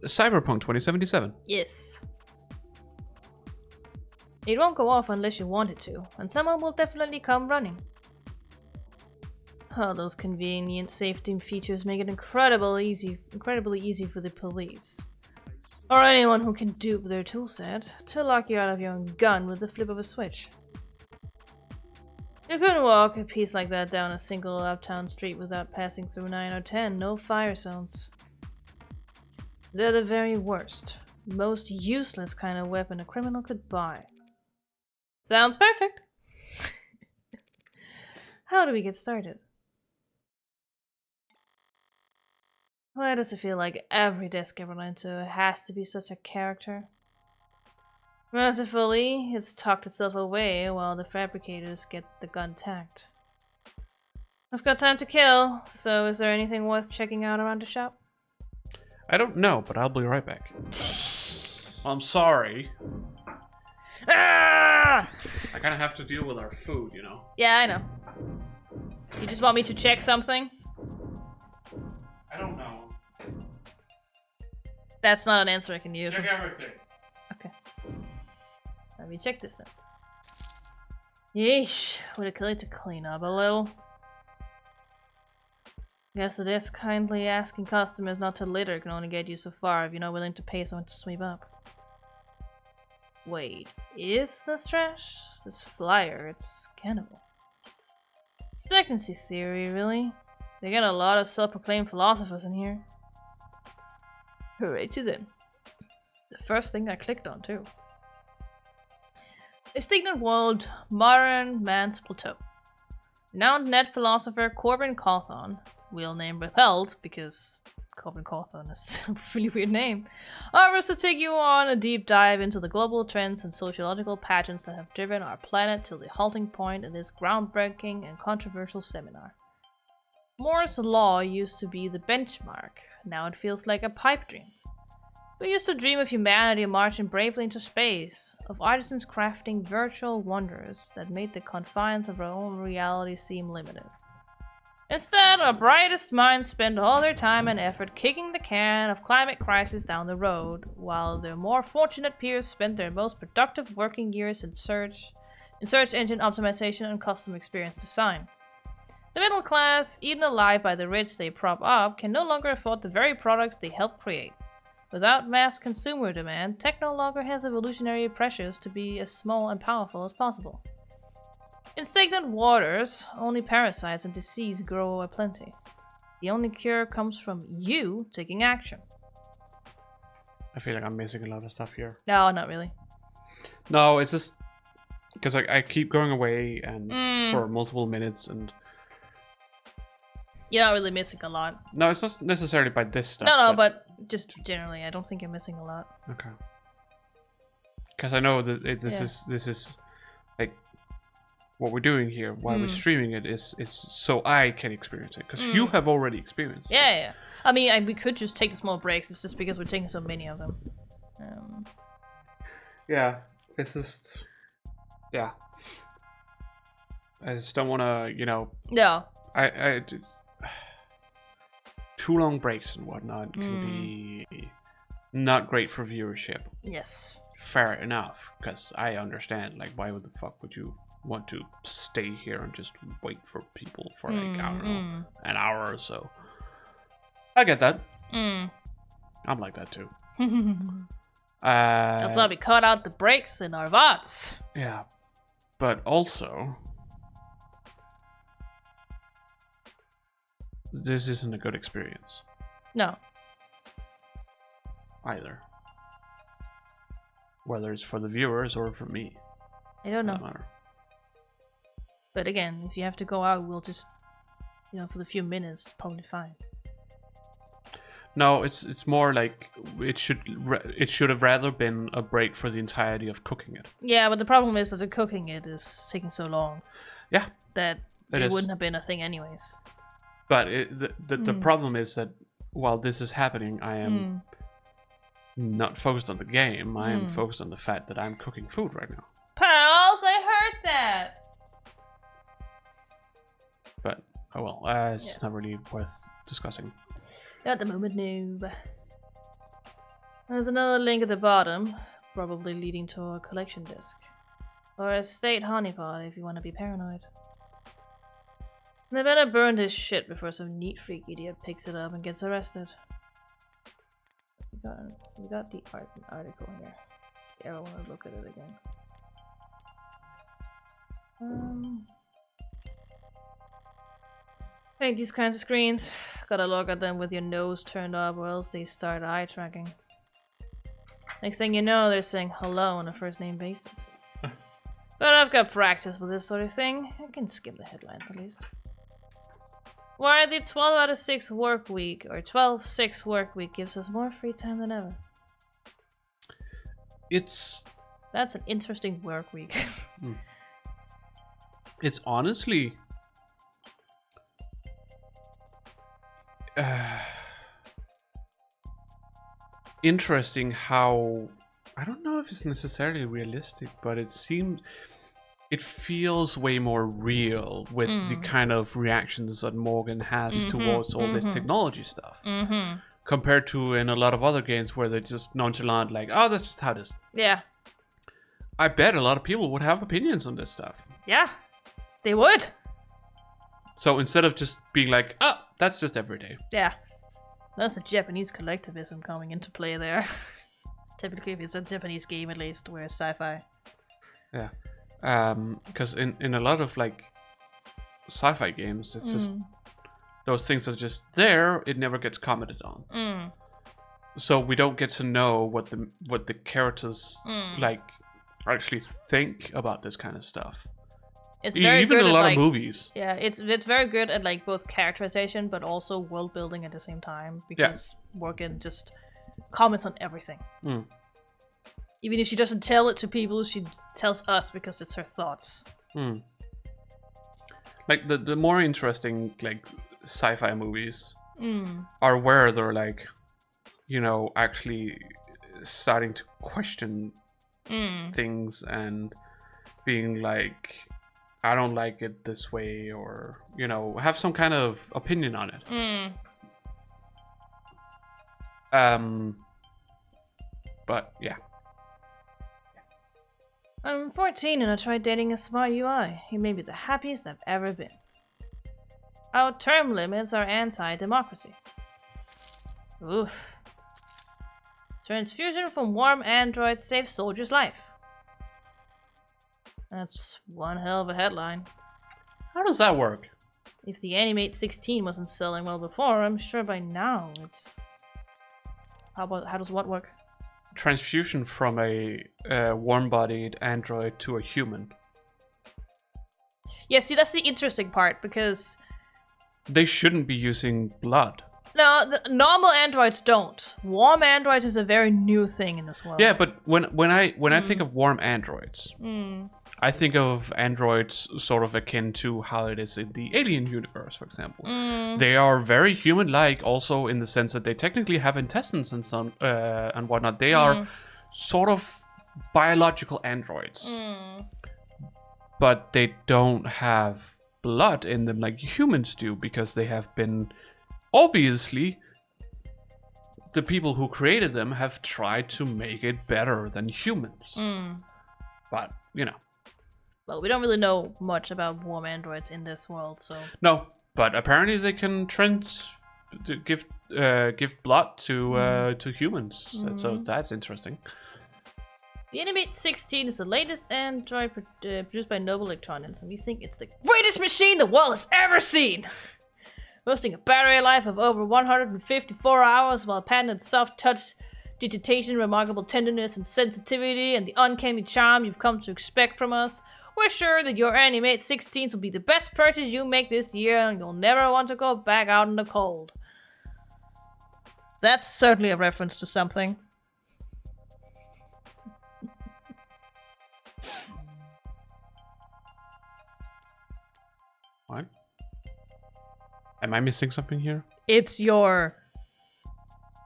[SPEAKER 1] Cyberpunk 2077.
[SPEAKER 2] Yes. It won't go off unless you want it to, and someone will definitely come running. Oh, those convenient safety features make it incredibly easy for the police. Or anyone who can dupe their toolset to lock you out of your own gun with the flip of a switch. You couldn't walk a piece like that down a single uptown street without passing through 9 or 10 no fire zones. They're the very worst, most useless kind of weapon a criminal could buy. Sounds perfect! How do we get started? Why does it feel like every desk I run into has to be such a character? Mercifully, it's tucked itself away while the fabricators get the gun tacked. I've got time to kill, so is there anything worth checking out around the shop?
[SPEAKER 1] I don't know, but I'll be right back. I'm sorry.
[SPEAKER 2] Ah!
[SPEAKER 1] I kind of have to deal with our food, you know?
[SPEAKER 2] Yeah, I know. You just want me to check something?
[SPEAKER 1] I don't know.
[SPEAKER 2] That's not an answer I can use.
[SPEAKER 1] Check everything.
[SPEAKER 2] Okay. Let me check this then. Yeesh, would it kill you to clean up a little? Guess it is. Kindly asking customers not to litter can only get you so far if you're not willing to pay someone to sweep up. Wait, is this trash? This flyer, it's scannable. Stagnancy theory, really? They get a lot of self-proclaimed philosophers in here. Hooray to them. The first thing I clicked on, too. A stagnant world, modern man's plateau. Renowned net philosopher Corbin Cawthon, real name withheld because Corbin Cawthon is a really weird name, offers to take you on a deep dive into the global trends and sociological patterns that have driven our planet to the halting point in this groundbreaking and controversial seminar. Moore's law used to be the benchmark, now it feels like a pipe dream. We used to dream of humanity marching bravely into space, of artisans crafting virtual wonders that made the confines of our own reality seem limited. Instead, our brightest minds spend all their time and effort kicking the can of climate crisis down the road, while their more fortunate peers spend their most productive working years in search engine optimization and custom experience design. The middle class, eaten alive by the rich they prop up, can no longer afford the very products they help create. Without mass consumer demand, tech no longer has evolutionary pressures to be as small and powerful as possible. In stagnant waters, only parasites and disease grow aplenty. The only cure comes from you taking action.
[SPEAKER 1] I feel like I'm missing a lot of stuff here.
[SPEAKER 2] No, not really.
[SPEAKER 1] No, it's just because I keep going away and for multiple minutes, and
[SPEAKER 2] You're not really missing a lot.
[SPEAKER 1] no, it's not necessarily by this stuff.
[SPEAKER 2] No, but just generally, I don't think you're missing a lot.
[SPEAKER 1] Okay. Because I know that this is like what we're doing here while we're streaming it is so I can experience it, because you have already experienced it.
[SPEAKER 2] Yeah. I mean, we could just take the small breaks. It's just because we're taking so many of them.
[SPEAKER 1] Yeah, it's just I just don't want to,
[SPEAKER 2] No.
[SPEAKER 1] I just, too long breaks and whatnot can be not great for viewership.
[SPEAKER 2] Yes.
[SPEAKER 1] Fair enough, because I understand, like, why would the fuck would you want to stay here and just wait for people for like, I don't know, an hour or so. I get that. I'm like that too.
[SPEAKER 2] That's why we cut out the breaks in our VODs.
[SPEAKER 1] Yeah, but also, this isn't a good experience
[SPEAKER 2] No.
[SPEAKER 1] either. Whether it's for the viewers or for me.
[SPEAKER 2] I don't know.
[SPEAKER 1] Doesn't matter.
[SPEAKER 2] But again, if you have to go out, we'll just, for the few minutes, it's probably fine.
[SPEAKER 1] No, it's more like it should have rather been a break for the entirety of cooking it.
[SPEAKER 2] Yeah, but the problem is that the cooking it is taking so long.
[SPEAKER 1] Yeah,
[SPEAKER 2] that it wouldn't have been a thing anyways.
[SPEAKER 1] But the problem is that while this is happening, I am not focused on the game. I am focused on the fact that I'm cooking food right now.
[SPEAKER 2] Pals, I heard that.
[SPEAKER 1] But oh well, it's not really worth discussing.
[SPEAKER 2] At the moment, noob. There's another link at the bottom, probably leading to a collection disc. Or a state honeypot if you want to be paranoid. They better burn this shit before some neat freak idiot picks it up and gets arrested. We got the article here. Yeah, I want to look at it again. I think these kinds of screens, gotta look at them with your nose turned up or else they start eye tracking. Next thing you know, they're saying hello on a first name basis. But I've got practice with this sort of thing. I can skim the headlines at least. Why the 12 out of 6 work week, or 12/6 work week, gives us more free time than ever.
[SPEAKER 1] That's
[SPEAKER 2] an interesting work week.
[SPEAKER 1] It's honestly interesting how, I don't know if it's necessarily realistic, but it feels way more real with the kind of reactions that Morgan has towards all this technology stuff. Compared to in a lot of other games where they're just nonchalant, like, oh, that's just how it is.
[SPEAKER 2] Yeah.
[SPEAKER 1] I bet a lot of people would have opinions on this stuff.
[SPEAKER 2] Yeah, they would.
[SPEAKER 1] So instead of just being like, oh, that's just everyday.
[SPEAKER 2] Yeah. That's the Japanese collectivism coming into play there. Typically, if it's a Japanese game, at least, where it's sci-fi.
[SPEAKER 1] Yeah. Because in a lot of, like, sci-fi games, it's just, those things are just there, it never gets commented on. So we don't get to know what the characters, like, actually think about this kind of stuff.
[SPEAKER 2] It's very
[SPEAKER 1] even
[SPEAKER 2] good
[SPEAKER 1] a lot
[SPEAKER 2] at,
[SPEAKER 1] of movies.
[SPEAKER 2] Yeah, it's very good at like both characterization but also world building at the same time, because Morgan just comments on everything. Even if she doesn't tell it to people, she tells us because it's her thoughts.
[SPEAKER 1] Like the more interesting like sci-fi movies are where they're like, actually starting to question things and being like, I don't like it this way, or have some kind of opinion on it. But yeah.
[SPEAKER 2] I'm 14 and I tried dating a smart UI. He made me the happiest I've ever been. Our term limits are anti-democracy. Oof. Transfusion from warm android saves soldier's life. That's one hell of a headline.
[SPEAKER 1] How does that work?
[SPEAKER 2] If the Animate 16 wasn't selling well before, I'm sure by now it's... How does what work?
[SPEAKER 1] Transfusion from a warm-bodied android to a human.
[SPEAKER 2] Yeah, see, that's the interesting part, because...
[SPEAKER 1] They shouldn't be using blood.
[SPEAKER 2] No, the normal androids don't. Warm androids is a very new thing in this world.
[SPEAKER 1] Yeah, but when I think of warm androids,
[SPEAKER 2] Mm.
[SPEAKER 1] I think of androids sort of akin to how it is in the Alien universe, for example. They are very human-like, also in the sense that they technically have intestines and some and whatnot. They are sort of biological androids, but they don't have blood in them like humans do, because they have been, obviously, the people who created them have tried to make it better than humans. But, you know.
[SPEAKER 2] Well, we don't really know much about warm androids in this world, so...
[SPEAKER 1] No, but apparently they can give blood to humans. So that's interesting.
[SPEAKER 2] The Animate 16 is the latest android produced by Noble Electronics, and we think it's the greatest machine the world has ever seen! Boasting a battery life of over 154 hours while patented soft touch, digitation, remarkable tenderness and sensitivity, and the uncanny charm you've come to expect from us, we're sure that your Animate 16s will be the best purchase you make this year, and you'll never want to go back out in the cold. That's certainly a reference to something.
[SPEAKER 1] What? Am I missing something here?
[SPEAKER 2] It's your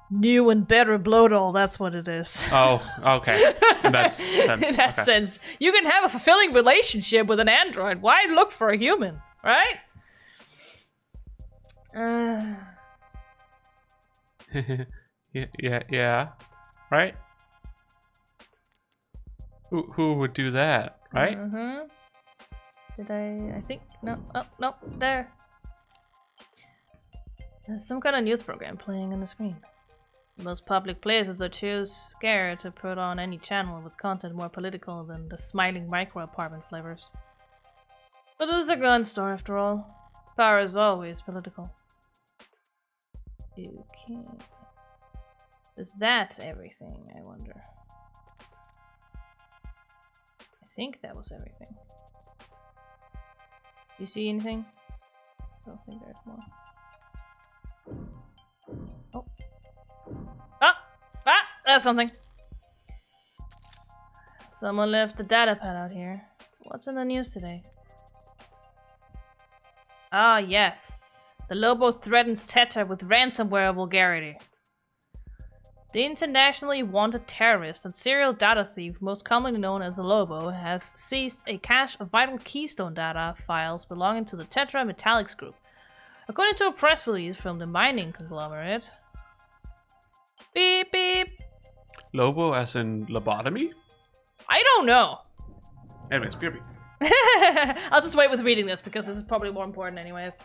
[SPEAKER 2] new and better blow doll, that's what it is.
[SPEAKER 1] Oh, okay. In that sense.
[SPEAKER 2] In that sense. You can have a fulfilling relationship with an android. Why look for a human, right?
[SPEAKER 1] Yeah. Right? Who would do that, right?
[SPEAKER 2] Did I think? No. Oh, no. There. There's some kind of news program playing on the screen. Most public places are too scared to put on any channel with content more political than the smiling micro-apartment flavors. But this is a gun store after all. Power is always political. Okay. Is that everything, I wonder? I think that was everything. Do you see anything? I don't think there's more. Oh. That's something. Someone left the data pad out here. What's in the news today? Ah, yes. The Lobo threatens Tetra with ransomware vulgarity. The internationally wanted terrorist and serial data thief, most commonly known as the Lobo, has seized a cache of vital Keystone data files belonging to the Tetra Metallics Group. According to a press release from the mining conglomerate... Beep beep!
[SPEAKER 1] Lobo as in lobotomy?
[SPEAKER 2] I don't know!
[SPEAKER 1] Anyways, beep beep.
[SPEAKER 2] I'll just wait with reading this because this is probably more important anyways.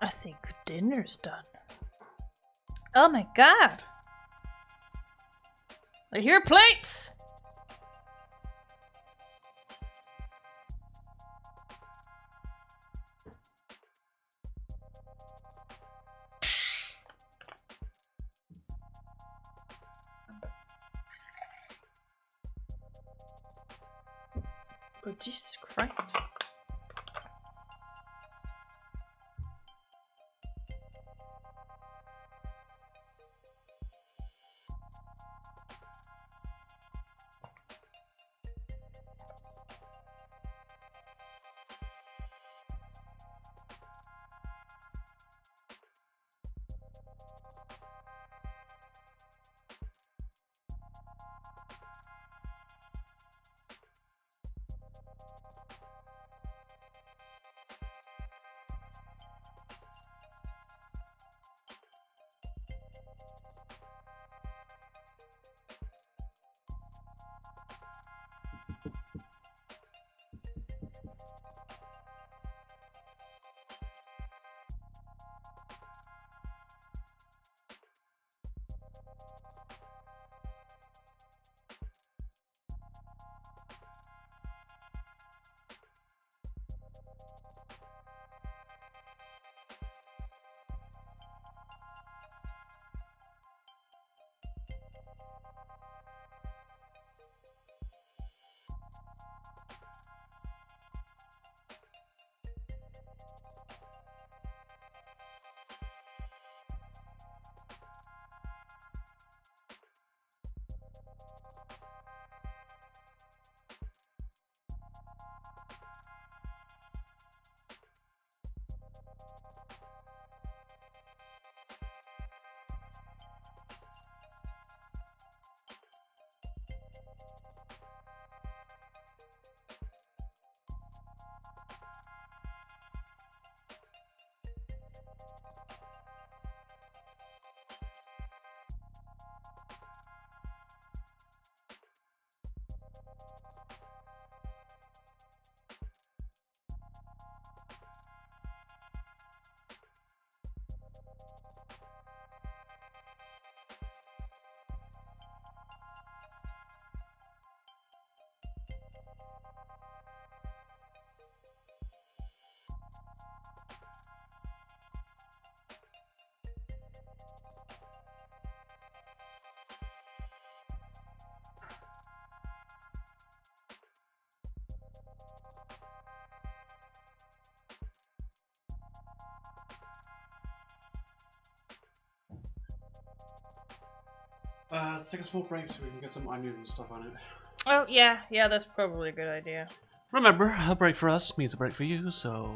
[SPEAKER 2] I think dinner's done. Oh my god! I hear plates! Oh, Jesus Christ.
[SPEAKER 1] Let's take a small break so we can get some onion and stuff on it.
[SPEAKER 2] Oh, yeah, that's probably a good idea.
[SPEAKER 1] Remember, a break for us means a break for you, so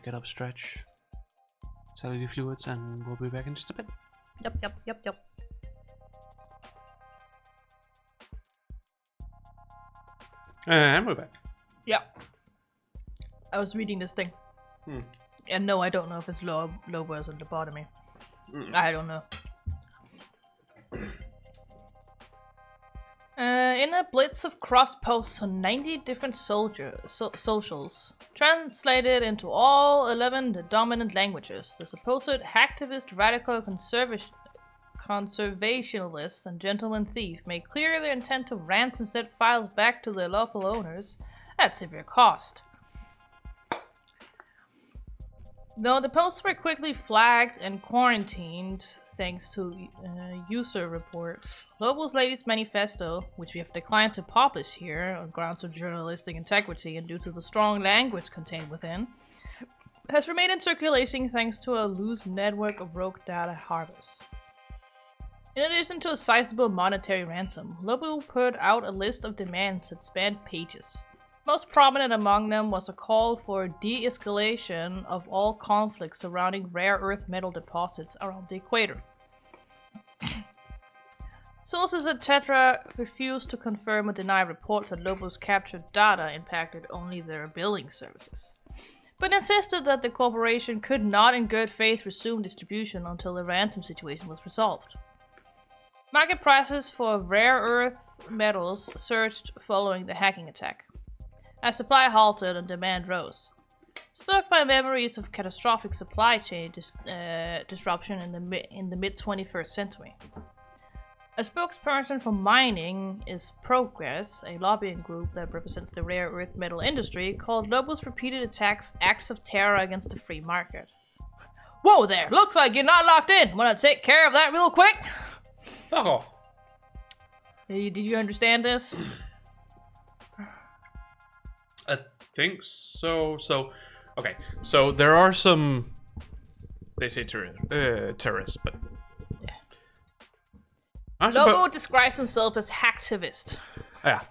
[SPEAKER 1] get up, stretch, settle your fluids, and we'll be back in just a bit.
[SPEAKER 2] Yep.
[SPEAKER 1] And we're back.
[SPEAKER 2] Yeah. I was reading this thing. And no, I don't know if it's Lobo as a lobotomy. I don't know. In a blitz of cross posts on 90 different socials, translated into all 11 dominant languages, the supposed hacktivist, radical conservationalists, and gentleman thief made clear their intent to ransom said files back to their lawful owners at severe cost. Though the posts were quickly flagged and quarantined thanks to user reports, Lobo's latest manifesto, which we have declined to publish here on grounds of journalistic integrity and due to the strong language contained within, has remained in circulation thanks to a loose network of rogue data harvests. In addition to a sizable monetary ransom, Lobo put out a list of demands that spanned pages. Most prominent among them was a call for de-escalation of all conflicts surrounding rare earth metal deposits around the equator. Sources etc. refused to confirm or deny reports that Lobo's captured data impacted only their billing services, but insisted that the corporation could not in good faith resume distribution until the ransom situation was resolved. Market prices for rare earth metals surged following the hacking attack, as supply halted and demand rose. Struck by memories of catastrophic supply chain disruption in the mid-21st century. A spokesperson for mining is Progress, a lobbying group that represents the rare earth metal industry, called Lobo's repeated attacks acts of terror against the free market. Whoa there! Looks like you're not locked in! Wanna take care of that real quick?
[SPEAKER 1] Oh.
[SPEAKER 2] Did you understand this?
[SPEAKER 1] I think so. Okay. So there are some. They say terrorists, but yeah.
[SPEAKER 2] Lobo describes himself as hacktivist.
[SPEAKER 1] Yeah.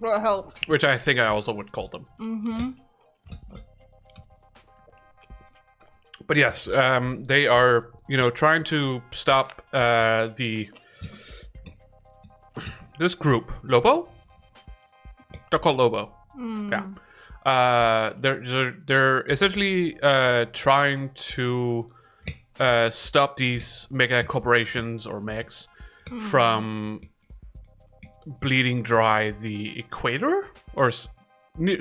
[SPEAKER 2] For help.
[SPEAKER 1] Which I think I also would call them.
[SPEAKER 2] Mm-hmm.
[SPEAKER 1] But yes, they are, trying to stop this group, Lobo. They're called Lobo. Yeah. They're essentially trying to stop these mega corporations or megs from bleeding dry the equator or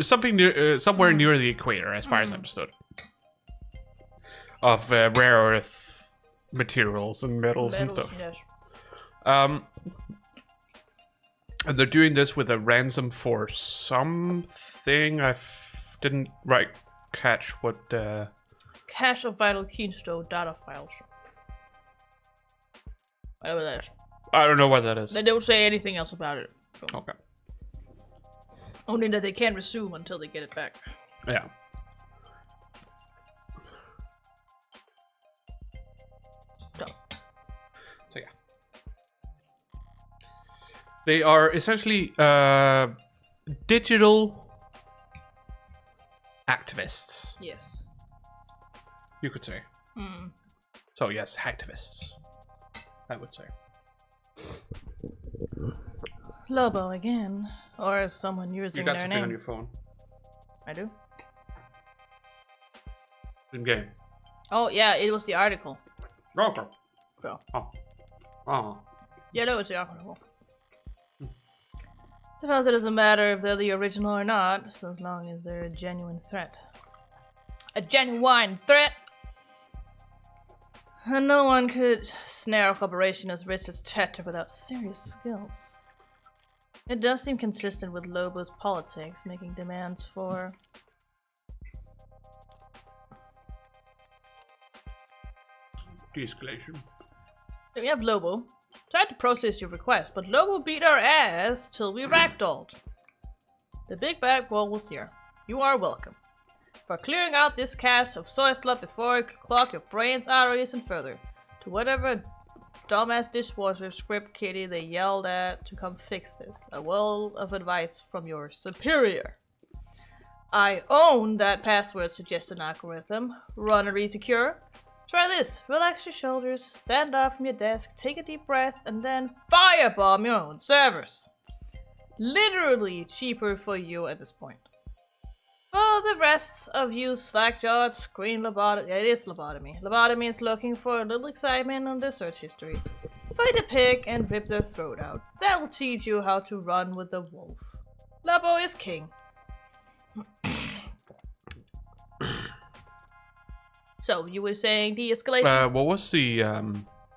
[SPEAKER 1] something somewhere near the equator, as far as I understood, of rare earth materials and metals and stuff.
[SPEAKER 2] Yes.
[SPEAKER 1] And they're doing this with a ransom for something. I didn't catch what.
[SPEAKER 2] Cache of vital keystone data files. Whatever that is.
[SPEAKER 1] I don't know what that is.
[SPEAKER 2] They don't say anything else about it. So.
[SPEAKER 1] Okay.
[SPEAKER 2] Only that they can't resume until they get it back.
[SPEAKER 1] Yeah. So yeah. They are essentially digital activists.
[SPEAKER 2] Yes.
[SPEAKER 1] You could say. So yes, hacktivists. I would say.
[SPEAKER 2] Lobo again, or someone using
[SPEAKER 1] you got
[SPEAKER 2] their
[SPEAKER 1] something
[SPEAKER 2] name.
[SPEAKER 1] on your phone.
[SPEAKER 2] I do.
[SPEAKER 1] In game.
[SPEAKER 2] Oh yeah, it was the article.
[SPEAKER 1] Okay.
[SPEAKER 2] So.
[SPEAKER 1] Oh.
[SPEAKER 2] Yeah, that was the article. Suppose it doesn't matter if they're the original or not, so as long as they're a genuine threat. A genuine threat! And no one could snare a corporation as rich as Tetra without serious skills. It does seem consistent with Lobo's politics, making demands for...
[SPEAKER 1] De-escalation.
[SPEAKER 2] We have Lobo. Tried to process your request, but Lobo beat our ass till we ragdolled. The big bad wall was here. You are welcome. For clearing out this cache of soy slop before it could clog your brain's arteries and further. To whatever dumbass dishwasher script kitty they yelled at to come fix this. A world of advice from your superior. I own that password suggestion algorithm. Run a resecure. Try this. Relax your shoulders, stand up from your desk, take a deep breath, and then firebomb your own servers. Literally cheaper for you at this point. For the rest of you slackjawed, scream lobotomy. It is lobotomy. Lobotomy is looking for a little excitement on their search history. Find a pig and rip their throat out. That will teach you how to run with the wolf. Lobo is king. So, you were saying de-escalation?
[SPEAKER 1] What was the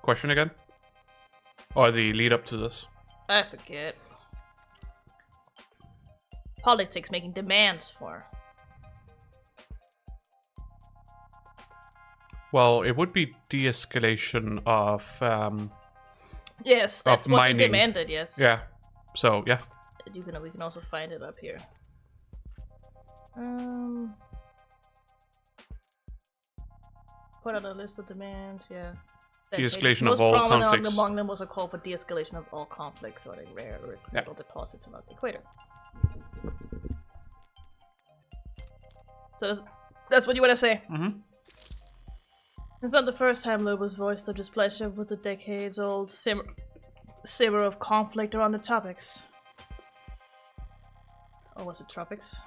[SPEAKER 1] question again? Or the lead up to this?
[SPEAKER 2] I forget. Politics making demands for.
[SPEAKER 1] Well, it would be de-escalation of
[SPEAKER 2] Yes, that's
[SPEAKER 1] of
[SPEAKER 2] what
[SPEAKER 1] mining.
[SPEAKER 2] they demanded, yes.
[SPEAKER 1] Yeah. So yeah.
[SPEAKER 2] We can also find it up here. Put on a list of demands, yeah.
[SPEAKER 1] De-escalation of all conflicts.
[SPEAKER 2] Among them was a call for de-escalation of all conflicts or like rare earth metal deposits around the equator. So that's what you want to say?
[SPEAKER 1] Mm-hmm.
[SPEAKER 2] It's not the first time Lobo's voiced their displeasure with the decades-old simmer of conflict around the topics. Or was it tropics?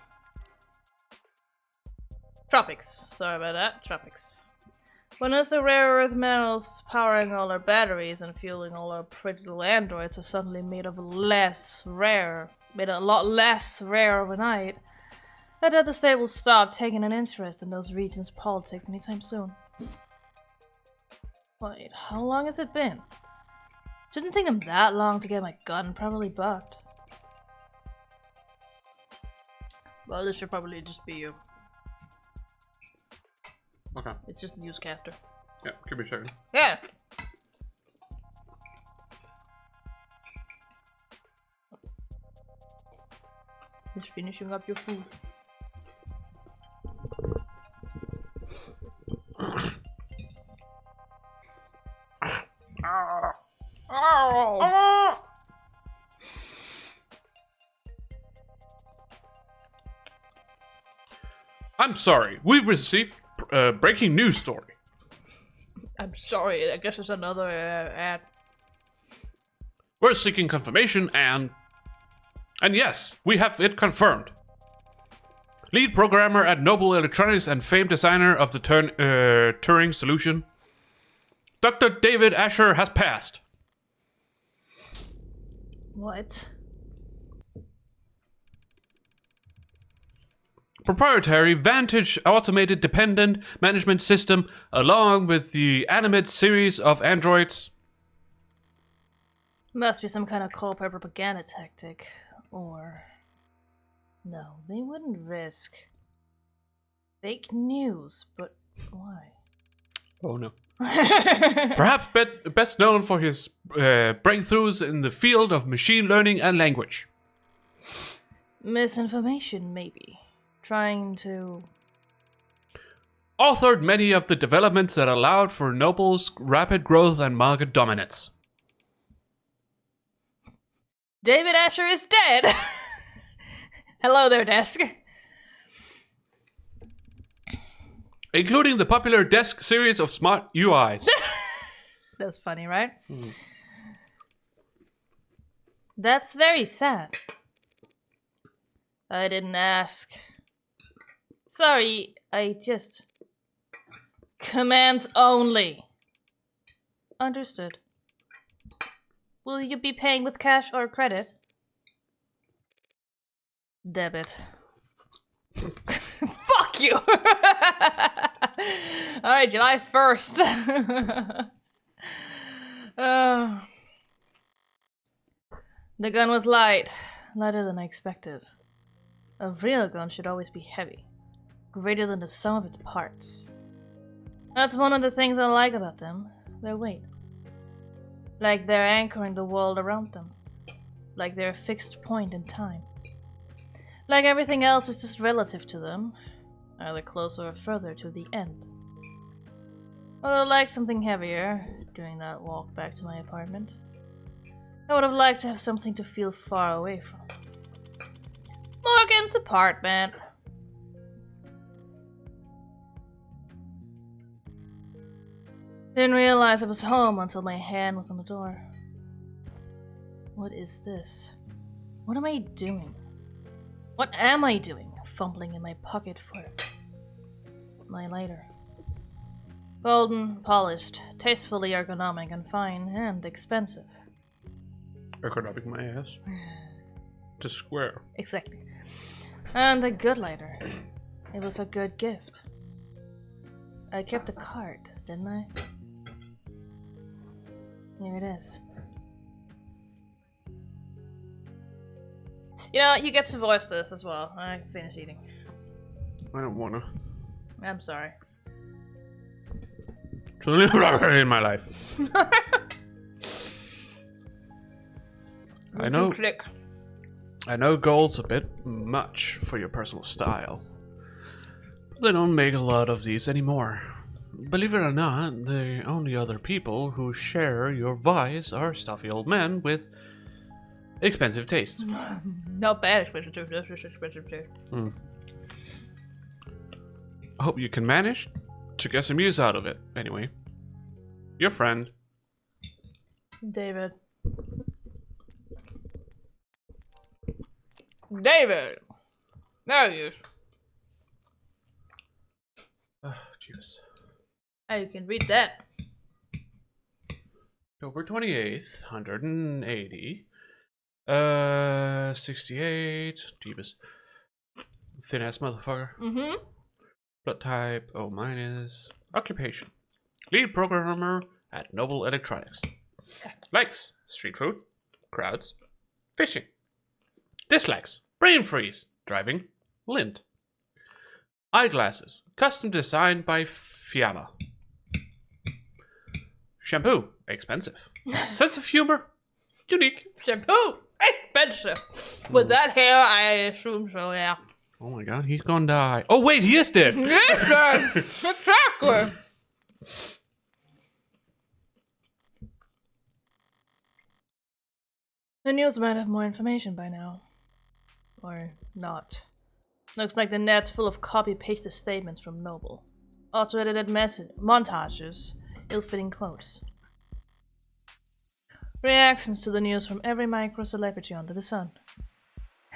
[SPEAKER 2] Tropics. Sorry about that. Tropics. When is the rare earth metals powering all our batteries and fueling all our pretty little androids are suddenly made a lot less rare overnight, I doubt the state will stop taking an interest in those regions' politics anytime soon. Wait, how long has it been? Didn't take him that long to get my gun probably bugged. Well, this should probably just be you.
[SPEAKER 1] Okay.
[SPEAKER 2] It's just a newscaster.
[SPEAKER 1] Yeah, give me a second.
[SPEAKER 2] Yeah! Just finishing up your food.
[SPEAKER 1] I'm sorry. We've received breaking news story.
[SPEAKER 2] I'm sorry, I guess it's another ad.
[SPEAKER 1] We're seeking confirmation and yes, we have it confirmed. Lead programmer at Noble Electronics and famed designer of the Turing solution, Dr. David Asher has passed.
[SPEAKER 2] What?
[SPEAKER 1] Proprietary Vantage automated dependent management system along with the animate series of androids.
[SPEAKER 2] Must be some kind of corporate propaganda tactic. Or... no, they wouldn't risk fake news, but why?
[SPEAKER 1] Oh no. Perhaps best known for his breakthroughs in the field of machine learning and language.
[SPEAKER 2] Misinformation, maybe. Trying to...
[SPEAKER 1] authored many of the developments that allowed for Noble's rapid growth and market dominance.
[SPEAKER 2] David Asher is dead! Hello there, desk.
[SPEAKER 1] Including the popular Desk series of smart UIs.
[SPEAKER 2] That's funny, right? That's very sad. I didn't ask. Sorry, I just... commands only. Understood. Will you be paying with cash or credit? Debit. Fuck you! Alright, July 1st. The gun was lighter than I expected. A real gun should always be heavy, greater than the sum of its parts. That's one of the things I like about them, their weight. Like they're anchoring the world around them. Like they're a fixed point in time. Like everything else is just relative to them, either closer or further to the end. I would have liked something heavier during that walk back to my apartment. I would have liked to have something to feel far away from. Morgan's apartment. Didn't realize I was home until my hand was on the door. What is this? What am I doing? What am I doing? Fumbling in my pocket for my lighter. Golden, polished, tastefully ergonomic and fine, and expensive.
[SPEAKER 1] Ergonomic my ass. Just square.
[SPEAKER 2] Exactly. And a good lighter. It was a good gift. I kept a card, didn't I? Here it is. You know, you get to voice this as well. I finished eating.
[SPEAKER 1] I don't wanna.
[SPEAKER 2] I'm sorry.
[SPEAKER 1] In my life.
[SPEAKER 2] Click.
[SPEAKER 1] I know gold's a bit much for your personal style. But they don't make a lot of these anymore. Believe it or not, the only other people who share your vice are stuffy old men with expensive taste.
[SPEAKER 2] Not bad expensive too. That's just expensive too.
[SPEAKER 1] I hope you can manage to get some use out of it. Anyway, your friend,
[SPEAKER 2] David. David! There he is.
[SPEAKER 1] Oh, jeez.
[SPEAKER 2] Oh, you can read that.
[SPEAKER 1] October 28th, 180. 68. Jeebus. Thin ass motherfucker.
[SPEAKER 2] Mm-hmm.
[SPEAKER 1] Blood type, O minus. Occupation. Lead programmer at Noble Electronics. Likes street food, crowds, fishing. Dislikes brain freeze, driving, lint. Eyeglasses, custom designed by Fiamma. Shampoo, expensive. Sense of humor, unique.
[SPEAKER 2] Shampoo! Expensive! With that hair, I assume so, yeah.
[SPEAKER 1] Oh my god, he's gonna die. Oh wait, he is dead!
[SPEAKER 2] Yes, exactly! The news might have more information by now. Or not. Looks like the net's full of copy-pasted statements from Noble. Auto-edited montages, ill-fitting quotes. Reactions to the news from every micro-celebrity under the sun.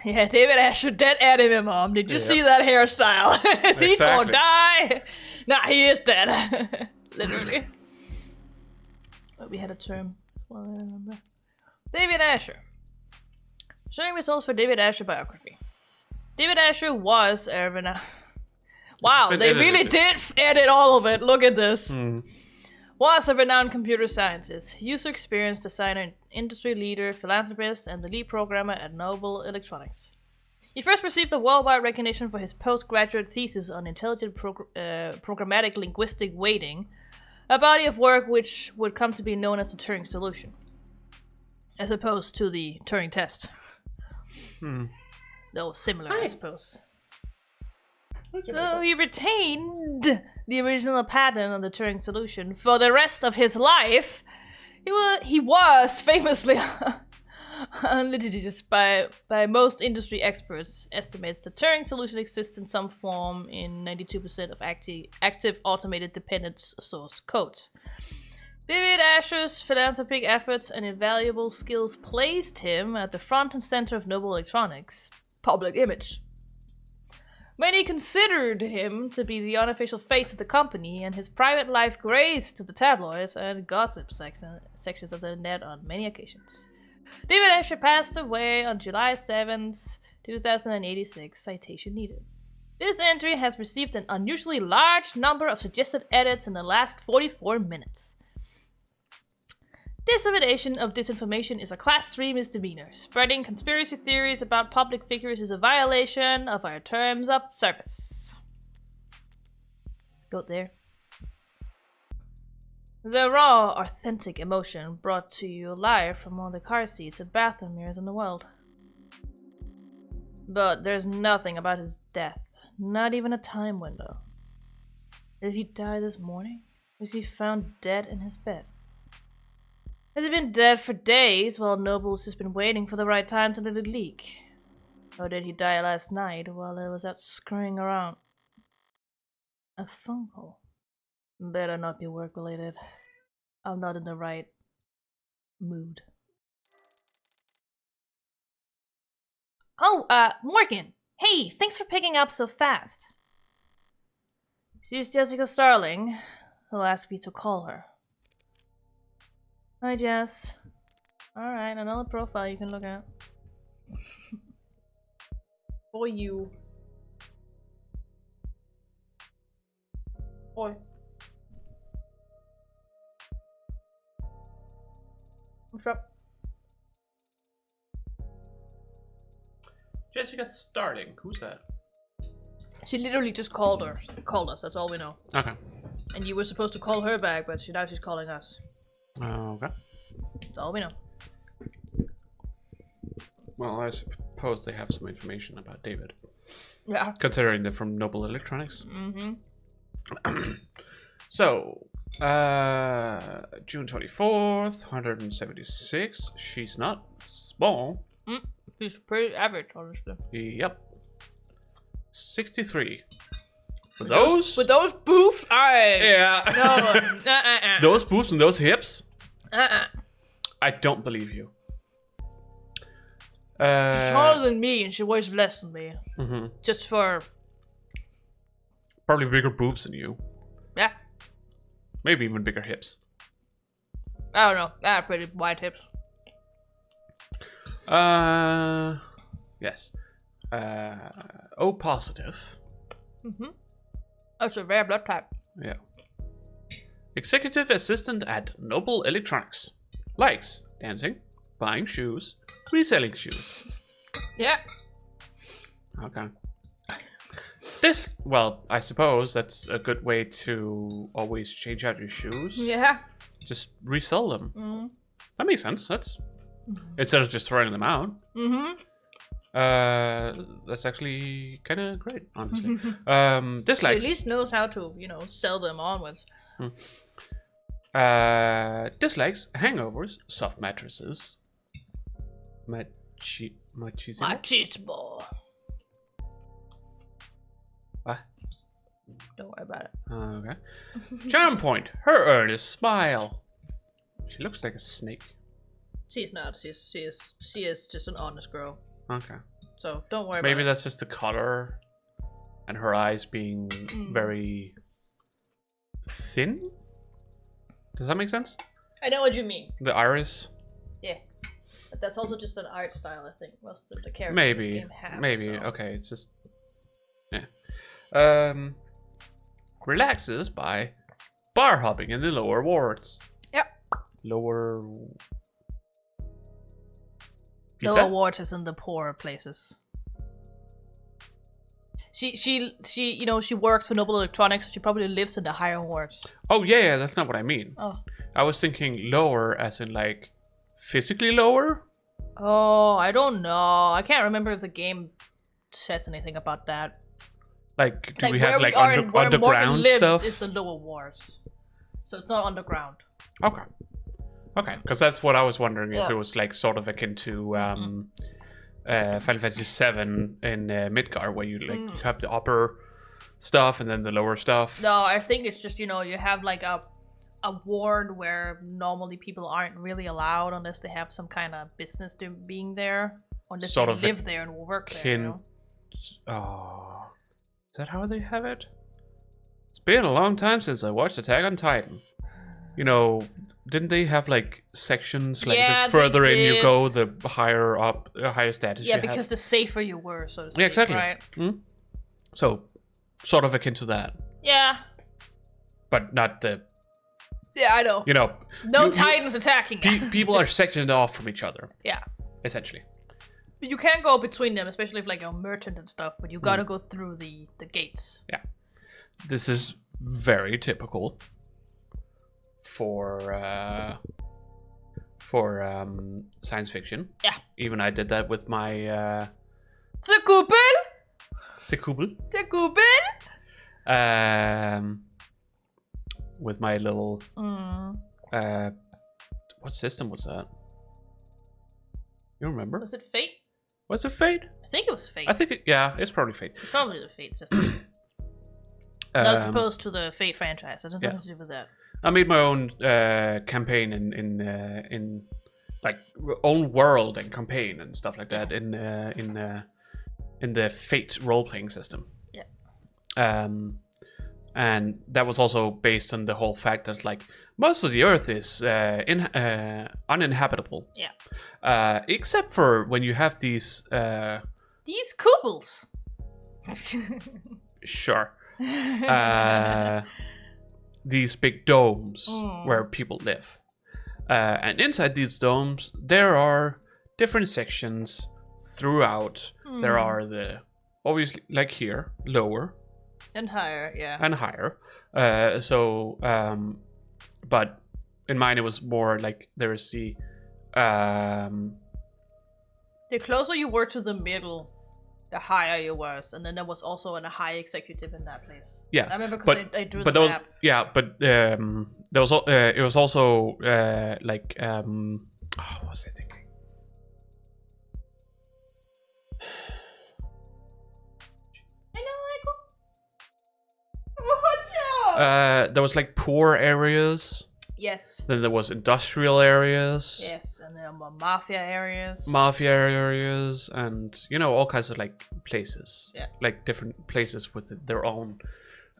[SPEAKER 2] Yeah, David Asher dead anime mom. Did you see that hairstyle? He's gonna die! Nah, he is dead. Literally. But we had a term. Well, I remember. David Asher. Showing results for David Asher biography. David Asher was wow, they really did edit all of it. Look at this. Was a renowned computer scientist, user experience designer, industry leader, philanthropist, and the lead programmer at Noble Electronics. He first received a worldwide recognition for his postgraduate thesis on intelligent programmatic linguistic weighting, a body of work which would come to be known as the Turing solution, as opposed to the Turing test. Though similar, I suppose. So he retained the original patent on the Turing solution for the rest of his life. He was famously unlitigious by most industry experts. Estimates the Turing solution exists in some form in 92% of active automated dependent source code. David Asher's philanthropic efforts and invaluable skills placed him at the front and center of Noble Electronics' public image. Many considered him to be the unofficial face of the company, and his private life graced the tabloids and gossip sections of the net on many occasions. David Asher passed away on July 7th, 2086, citation needed. This entry has received an unusually large number of suggested edits in the last 44 minutes. Dissemination of disinformation is a Class 3 misdemeanor. Spreading conspiracy theories about public figures is a violation of our terms of service. Go there. The raw, authentic emotion brought to you live from all the car seats and bathroom mirrors in the world. But there's nothing about his death, not even a time window. Did he die this morning? Was he found dead in his bed? Has he been dead for days while Noble's just been waiting for the right time to let it leak? Or did he die last night while I was out screwing around? A phone call. Better not be work-related. I'm not in the right mood. Oh, Morgan! Hey, thanks for picking up so fast. She's Jessica Starling, who asked me to call her. Hi, Jess. Alright, another profile you can look at. For you. Oi. What's up?
[SPEAKER 1] Jessica Starling. Who's that?
[SPEAKER 2] She literally just called us, that's all we know.
[SPEAKER 1] Okay.
[SPEAKER 2] And you were supposed to call her back, but now she's calling us.
[SPEAKER 1] Okay.
[SPEAKER 2] That's all we know.
[SPEAKER 1] Well, I suppose they have some information about David.
[SPEAKER 2] Yeah.
[SPEAKER 1] Considering they're from Noble Electronics.
[SPEAKER 2] Mm-hmm.
[SPEAKER 1] So, June 24th, 176. She's not small.
[SPEAKER 2] She's pretty average, honestly.
[SPEAKER 1] Yep. 63. With those
[SPEAKER 2] boobs?
[SPEAKER 1] Yeah.
[SPEAKER 2] No.
[SPEAKER 1] Those boobs and those hips?
[SPEAKER 2] I
[SPEAKER 1] don't believe you.
[SPEAKER 2] She's taller than me and she weighs less than me.
[SPEAKER 1] Mm-hmm.
[SPEAKER 2] Just for...
[SPEAKER 1] Probably bigger boobs than you.
[SPEAKER 2] Yeah.
[SPEAKER 1] Maybe even bigger hips.
[SPEAKER 2] I don't know. I have pretty wide hips.
[SPEAKER 1] Yes. O positive.
[SPEAKER 2] Mm-hmm. That's a rare blood type.
[SPEAKER 1] Yeah. Executive assistant at Noble Electronics. Likes dancing, buying shoes, reselling shoes.
[SPEAKER 2] Yeah.
[SPEAKER 1] Okay. This, well, I suppose that's a good way to always change out your shoes.
[SPEAKER 2] Yeah.
[SPEAKER 1] Just resell them.
[SPEAKER 2] Mm-hmm.
[SPEAKER 1] That makes sense. That's instead of just throwing them out.
[SPEAKER 2] Mm-hmm.
[SPEAKER 1] That's actually kind of great, honestly.
[SPEAKER 2] She
[SPEAKER 1] Dislikes.
[SPEAKER 2] at least knows how to, sell them onwards.
[SPEAKER 1] Dislikes hangovers, soft mattresses, machismo.
[SPEAKER 2] Machismo.
[SPEAKER 1] What?
[SPEAKER 2] Don't worry about it.
[SPEAKER 1] Okay. Charm point. Her earnest smile. She looks like a snake.
[SPEAKER 2] She's not. She is just an honest girl.
[SPEAKER 1] Okay.
[SPEAKER 2] So don't worry.
[SPEAKER 1] Maybe
[SPEAKER 2] about
[SPEAKER 1] that's just the color, and her eyes being very thin. Does that make sense?
[SPEAKER 2] I know what you mean.
[SPEAKER 1] The iris.
[SPEAKER 2] Yeah, but that's also just an art style. I think most of the characters
[SPEAKER 1] Maybe.
[SPEAKER 2] in this game have.
[SPEAKER 1] Maybe.
[SPEAKER 2] So.
[SPEAKER 1] Okay. It's just. Yeah. Relaxes by bar hopping in the lower wards.
[SPEAKER 2] Yep.
[SPEAKER 1] Lower.
[SPEAKER 2] Lower wards is in the poorer places. She works for Noble Electronics, so she probably lives in the higher wards.
[SPEAKER 1] Oh yeah, that's not what I mean.
[SPEAKER 2] Oh.
[SPEAKER 1] I was thinking lower as in like physically lower.
[SPEAKER 2] Oh, I don't know. I can't remember if the game says anything about that.
[SPEAKER 1] Like, do we have like
[SPEAKER 2] where
[SPEAKER 1] underground
[SPEAKER 2] Morgan lives
[SPEAKER 1] stuff?
[SPEAKER 2] is the lower wards, so it's not underground.
[SPEAKER 1] Okay. Okay, because that's what I was wondering if it was like sort of akin to Final Fantasy VII in Midgar, where you like have the upper stuff and then the lower stuff.
[SPEAKER 2] No, I think it's just you have like a ward where normally people aren't really allowed unless they have some kind of business to being there, or unless
[SPEAKER 1] Sort
[SPEAKER 2] they
[SPEAKER 1] of
[SPEAKER 2] live there and work there.
[SPEAKER 1] Oh, is that how they have it? It's been a long time since I watched Attack on Titan. Didn't they have like sections like the further in you go, the higher up, higher status?
[SPEAKER 2] Yeah, because the safer you were, so to speak.
[SPEAKER 1] Yeah, exactly.
[SPEAKER 2] Right?
[SPEAKER 1] So, sort of akin to that.
[SPEAKER 2] Yeah.
[SPEAKER 1] But not the.
[SPEAKER 2] Yeah, I know. No Titans attacking.
[SPEAKER 1] People are sectioned off from each other.
[SPEAKER 2] Yeah.
[SPEAKER 1] Essentially.
[SPEAKER 2] But you can't go between them, especially if like you're a merchant and stuff. But you gotta go through the gates.
[SPEAKER 1] Yeah. This is very typical for science fiction.
[SPEAKER 2] Yeah.
[SPEAKER 1] Even I did that with my
[SPEAKER 2] Sekubel.
[SPEAKER 1] with my little
[SPEAKER 2] Mm.
[SPEAKER 1] what system was that? You remember?
[SPEAKER 2] Was it Fate?
[SPEAKER 1] Was it Fate?
[SPEAKER 2] I think it was Fate.
[SPEAKER 1] I think it's probably Fate.
[SPEAKER 2] It's probably the Fate system. Not as opposed to the Fate franchise. It has nothing to do with that.
[SPEAKER 1] I made my own campaign in like own world and campaign and stuff like that in the Fate role playing system.
[SPEAKER 2] Yeah.
[SPEAKER 1] And that was also based on the whole fact that like most of the Earth is uninhabitable.
[SPEAKER 2] Yeah.
[SPEAKER 1] Except for when you have these.
[SPEAKER 2] These Kubels.
[SPEAKER 1] Sure. These big domes where people live. And inside these domes, there are different sections throughout. There are the, obviously, like here, lower.
[SPEAKER 2] And higher, yeah.
[SPEAKER 1] And higher. But in mine, it was more like there is the...
[SPEAKER 2] The closer you were to the middle, the higher you was, and then there was also a high executive in that place.
[SPEAKER 1] Yeah,
[SPEAKER 2] I remember because I drew
[SPEAKER 1] but
[SPEAKER 2] the
[SPEAKER 1] there
[SPEAKER 2] map.
[SPEAKER 1] was, yeah, but there was it was also like what was I thinking?
[SPEAKER 2] I know,
[SPEAKER 1] There was like poor areas.
[SPEAKER 2] Yes.
[SPEAKER 1] Then there was industrial areas.
[SPEAKER 2] Yes, and there were mafia areas.
[SPEAKER 1] Mafia areas, and all kinds of like places.
[SPEAKER 2] Yeah.
[SPEAKER 1] Like different places with their own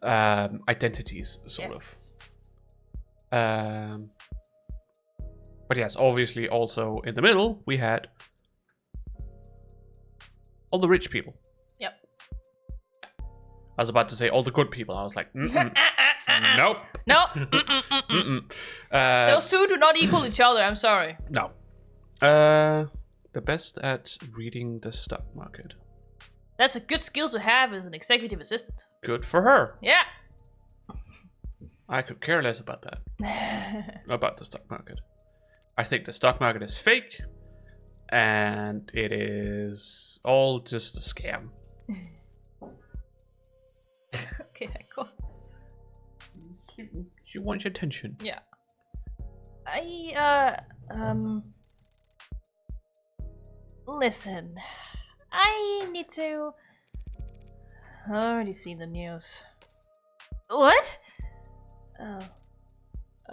[SPEAKER 1] identities, sort
[SPEAKER 2] yes.
[SPEAKER 1] of. But yes, obviously, also in the middle we had all the rich people.
[SPEAKER 2] Yep.
[SPEAKER 1] I was about to say all the good people. I was like, nope.
[SPEAKER 2] No.
[SPEAKER 1] Those
[SPEAKER 2] Those two do not equal each other. I'm sorry.
[SPEAKER 1] No. The best at reading the stock market.
[SPEAKER 2] That's a good skill to have as an executive assistant.
[SPEAKER 1] Good for her.
[SPEAKER 2] Yeah.
[SPEAKER 1] I could care less about that. About the stock market. I think the stock market is fake. And it is all just a scam.
[SPEAKER 2] Okay, cool.
[SPEAKER 1] She wants your attention.
[SPEAKER 2] Yeah. Listen. I need to... I already seen the news. What?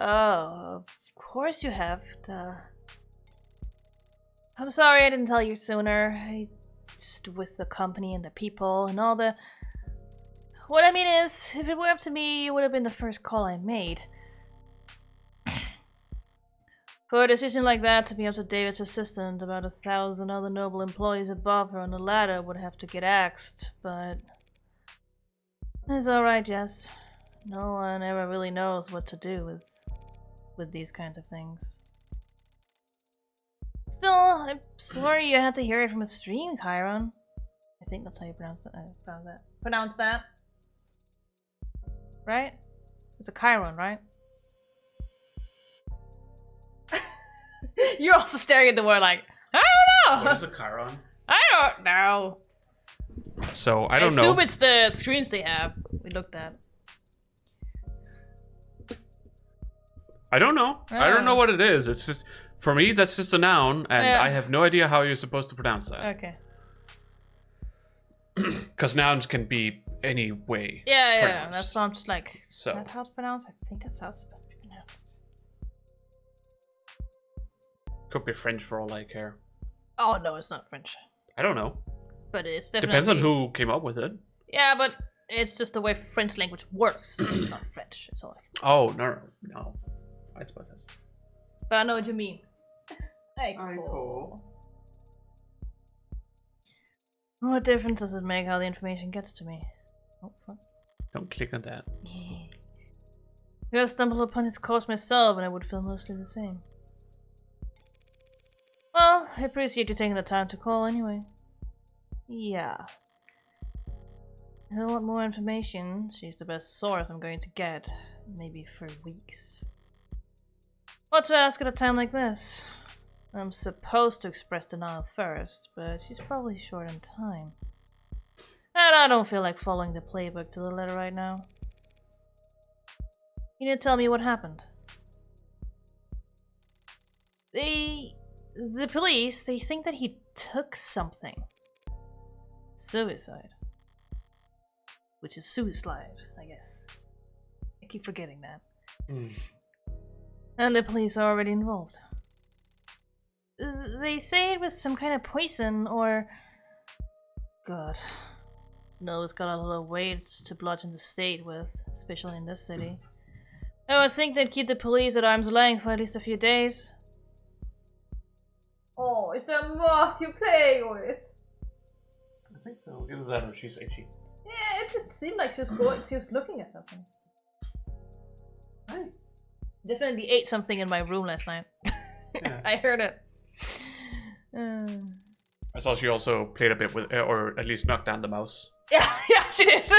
[SPEAKER 2] Oh, of course you have. I'm sorry I didn't tell you sooner. I just with the company and the people and all the... What I mean is, if it were up to me, you would have been the first call I made. For a decision like that to be up to David's assistant, about 1,000 other noble employees above her on the ladder would have to get axed, but... It's alright, Jess. No one ever really knows what to do with these kinds of things. Still, I'm sorry you had to hear it from a stream, Chiron. I think that's how you pronounce it. Pronounce that. Right? It's a Chiron, right? You're also staring at the word like, I don't know!
[SPEAKER 1] What is a Chiron?
[SPEAKER 2] I don't know!
[SPEAKER 1] So, I don't know.
[SPEAKER 2] I assume it's the screens they have. We looked at.
[SPEAKER 1] I don't know. I don't know what it is. It's just, for me, that's just a noun, and I have no idea how you're supposed to pronounce that.
[SPEAKER 2] Okay.
[SPEAKER 1] Because nouns can be any way.
[SPEAKER 2] Yeah, that's why I'm just like,
[SPEAKER 1] so.
[SPEAKER 2] That's how it's pronounced? I think that's how it's supposed to be pronounced.
[SPEAKER 1] Could be French for all I care.
[SPEAKER 2] Oh, no, it's not French.
[SPEAKER 1] I don't know.
[SPEAKER 2] But it's definitely...
[SPEAKER 1] Depends on who came up with it.
[SPEAKER 2] Yeah, but it's just the way French language works. It's not French. It's all like...
[SPEAKER 1] Oh, no. I suppose that's...
[SPEAKER 2] But I know what you mean. Hey,
[SPEAKER 1] cool.
[SPEAKER 2] What difference does it make how the information gets to me? Oh, fuck.
[SPEAKER 1] Don't click on that.
[SPEAKER 2] If I stumbled upon his course myself, and I would feel mostly the same. Well, I appreciate you taking the time to call anyway. Yeah. If I want more information, she's the best source I'm going to get. Maybe for weeks. What to ask at a time like this? I'm supposed to express denial first, but she's probably short on time. And I don't feel like following the playbook to the letter right now. You need to tell me what happened. The police, they think that he took something. Suicide. Which is suicide, I guess. I keep forgetting that. And the police are already involved. They say it was some kind of poison or... God. No, it's got a lot of weight to bludgeon the state with, especially in this city. I would think they'd keep the police at arm's length for at least a few days. Oh, is there more you play with?
[SPEAKER 1] I think so. Either that or she's itchy.
[SPEAKER 2] Yeah, it just seemed like she was looking at something.
[SPEAKER 1] Right.
[SPEAKER 2] Definitely ate something in my room last night.
[SPEAKER 1] Yeah.
[SPEAKER 2] I heard it.
[SPEAKER 1] I saw she also played a bit with, or at least knocked down the mouse.
[SPEAKER 2] Yeah, she did.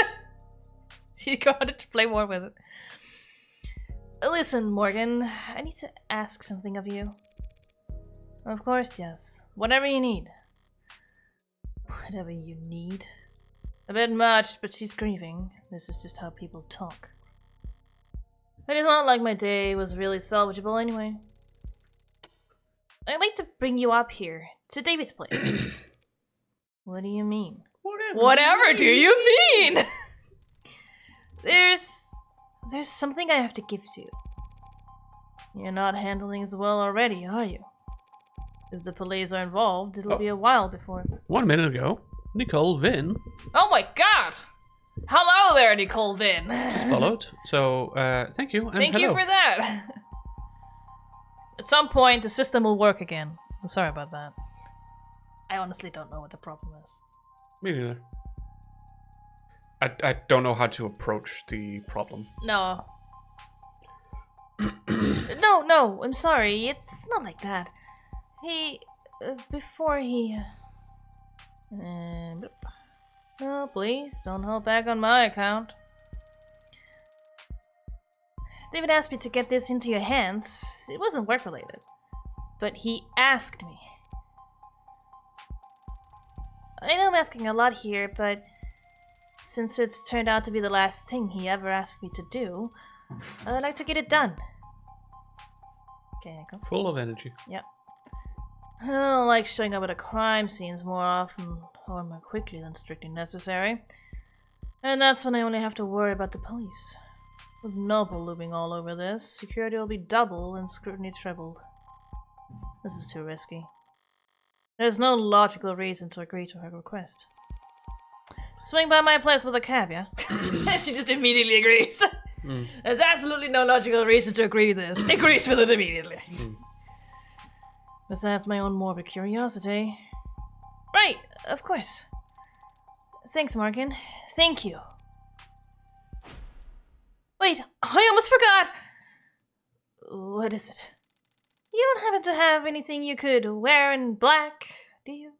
[SPEAKER 2] She got it to play more with it. Listen, Morgan, I need to ask something of you. Of course, Jess. Whatever you need. Whatever you need. A bit much, but she's grieving. This is just how people talk. And it's not like my day was really salvageable anyway. I'd like to bring you up here to David's place. What do you mean? Whatever do you mean? There's something I have to give to you. You're not handling as well already, are you? If the police are involved, it'll be a while before...
[SPEAKER 1] 1 minute ago, Nicole Vin
[SPEAKER 2] Oh my god! Hello there, Nicole Vin!
[SPEAKER 1] just followed. So, thank you. And
[SPEAKER 2] Thank
[SPEAKER 1] hello.
[SPEAKER 2] you for that! At some point, the system will work again. I'm sorry about that. I honestly don't know what the problem is.
[SPEAKER 1] Me neither. I don't know how to approach the problem.
[SPEAKER 2] No. No, I'm sorry. It's not like that. Before he... Oh, please, don't hold back on my account. David asked me to get this into your hands. It wasn't work-related. But he asked me. I know I'm asking a lot here, but... since it's turned out to be the last thing he ever asked me to do, I'd like to get it done. Okay, go.
[SPEAKER 1] Full of energy.
[SPEAKER 2] Yep. I don't like showing up at crime scenes more often or more quickly than strictly necessary. And that's when I only have to worry about the police. With Noble looming all over this, security will be double and scrutiny trebled. This is too risky. There's no logical reason to agree to her request. Swing by my place with a cab, yeah? She just immediately agrees. There's absolutely no logical reason to agree with this. Agrees with it immediately. Besides my own morbid curiosity. Right, of course. Thanks, Morgan. Thank you. Wait, I almost forgot! What is it? You don't happen to have anything you could wear in black, do you?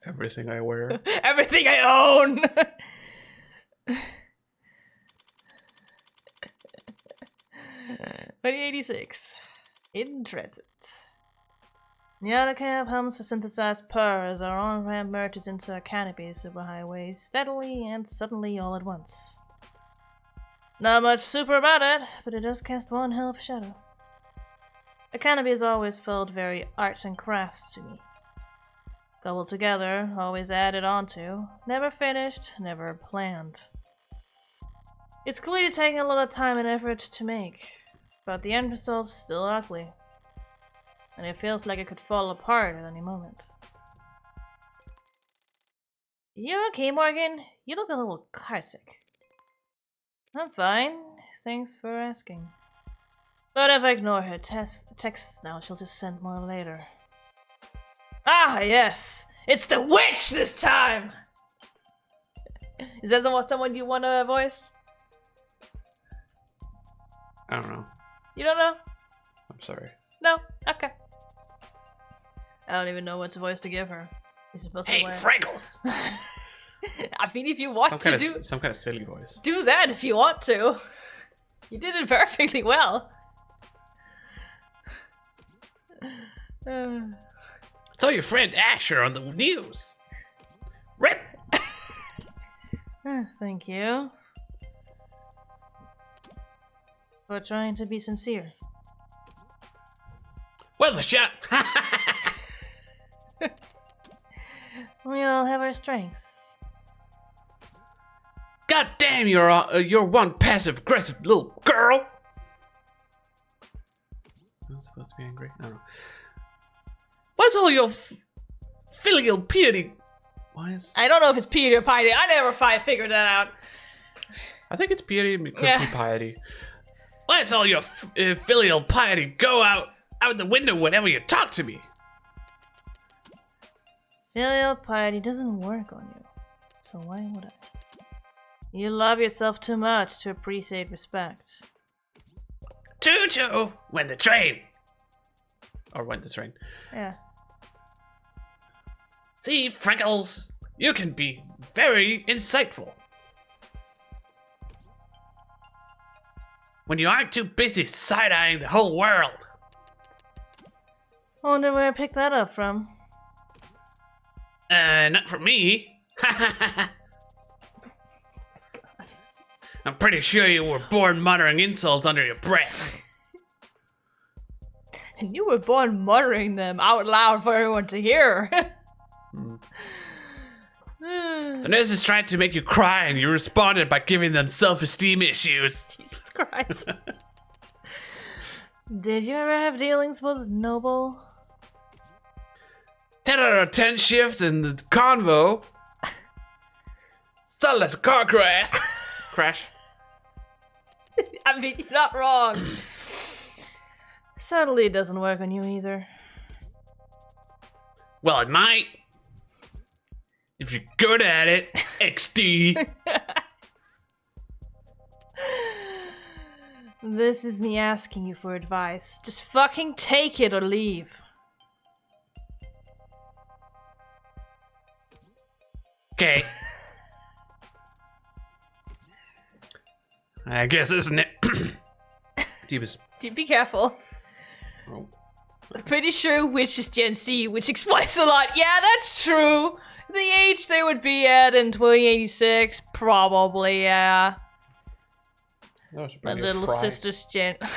[SPEAKER 1] Everything I wear.
[SPEAKER 2] Everything I own! 2086. In transit. The other cab hums a synthesized purr as our on-ramp merges into a canopy superhighway steadily and suddenly all at once. Not much super about it, but it does cast one hell of a shadow. A canopy has always felt very arts and crafts to me. Cobbled together, always added onto, never finished, never planned. It's clearly taking a lot of time and effort to make, but the end result's still ugly. And it feels like it could fall apart at any moment. You okay, Morgan? You look a little carsick. I'm fine. Thanks for asking. But if I ignore her texts now, she'll just send more later. Ah, yes! It's the witch this time! Is that someone you want to voice?
[SPEAKER 1] I don't know.
[SPEAKER 2] You don't know?
[SPEAKER 1] I'm sorry.
[SPEAKER 2] No? Okay. I don't even know what voice to give her. You're supposed to wear...
[SPEAKER 1] Fraggles!
[SPEAKER 2] I mean, if you want to do...
[SPEAKER 1] Some kind of silly voice.
[SPEAKER 2] Do that if you want to. You did it perfectly well.
[SPEAKER 1] Saw your friend Asher on the news. Rip!
[SPEAKER 2] Thank you. for trying to be sincere.
[SPEAKER 1] Well, the shot.
[SPEAKER 2] We all have our strengths.
[SPEAKER 1] God damn, you're one passive-aggressive little girl. I'm supposed to be angry. I don't know. What's all your filial piety? Why is?
[SPEAKER 2] I don't know if it's piety or piety. I never figured that out.
[SPEAKER 1] I think it's piety. It could be piety. Why's all your filial piety go out the window whenever you talk to me?
[SPEAKER 2] Filial piety doesn't work on you, so why would I? You love yourself too much to appreciate respect.
[SPEAKER 1] Choo-choo, when the train. Or when the train.
[SPEAKER 2] Yeah.
[SPEAKER 1] See, Freckles, you can be very insightful. When you aren't too busy side-eyeing the whole world.
[SPEAKER 2] I wonder where I picked that up from.
[SPEAKER 1] Not from me. I'm pretty sure you were born muttering insults under your breath.
[SPEAKER 2] And you were born muttering them out loud for everyone to hear.
[SPEAKER 1] The nurses tried to make you cry and you responded by giving them self-esteem issues.
[SPEAKER 2] Jesus Christ. Did you ever have dealings with Noble?
[SPEAKER 1] 10 out of 10 shift in the convo. Started as a car crash.
[SPEAKER 2] I mean, you're not wrong. Sadly, it doesn't work on you either.
[SPEAKER 1] Well, it might. If you're good at it, XD.
[SPEAKER 2] This is me asking you for advice. Just fucking take it or leave.
[SPEAKER 1] Okay. I guess isn't it? Jeebus.
[SPEAKER 2] Be careful.
[SPEAKER 1] Oh.
[SPEAKER 2] I'm pretty sure which is Gen Z, which explains a lot. Yeah, that's true. The age they would be at in 2086, probably, yeah. My little sister's Gen.
[SPEAKER 1] I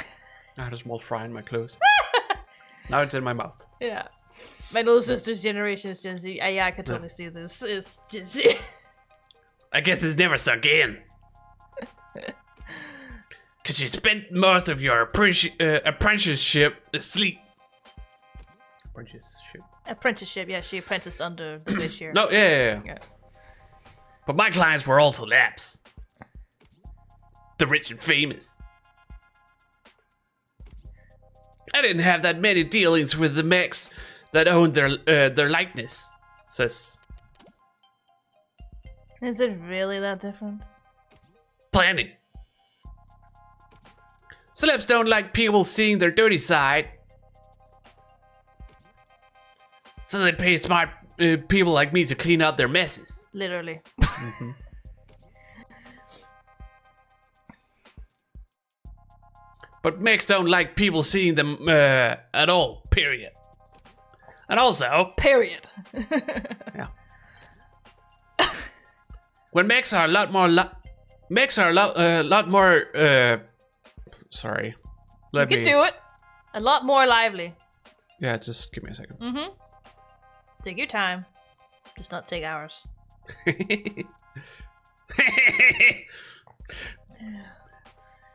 [SPEAKER 1] had a small fry in my clothes. Now it's in my mouth.
[SPEAKER 2] Yeah. My little sister's generation is Gen Z. Yeah, I could totally see this is Gen Z.
[SPEAKER 1] I guess it's never sunk in. Because you spent most of your apprenticeship asleep.
[SPEAKER 2] Apprenticeship, yeah, she apprenticed under the witch here.
[SPEAKER 1] No, yeah. But my clients were also laps. The rich and famous. I didn't have that many dealings with the mechs that owned their likeness, sis.
[SPEAKER 2] Is it really that different?
[SPEAKER 1] Plenty. Celebs don't like people seeing their dirty side. So they pay smart people like me to clean up their messes.
[SPEAKER 2] Literally.
[SPEAKER 1] Mm-hmm. But mechs don't like people seeing them at all, period. And also...
[SPEAKER 2] Period.
[SPEAKER 1] Yeah. When mechs are a lot more... sorry.
[SPEAKER 2] You can do it. A lot more lively.
[SPEAKER 1] Yeah, just give me a second.
[SPEAKER 2] Mm-hmm. Take your time. Just not take hours.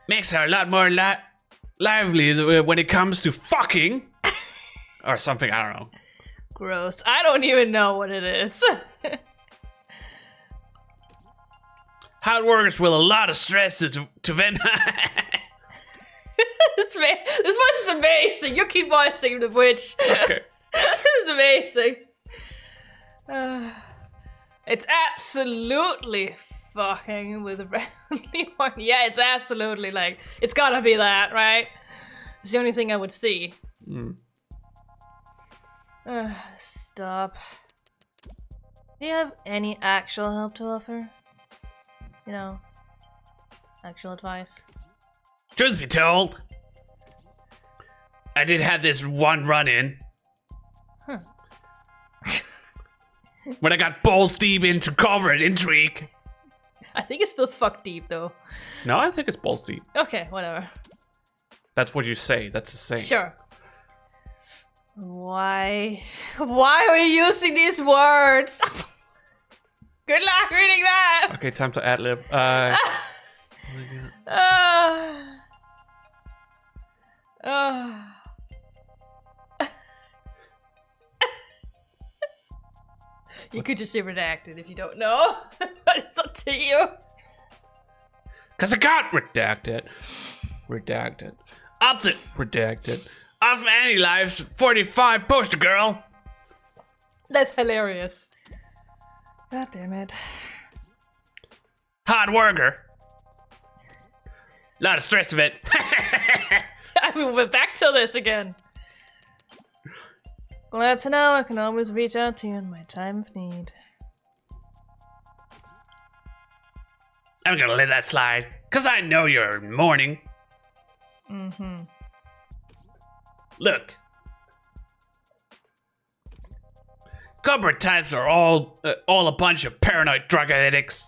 [SPEAKER 1] Mechs are a lot more lively when it comes to fucking. Or something, I don't know.
[SPEAKER 2] Gross. I don't even know what it is.
[SPEAKER 1] Hard workers with a lot of stress to vent.
[SPEAKER 2] This voice is amazing. You keep voicing the witch.
[SPEAKER 1] Okay.
[SPEAKER 2] This is amazing. It's absolutely fucking with a friendly one. Yeah, it's absolutely like, it's gotta be that, right? It's the only thing I would see. Stop. Do you have any actual help to offer? You know, actual advice?
[SPEAKER 1] Truth be told, I did have this one run-in.
[SPEAKER 2] Huh.
[SPEAKER 1] When I got balls deep into corporate intrigue.
[SPEAKER 2] I think it's still fuck deep though.
[SPEAKER 1] No, I think it's balls deep.
[SPEAKER 2] Okay, whatever.
[SPEAKER 1] That's what you say. That's the saying.
[SPEAKER 2] Sure. Why are you using these words? Good luck reading that.
[SPEAKER 1] Okay, time to ad-lib.
[SPEAKER 2] You could just say redacted if you don't know, but it's up to you.
[SPEAKER 1] Cause I got redacted. Redacted. Up the redacted. Off Annie Live's 45 poster girl.
[SPEAKER 2] That's hilarious. God damn it.
[SPEAKER 1] Hard worker. Lot of stress of it.
[SPEAKER 2] I mean, we're back to this again. Glad to know I can always reach out to you in my time of need.
[SPEAKER 1] I'm gonna let that slide, cause I know you're in mourning.
[SPEAKER 2] Mm-hmm.
[SPEAKER 1] Look. Corporate types are all a bunch of paranoid drug addicts.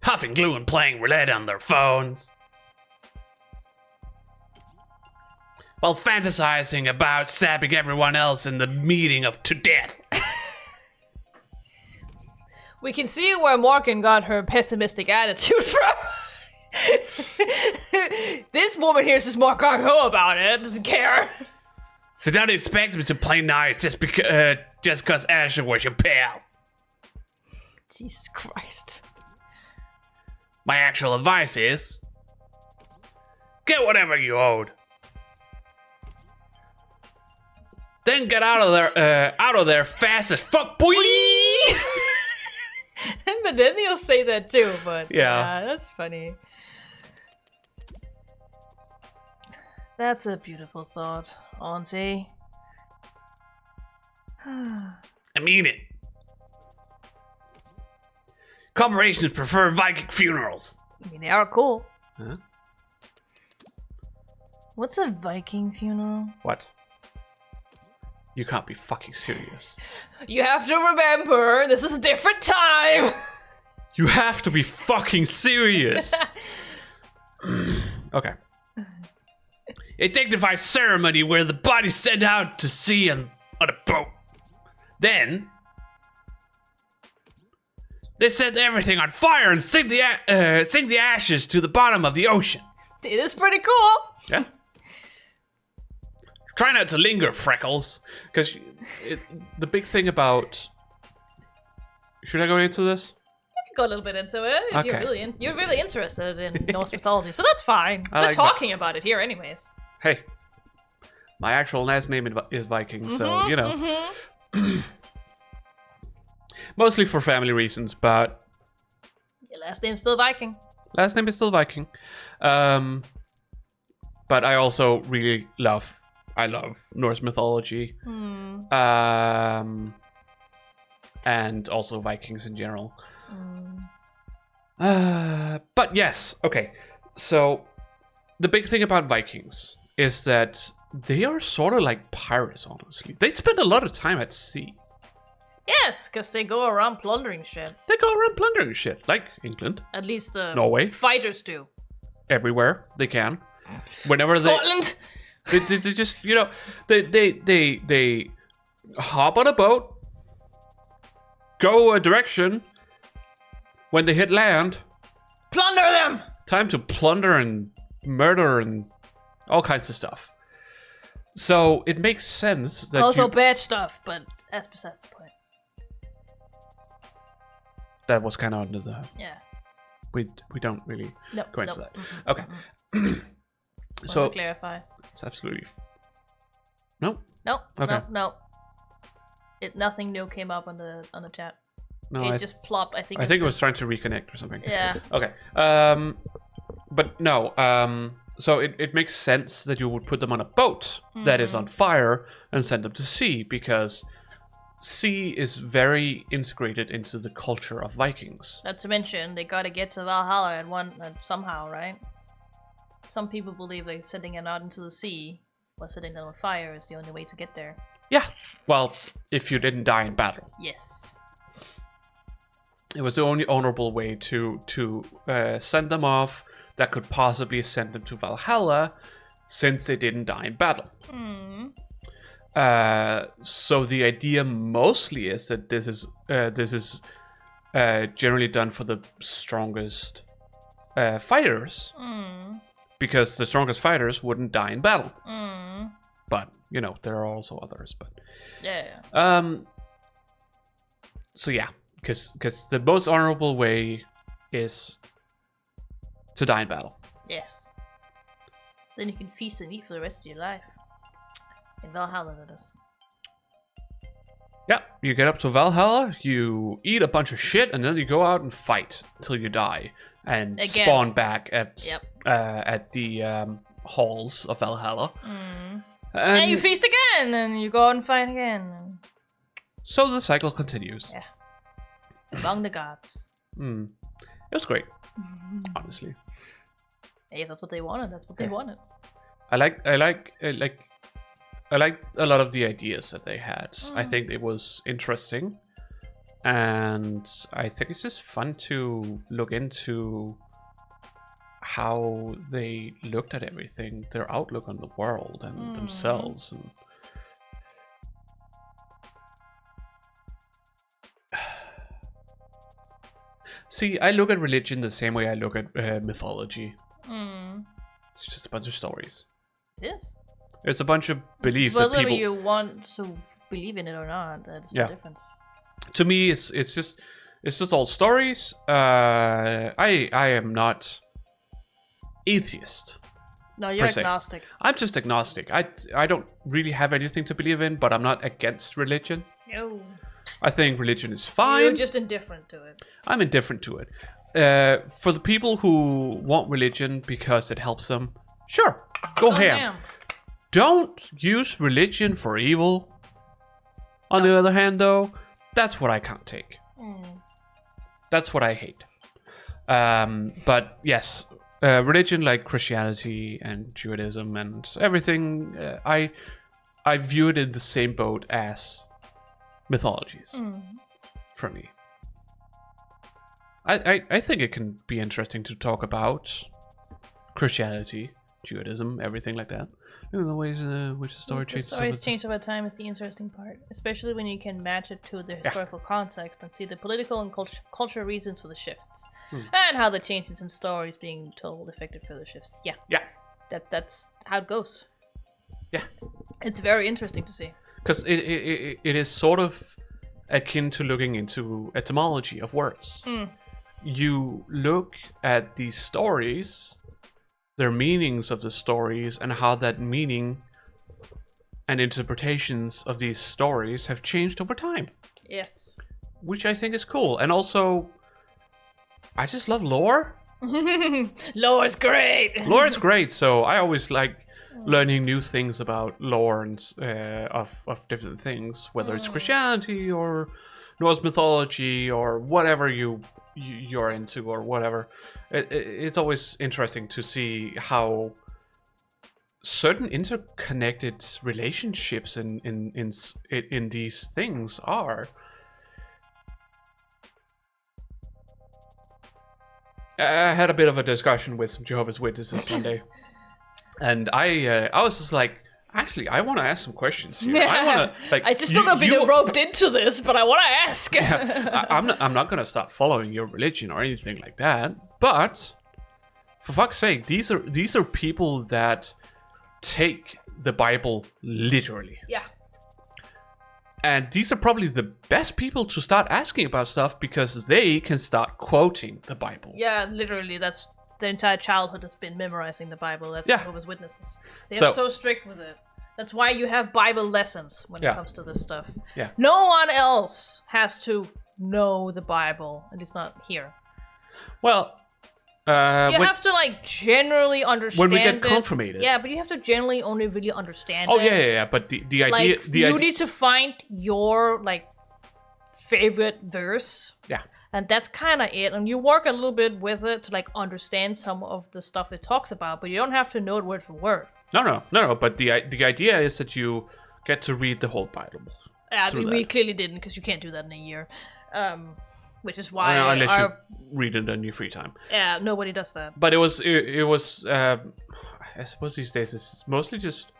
[SPEAKER 1] Huffing glue and playing roulette on their phones. While fantasizing about stabbing everyone else in the meeting of to death.
[SPEAKER 2] We can see where Morgan got her pessimistic attitude from. This woman here is just more gung-ho about it, doesn't care.
[SPEAKER 1] So don't expect me to play nice just because Asher was your pal.
[SPEAKER 2] Jesus Christ.
[SPEAKER 1] My actual advice is, get whatever you owed. Then get out of there fast as fuck, boy.
[SPEAKER 2] But then he'll say that too, but
[SPEAKER 1] yeah,
[SPEAKER 2] that's funny. That's a beautiful thought, Auntie.
[SPEAKER 1] I mean it. Corporations prefer Viking funerals.
[SPEAKER 2] I mean, they are cool.
[SPEAKER 1] Huh?
[SPEAKER 2] What's a Viking funeral?
[SPEAKER 1] What? You can't be fucking serious.
[SPEAKER 2] You have to remember, this is a different time.
[SPEAKER 1] You have to be fucking serious. Okay. A dignified ceremony where the body's sent out to sea on a boat. Then they set everything on fire and sink the ashes to the bottom of the ocean.
[SPEAKER 2] It is pretty cool.
[SPEAKER 1] Yeah. Try not to linger, Freckles, because the big thing about. Should I go into this?
[SPEAKER 2] You can go a little bit into it. If
[SPEAKER 1] Okay.
[SPEAKER 2] you're really interested in Norse mythology, so that's fine. We're
[SPEAKER 1] like
[SPEAKER 2] talking about it here, anyways.
[SPEAKER 1] Hey, my actual last name is Viking, so you know. Mostly for family reasons, but
[SPEAKER 2] Your last name's still Viking.
[SPEAKER 1] last name is still Viking. But I also really love Norse mythology. And also Vikings in general. But yes, okay. So the big thing about Vikings is that they are sort of like pirates, honestly. They spend a lot of time at sea.
[SPEAKER 2] Yes, because they go around plundering shit.
[SPEAKER 1] They go around plundering shit, like England,
[SPEAKER 2] At least
[SPEAKER 1] Norway,
[SPEAKER 2] fighters do.
[SPEAKER 1] everywhere they can. Whenever
[SPEAKER 2] Scotland!
[SPEAKER 1] they just, you know, they hop on a boat, go a direction. When they hit land,
[SPEAKER 2] Plunder them!
[SPEAKER 1] time to plunder and murder and all kinds of stuff. So it makes sense that
[SPEAKER 2] Also bad stuff, but that's besides the point.
[SPEAKER 1] that was kind of under the.
[SPEAKER 2] Yeah.
[SPEAKER 1] We don't really go into that.
[SPEAKER 2] Mm-hmm.
[SPEAKER 1] Okay. So
[SPEAKER 2] Want to clarify.
[SPEAKER 1] it's absolutely. Nope.
[SPEAKER 2] Nope.
[SPEAKER 1] Okay.
[SPEAKER 2] Nope. Nothing new came up on the chat.
[SPEAKER 1] No,
[SPEAKER 2] It just plopped. I think.
[SPEAKER 1] I think it was trying to reconnect or something.
[SPEAKER 2] Yeah.
[SPEAKER 1] Okay. But no. So it makes sense that you would put them on a boat that is on fire and send them to sea, because sea is very integrated into the culture of Vikings.
[SPEAKER 2] Not to mention, they gotta get to Valhalla somehow, right? Some people believe like setting it out into the sea or setting it on fire is the only way to get there.
[SPEAKER 1] Yeah. Well, if you didn't die in battle.
[SPEAKER 2] Yes.
[SPEAKER 1] It was the only honorable way to send them off that could possibly send them to Valhalla, since they didn't die in battle. So the idea mostly is that this is generally done for the strongest fighters, because the strongest fighters wouldn't die in battle. But there are also others. But so yeah, because the most honorable way is to die in battle.
[SPEAKER 2] Yes. Then you can feast and eat for the rest of your life. In Valhalla, that is.
[SPEAKER 1] Yeah, you get up to Valhalla, you eat a bunch of shit, and then you go out and fight until you die, and spawn back at the halls of Valhalla.
[SPEAKER 2] And you feast again, and you go out and fight again.
[SPEAKER 1] So the cycle continues.
[SPEAKER 2] Yeah. Among the gods.
[SPEAKER 1] It was great, honestly.
[SPEAKER 2] Hey, that's what they wanted. That's what they wanted.
[SPEAKER 1] I like a lot of the ideas that they had. I think it was interesting, and I think it's just fun to look into how they looked at everything, their outlook on the world and themselves. And see, I look at religion the same way I look at mythology. It's just a bunch of stories.
[SPEAKER 2] It is.
[SPEAKER 1] It's a bunch of beliefs that people...
[SPEAKER 2] Whether you want to believe in it or not, that's the difference.
[SPEAKER 1] To me, it's just all stories. I am not atheist.
[SPEAKER 2] No, you're agnostic.
[SPEAKER 1] I'm just agnostic. I don't really have anything to believe in, but I'm not against religion.
[SPEAKER 2] No.
[SPEAKER 1] I think religion is fine.
[SPEAKER 2] You're just indifferent to it.
[SPEAKER 1] I'm indifferent to it. For the people who want religion because it helps them, sure, go ham. Don't use religion for evil. On the other hand, though, that's what I can't take. That's what I hate. But yes, religion like Christianity and Judaism and everything, I view it in the same boat as mythologies for me. I think it can be interesting to talk about Christianity, Judaism, everything like that. The ways in which the story changes.
[SPEAKER 2] The stories change over time is the interesting part, especially when you can match it to the historical context and see the political and cultural reasons for the shifts, and how the changes in stories being told affected further shifts. Yeah. That's how it goes.
[SPEAKER 1] Yeah.
[SPEAKER 2] It's very interesting to see.
[SPEAKER 1] Because it is sort of akin to looking into etymology of words. You look at these stories, their meanings of the stories, and how that meaning and interpretations of these stories have changed over time.
[SPEAKER 2] Yes.
[SPEAKER 1] Which I think is cool. And also, I just love lore.
[SPEAKER 2] Lore is great.
[SPEAKER 1] Lore is great, so I always like learning new things about lore and of different things, whether it's Christianity or Norse mythology or whatever you're into or whatever. It's always interesting to see how certain interconnected relationships in these things are. I had a bit of a discussion with some Jehovah's Witnesses Sunday, and I was just like, actually, I want to ask some questions here.
[SPEAKER 2] I just don't know if you're roped into this, but I want to ask.
[SPEAKER 1] I'm not going to stop following your religion or anything like that. But for fuck's sake, these are people that take the Bible literally.
[SPEAKER 2] Yeah.
[SPEAKER 1] And these are probably the best people to start asking about stuff because they can start quoting the Bible.
[SPEAKER 2] Yeah, literally. That's their entire childhood has been memorizing the Bible. That's Jehovah's Witnesses. They're so strict with it. That's why you have Bible lessons when it comes to this stuff.
[SPEAKER 1] Yeah.
[SPEAKER 2] No one else has to know the Bible, and it's not here.
[SPEAKER 1] Well,
[SPEAKER 2] you have to generally understand.
[SPEAKER 1] When we get confirmated.
[SPEAKER 2] Yeah, but you have to generally only really understand.
[SPEAKER 1] Oh yeah. But the idea,
[SPEAKER 2] you need to find your favorite verse.
[SPEAKER 1] Yeah.
[SPEAKER 2] And that's kind of it. And you work a little bit with it to understand some of the stuff it talks about, but you don't have to know it word for word.
[SPEAKER 1] No. But the idea is that you get to read the whole Bible.
[SPEAKER 2] Yeah, we clearly didn't, because you can't do that in a year. which is why
[SPEAKER 1] unless you read it in your free time.
[SPEAKER 2] Yeah, nobody does that.
[SPEAKER 1] But it was I suppose these days it's mostly just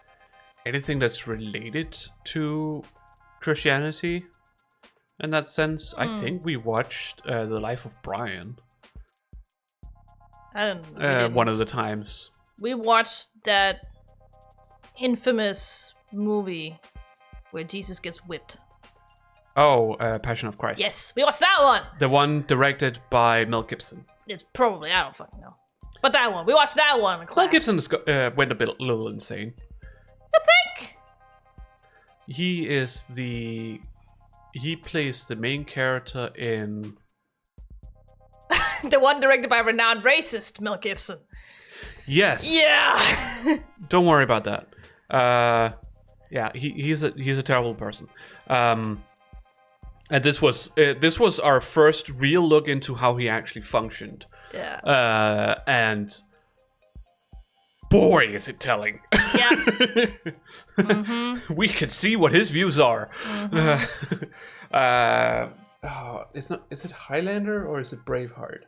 [SPEAKER 1] anything that's related to Christianity. In that sense, I think we watched The Life of Brian.
[SPEAKER 2] I don't.
[SPEAKER 1] One of the times.
[SPEAKER 2] We watched that infamous movie where Jesus gets whipped.
[SPEAKER 1] Oh, Passion of Christ.
[SPEAKER 2] Yes, we watched that one.
[SPEAKER 1] The one directed by Mel Gibson.
[SPEAKER 2] It's probably, I don't fucking know. But that one, we watched that one in class.
[SPEAKER 1] Mel Gibson went a little insane.
[SPEAKER 2] You think?
[SPEAKER 1] He plays the main character in...
[SPEAKER 2] The one directed by renowned racist Mel Gibson.
[SPEAKER 1] Yes.
[SPEAKER 2] Yeah.
[SPEAKER 1] Don't worry about that. Yeah, he's a terrible person. And this was our first real look into how he actually functioned.
[SPEAKER 2] Yeah.
[SPEAKER 1] And boy, is it telling.
[SPEAKER 2] Yeah. Mm-hmm.
[SPEAKER 1] We can see what his views are.
[SPEAKER 2] Mm-hmm.
[SPEAKER 1] Is it Highlander or is it Braveheart?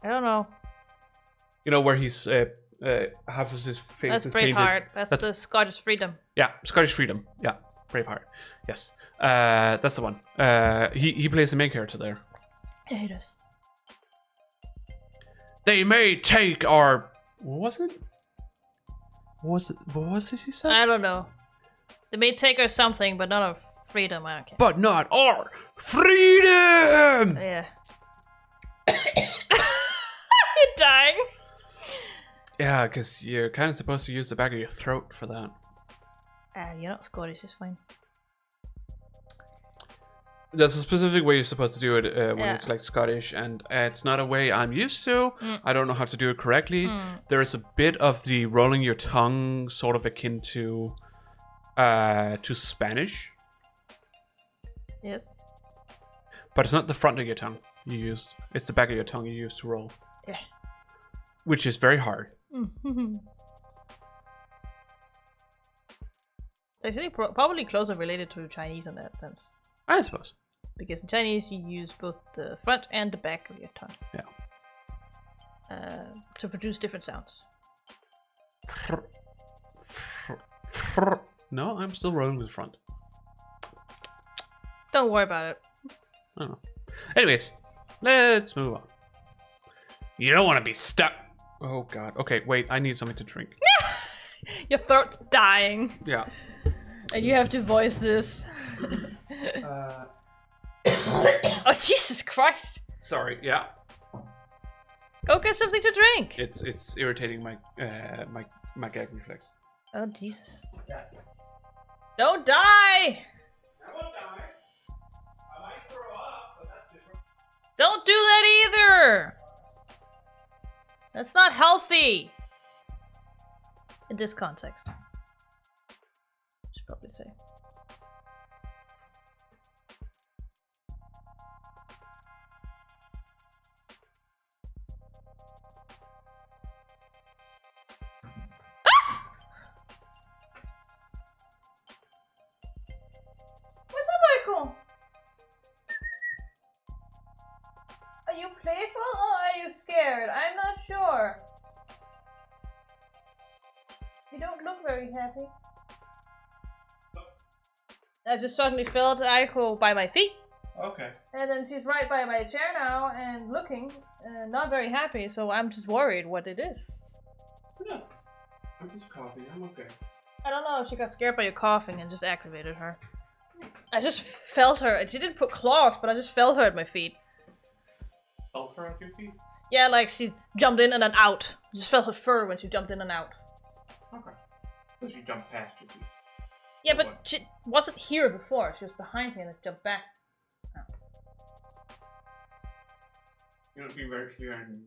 [SPEAKER 2] I don't know.
[SPEAKER 1] You know where he's half of his face
[SPEAKER 2] That's
[SPEAKER 1] is
[SPEAKER 2] Braveheart.
[SPEAKER 1] painted.
[SPEAKER 2] That's the Scottish freedom.
[SPEAKER 1] Yeah, Scottish Freedom. Yeah, Braveheart. Yes, that's the one. He plays the main character there.
[SPEAKER 2] Yeah, he does.
[SPEAKER 1] They may take our... What was it he said?
[SPEAKER 2] I don't know. They may take our something, but not our freedom. I don't care.
[SPEAKER 1] But not our freedom!
[SPEAKER 2] Yeah. You're dying.
[SPEAKER 1] Yeah, because you're kind of supposed to use the back of your throat for that.
[SPEAKER 2] You're not Scottish, it's fine.
[SPEAKER 1] There's a specific way you're supposed to do it when
[SPEAKER 2] Yeah.
[SPEAKER 1] it's like Scottish, and it's not a way I'm used to. I don't know how to do it correctly. There is a bit of the rolling your tongue, sort of akin to Spanish,
[SPEAKER 2] Yes.
[SPEAKER 1] but it's not the front of your tongue you use. It's the back of your tongue you use to roll.
[SPEAKER 2] Yeah.
[SPEAKER 1] Which is very hard.
[SPEAKER 2] It's actually probably closer related to Chinese in that sense.
[SPEAKER 1] I suppose.
[SPEAKER 2] Because in Chinese you use both the front and the back of your tongue.
[SPEAKER 1] Yeah.
[SPEAKER 2] To produce different sounds.
[SPEAKER 1] No, I'm still rolling with the front.
[SPEAKER 2] Don't worry about it.
[SPEAKER 1] I don't know. Anyways, let's move on. You don't want to be stuck. Oh god. Okay, wait. I need something to drink.
[SPEAKER 2] Your throat's dying.
[SPEAKER 1] Yeah.
[SPEAKER 2] And you have to voice this. Oh, Jesus Christ.
[SPEAKER 1] Sorry. Yeah.
[SPEAKER 2] Go get something to drink.
[SPEAKER 1] It's irritating my my gag reflex.
[SPEAKER 2] Oh, Jesus. Don't die.
[SPEAKER 1] I won't die. I might throw up, but that's different.
[SPEAKER 2] Don't do that either. That's not healthy. In this context. Should probably say. What's up, Michael? Are you playful or are you scared? I'm not sure. You don't look very happy. I just suddenly felt Aiko by my feet.
[SPEAKER 1] Okay.
[SPEAKER 2] And then she's right by my chair now and looking, not very happy, so I'm just worried what it is.
[SPEAKER 1] No. I'm just coughing. I'm okay.
[SPEAKER 2] I don't know if she got scared by your coughing and just aggravated her. I just felt her. She didn't put claws, but I just felt her at my feet.
[SPEAKER 1] Felt her at your feet?
[SPEAKER 2] Yeah, like she jumped in and then out. I just felt her fur when she jumped in and out.
[SPEAKER 1] Okay. So she jumped past your feet.
[SPEAKER 2] Yeah, but she wasn't here before. She was behind me and then jumped back.
[SPEAKER 1] You don't be very clear in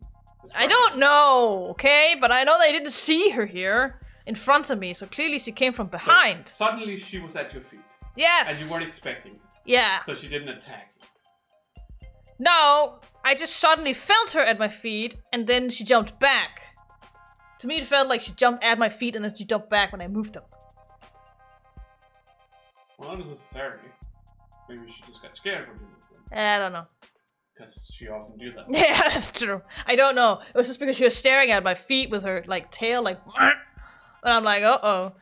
[SPEAKER 2] I don't know, okay? But I know they didn't see her here in front of me, so clearly she came from behind.
[SPEAKER 1] So suddenly she was at your feet.
[SPEAKER 2] Yes!
[SPEAKER 1] And you weren't expecting it.
[SPEAKER 2] Yeah.
[SPEAKER 1] So she didn't attack you.
[SPEAKER 2] No, I just suddenly felt her at my feet, and then she jumped back. To me, it felt like she jumped at my feet, and then she jumped back when I moved them.
[SPEAKER 1] Well, not necessarily. Maybe she just got scared when you moved them.
[SPEAKER 2] I don't know.
[SPEAKER 1] Because she often do that.
[SPEAKER 2] Yeah, that's true. I don't know. It was just because she was staring at my feet with her like tail, like, and I'm like, uh-oh.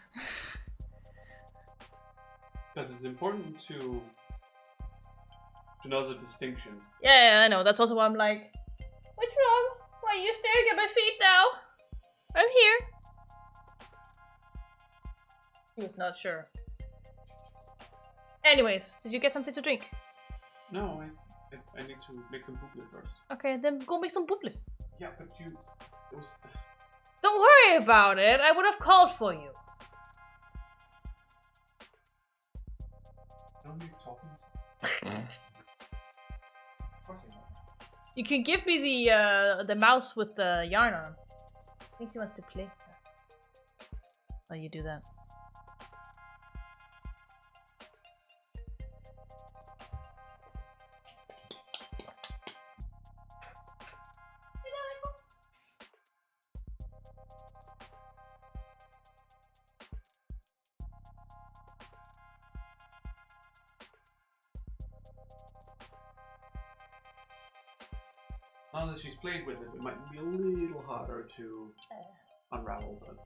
[SPEAKER 1] Because it's important to know the distinction.
[SPEAKER 2] Yeah, I know. That's also why I'm like, what's wrong? Why are you staring at my feet now? I'm here. He was not sure. Anyways, did you get something to drink?
[SPEAKER 1] No, I need to make some bubbly first.
[SPEAKER 2] Okay, then go make some bubbly.
[SPEAKER 1] Yeah, but it was...
[SPEAKER 2] Don't worry about it. I would have called for you.
[SPEAKER 1] Don't be talking. Of course I know.
[SPEAKER 2] You can give me the mouse with the yarn on. I think he wants to play. Oh, you do that.
[SPEAKER 1] Now that she's played with it, it might be a little harder to unravel, but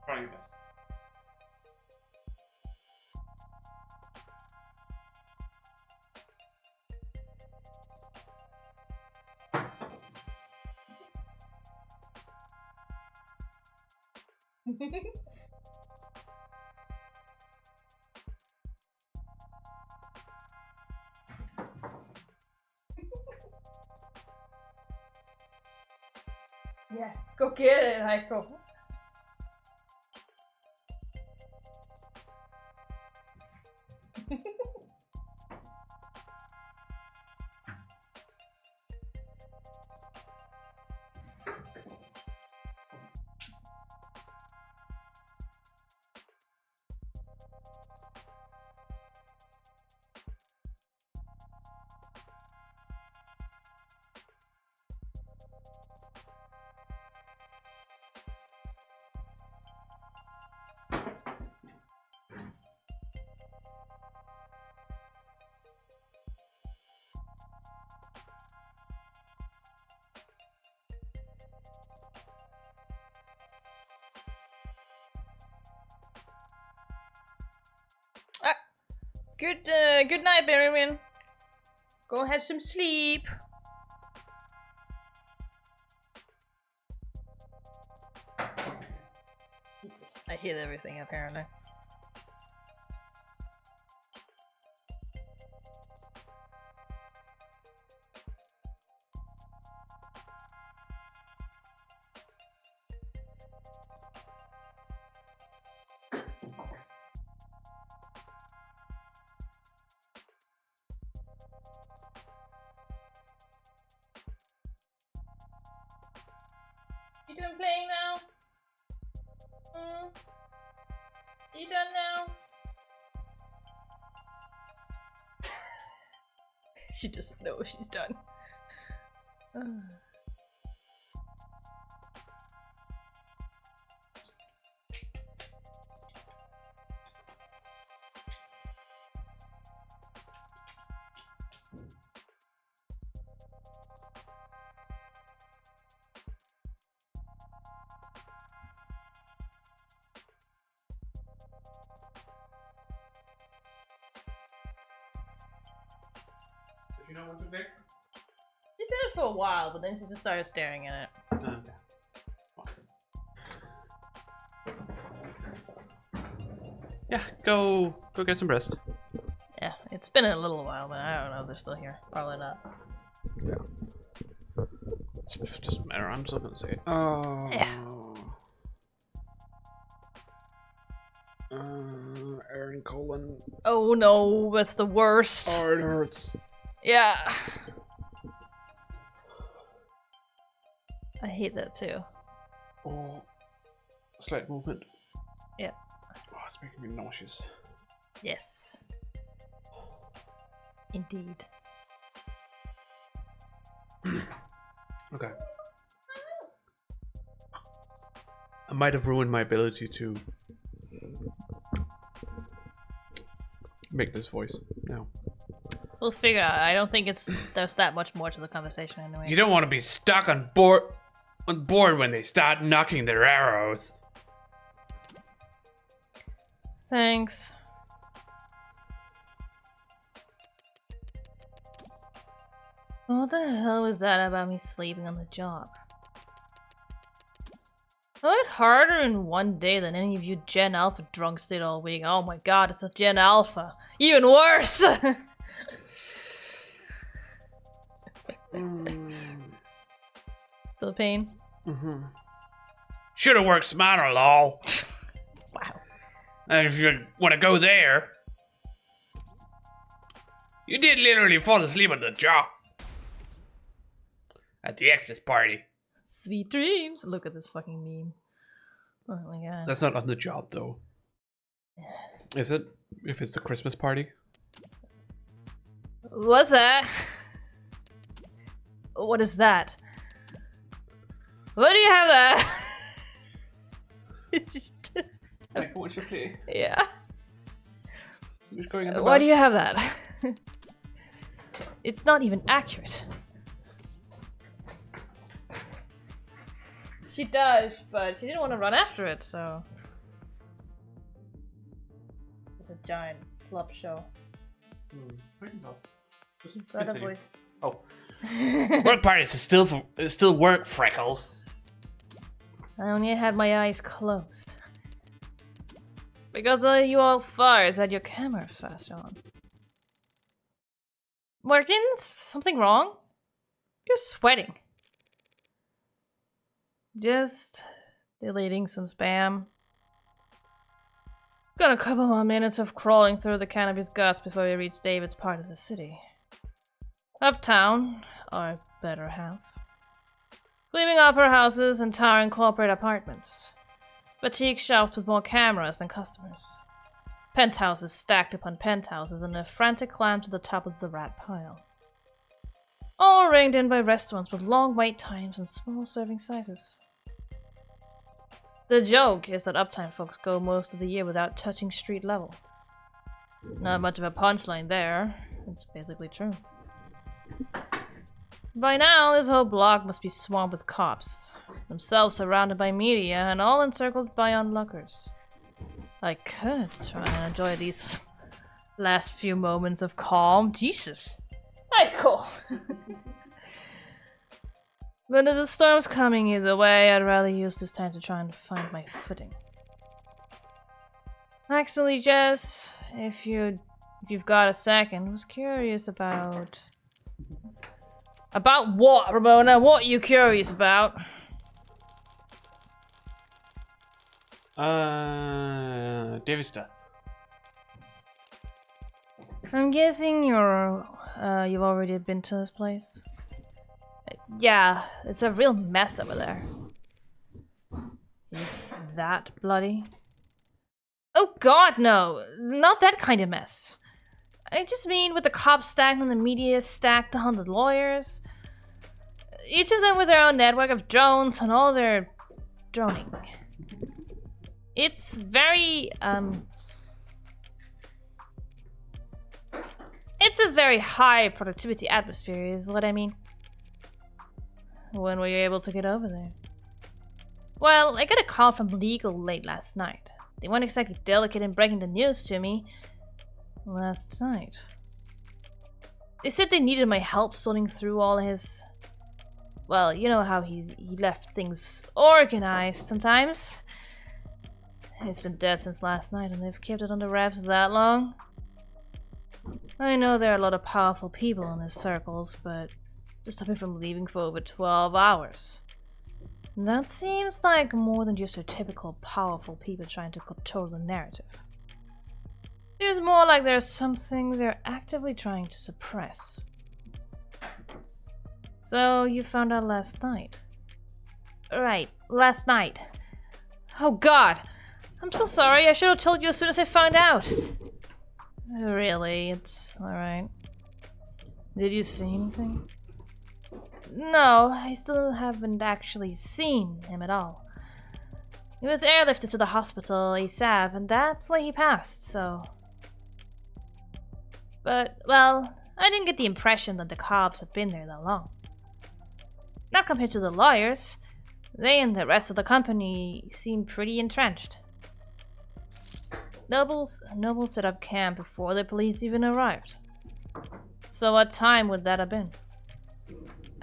[SPEAKER 1] try your best.
[SPEAKER 2] Yeah, go get it, Heiko. Good night, Berryman. Go have some sleep. Jesus, I hit everything apparently. You done playing now? You done now? She doesn't know she's done.
[SPEAKER 1] You know what to make?
[SPEAKER 2] She did it for a while, but then she just started staring at it.
[SPEAKER 1] Okay. Yeah, go get some rest.
[SPEAKER 2] Yeah, it's been a little while, but I don't know if they're still here. Probably not.
[SPEAKER 1] Yeah. It doesn't matter, I'm still gonna say it. Oh.
[SPEAKER 2] Yeah.
[SPEAKER 1] Aaron Colin.
[SPEAKER 2] Oh no, that's the worst.
[SPEAKER 1] Oh, it hurts.
[SPEAKER 2] Yeah. I hate that too.
[SPEAKER 1] Oh, slight movement.
[SPEAKER 2] Yeah.
[SPEAKER 1] Oh, it's making me nauseous.
[SPEAKER 2] Yes. Indeed.
[SPEAKER 1] Okay. I might have ruined my ability to make this voice now.
[SPEAKER 2] We'll figure it out. I don't think there's that much more to the conversation anyway.
[SPEAKER 1] You don't want to be stuck on board when they start knocking their arrows.
[SPEAKER 2] Thanks. What the hell was that about me sleeping on the job? I went harder in one day than any of you Gen Alpha drunks did all week. Oh my god, it's a Gen Alpha. Even worse! Feel the pain?
[SPEAKER 1] Mm-hmm. Should've worked smarter, lol.
[SPEAKER 2] Wow.
[SPEAKER 1] And if you want to go there, you did literally fall asleep on the job. At the Xmas party.
[SPEAKER 2] Sweet dreams. Look at this fucking meme. Oh my god.
[SPEAKER 1] That's not on the job, though. Is it? If it's the Christmas party?
[SPEAKER 2] What's that? What is that? What do you have that? It's just...
[SPEAKER 1] Like, what's your play?
[SPEAKER 2] Yeah.
[SPEAKER 1] Who's going in the
[SPEAKER 2] Why
[SPEAKER 1] bus?
[SPEAKER 2] do you have that? It's not even accurate. She does, but she didn't want to run after it, so... It's a giant flop show.
[SPEAKER 1] I can tell.
[SPEAKER 2] Got a voice.
[SPEAKER 1] Oh. Work parties is still work, Freckles.
[SPEAKER 2] I only had my eyes closed. Because you all farts had your camera fast on. Morkins, something wrong? You're sweating. Just deleting some spam. Got a couple more minutes of crawling through the cannabis guts before we reach David's part of the city. Uptown, our better half. Gleaming opera houses and towering corporate apartments. Boutique shelves with more cameras than customers. Penthouses stacked upon penthouses and a frantic climb to the top of the rat pile. All ringed in by restaurants with long wait times and small serving sizes. The joke is that uptown folks go most of the year without touching street level. Not much of a punchline there. It's basically true. By now, this whole block must be swamped with cops, themselves surrounded by media and all encircled by onlookers. I could try and enjoy these last few moments of calm. Jesus! I'd cool! But if the storm's coming either way, I'd rather use this time to try and find my footing. Actually, Jess, if you've got a second, I was curious about... About what, Ramona? What are you curious about?
[SPEAKER 1] David's death.
[SPEAKER 2] I'm guessing you've already been to this place? Yeah, it's a real mess over there. It's that bloody? Oh god, no! Not that kind of mess. I just mean with the cops stacked and the media stacked on the lawyers. Each of them with their own network of drones and all their droning. It's very, it's a very high productivity atmosphere, is what I mean. When were you able to get over there? Well, I got a call from legal late last night. They weren't exactly delicate in breaking the news to me. Last night. They said they needed my help sorting through all his... Well, you know how he left things organized sometimes. He's been dead since last night and they've kept it under wraps that long. I know there are a lot of powerful people in his circles, but to stop him from leaving for over 12 hours. That seems like more than just your typical powerful people trying to control the narrative. It's more like there's something they're actively trying to suppress. So, you found out last night? Right, last night. Oh god! I'm so sorry, I should have told you as soon as I found out! Really, it's alright. Did you see anything? No, I still haven't actually seen him at all. He was airlifted to the hospital ASAP, and that's why he passed, so... But, well, I didn't get the impression that the cops had been there that long. Not compared to the lawyers. They and the rest of the company seemed pretty entrenched. Nobles set up camp before the police even arrived. So what time would that have been?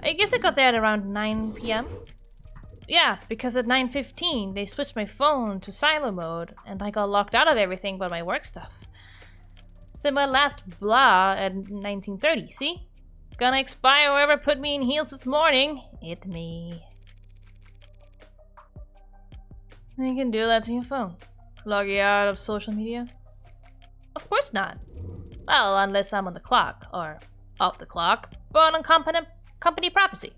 [SPEAKER 2] I guess I got there at around 9 p.m. Yeah, because at 9:15 they switched my phone to silent mode and I got locked out of everything but my work stuff. Sent my last blah at 19:30, see? Gonna expire whoever put me in heels this morning. It me. You can do that to your phone. Log you out of social media? Of course not. Well, unless I'm on the clock, or off the clock, but on company property.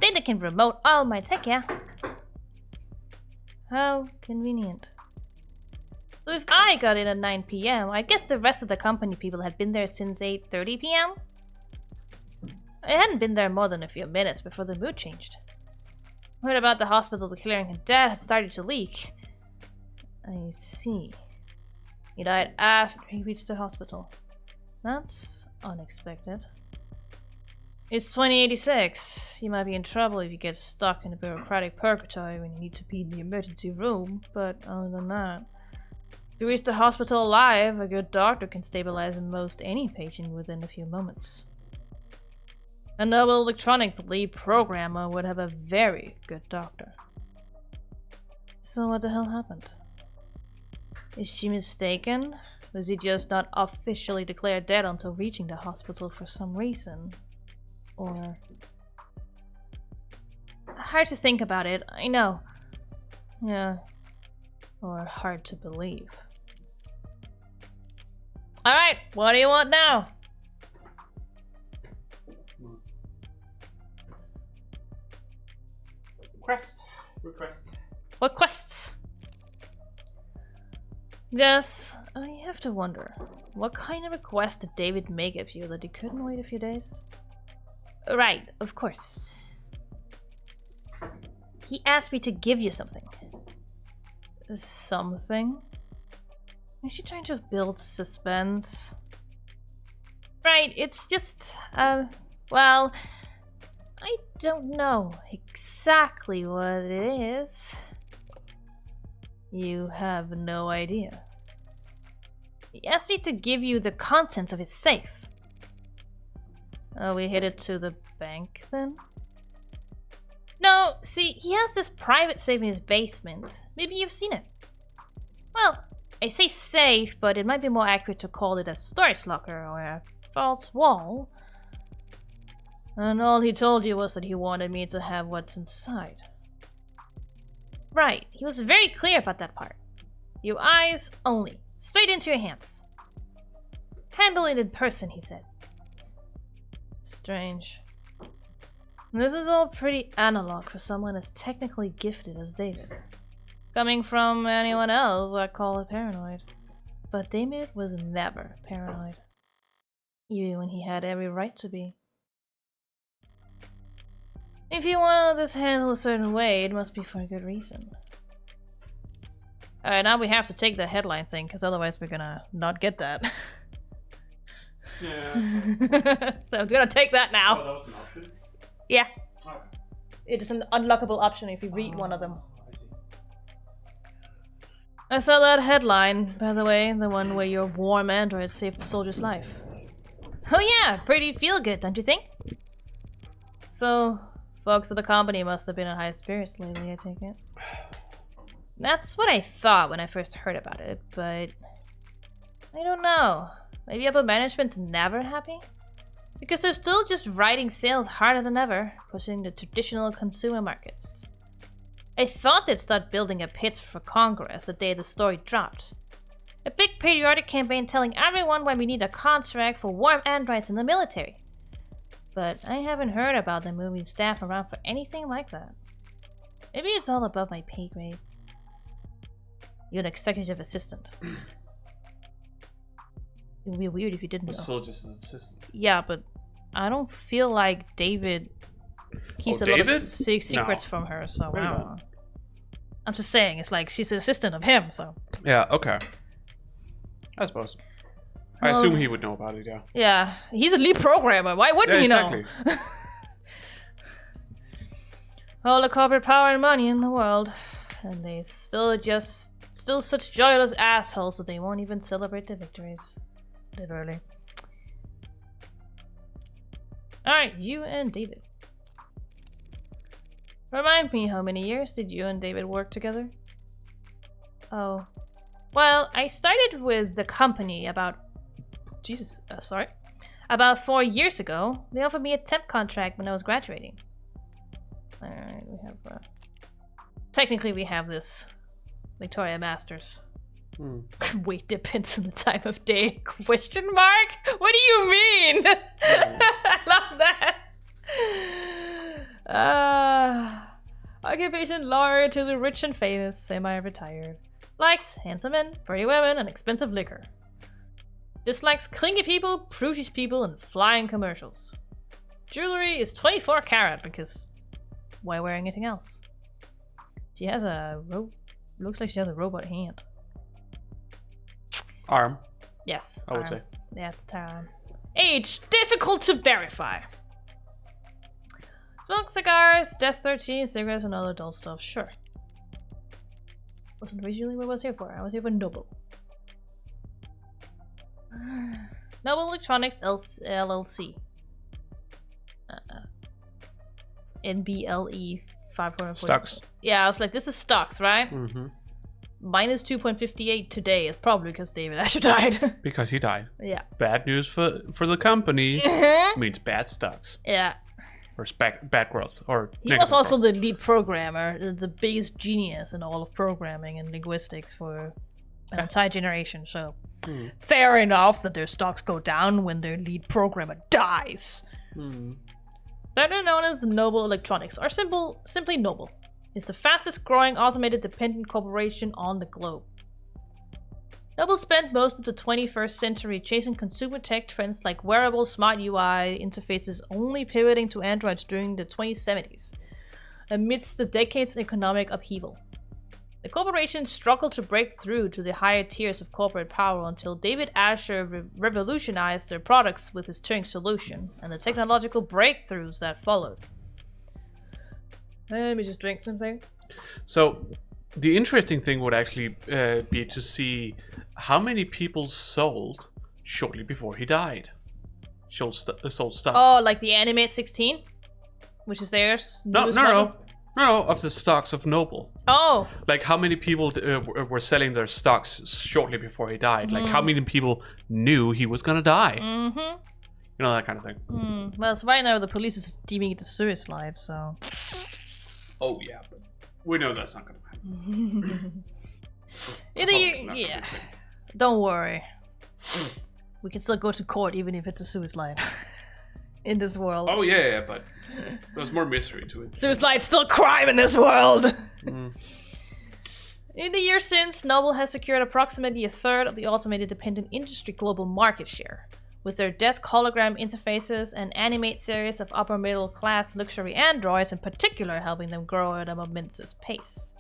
[SPEAKER 2] Then they can remote all my tech, yeah? How convenient. So if I got in at 9 p.m., I guess the rest of the company people had been there since 8:30 p.m.? I hadn't been there more than a few minutes before the mood changed. Heard about the hospital declaring her dad had started to leak. I see. He died after he reached the hospital. That's unexpected. It's 2086. You might be in trouble if you get stuck in a bureaucratic purgatory when you need to be in the emergency room, but other than that, if you reach the hospital alive, a good doctor can stabilize most any patient within a few moments. A Noble Electronics lead programmer would have a very good doctor. So what the hell happened? Is she mistaken? Was he just not officially declared dead until reaching the hospital for some reason? Or... Hard to think about it, I know. Yeah. Or hard to believe. Alright, what do you want now?
[SPEAKER 1] Request.
[SPEAKER 2] What quests? Yes, I have to wonder. What kind of request did David make of you that he couldn't wait a few days? Right, of course. He asked me to give you something. Something? Is she trying to build suspense? Right, it's just, well, I don't know exactly what it is. You have no idea. He asked me to give you the contents of his safe. Oh, we headed to the bank then? No, see, he has this private safe in his basement. Maybe you've seen it. Well, I say safe, but it might be more accurate to call it a storage locker or a false wall. And all he told you was that he wanted me to have what's inside. Right, he was very clear about that part. Your eyes only. Straight into your hands. Handle it in person, he said. Strange. This is all pretty analog for someone as technically gifted as David. Coming from anyone else, I'd call it paranoid. But David was never paranoid. Even when he had every right to be. If you want this handled a certain way, it must be for a good reason. Alright, now we have to take the headline thing, because otherwise we're gonna not get that.
[SPEAKER 1] Yeah.
[SPEAKER 2] So I'm gonna take that now.
[SPEAKER 1] Oh, that was an option?
[SPEAKER 2] Yeah.
[SPEAKER 1] Okay.
[SPEAKER 2] It is an unlockable option if you read one of them. I saw that headline, by the way, the one where your warm android saved the soldier's life. Oh yeah, pretty feel good, don't you think? So, folks at the company must have been in high spirits lately, I take it. That's what I thought when I first heard about it, but I don't know. Maybe upper management's never happy? Because they're still just riding sales harder than ever, pushing the traditional consumer markets. I thought they'd start building a pitch for Congress the day the story dropped. A big patriotic campaign telling everyone why we need a contract for warm androids in the military. But I haven't heard about them moving staff around for anything like that. Maybe it's all above my pay grade. You're an executive assistant. It would be weird if you didn't know.
[SPEAKER 1] Still just an assistant.
[SPEAKER 2] Yeah, but I don't feel like David keeps a lot of secrets from her, so I don't know. I'm just saying, it's like she's an assistant of him, so.
[SPEAKER 1] Yeah, okay. I suppose. I assume he would know about it, yeah.
[SPEAKER 2] Yeah, he's a lead programmer. Why wouldn't he know? All the corporate power and money in the world, and they still such joyless assholes that they won't even celebrate their victories. Literally. Alright, you and David. Remind me, how many years did you and David work together? Oh. Well, I started with the company about 4 years ago. They offered me a temp contract when I was graduating. Alright, we have... Technically, we have this Victoria Masters. Weight depends on the time of day. Question mark? What do you mean? I love that. Occupation lawyer to the rich and famous, semi-retired. Likes handsome men, pretty women, and expensive liquor. Dislikes clingy people, prudish people, and flying commercials. Jewelry is 24 karat because why wear anything else? She has looks like she has a robot hand.
[SPEAKER 1] Arm.
[SPEAKER 2] Yes.
[SPEAKER 1] I would say.
[SPEAKER 2] Yeah, it's arm. Age difficult to verify. Smoke cigars, Death 13, cigarettes, and other dull stuff. Sure. Wasn't originally what I was here for. I was here for Noble. Noble Electronics LLC. NBLE 540.
[SPEAKER 1] Stocks.
[SPEAKER 2] Yeah, I was like, this is stocks, right?
[SPEAKER 1] Mm-hmm.
[SPEAKER 2] Minus 2.58 today is probably because David Asher died.
[SPEAKER 1] Because he died.
[SPEAKER 2] Yeah.
[SPEAKER 1] Bad news for the company means bad stocks.
[SPEAKER 2] Yeah.
[SPEAKER 1] Or bad growth. Or
[SPEAKER 2] he was also the lead programmer, the biggest genius in all of programming and linguistics for an entire generation. So fair enough that their stocks go down when their lead programmer dies. Better known as Noble Electronics, or simply Noble, is the fastest growing automated dependent corporation on the globe. Noble spent most of the 21st century chasing consumer tech trends like wearable smart UI interfaces, only pivoting to Androids during the 2070s, amidst the decade's economic upheaval. The corporation struggled to break through to the higher tiers of corporate power until David Asher revolutionized their products with his Turing solution and the technological breakthroughs that followed. Let me just drink something.
[SPEAKER 1] So, the interesting thing would actually be to see how many people sold shortly before he died. Sold stocks.
[SPEAKER 2] Oh, like the Animate 16? Which is theirs?
[SPEAKER 1] No, of the stocks of Noble.
[SPEAKER 2] Oh!
[SPEAKER 1] Like, how many people were selling their stocks shortly before he died? Like, how many people knew he was gonna die? Mm-hmm. You know, that kind of thing.
[SPEAKER 2] Well, so right now the police is deeming it a suicide, so...
[SPEAKER 1] Oh, yeah, but we know that's not gonna happen.
[SPEAKER 2] Yeah. Don't worry. We can still go to court even if it's a suicide. In this world.
[SPEAKER 1] Oh, yeah, but there's more mystery to it.
[SPEAKER 2] Suicide's still crime in this world! In the years since, Noble has secured approximately a third of the automated dependent industry global market share, with their desk hologram interfaces and Animate series of upper middle class luxury androids in particular helping them grow at a momentous pace.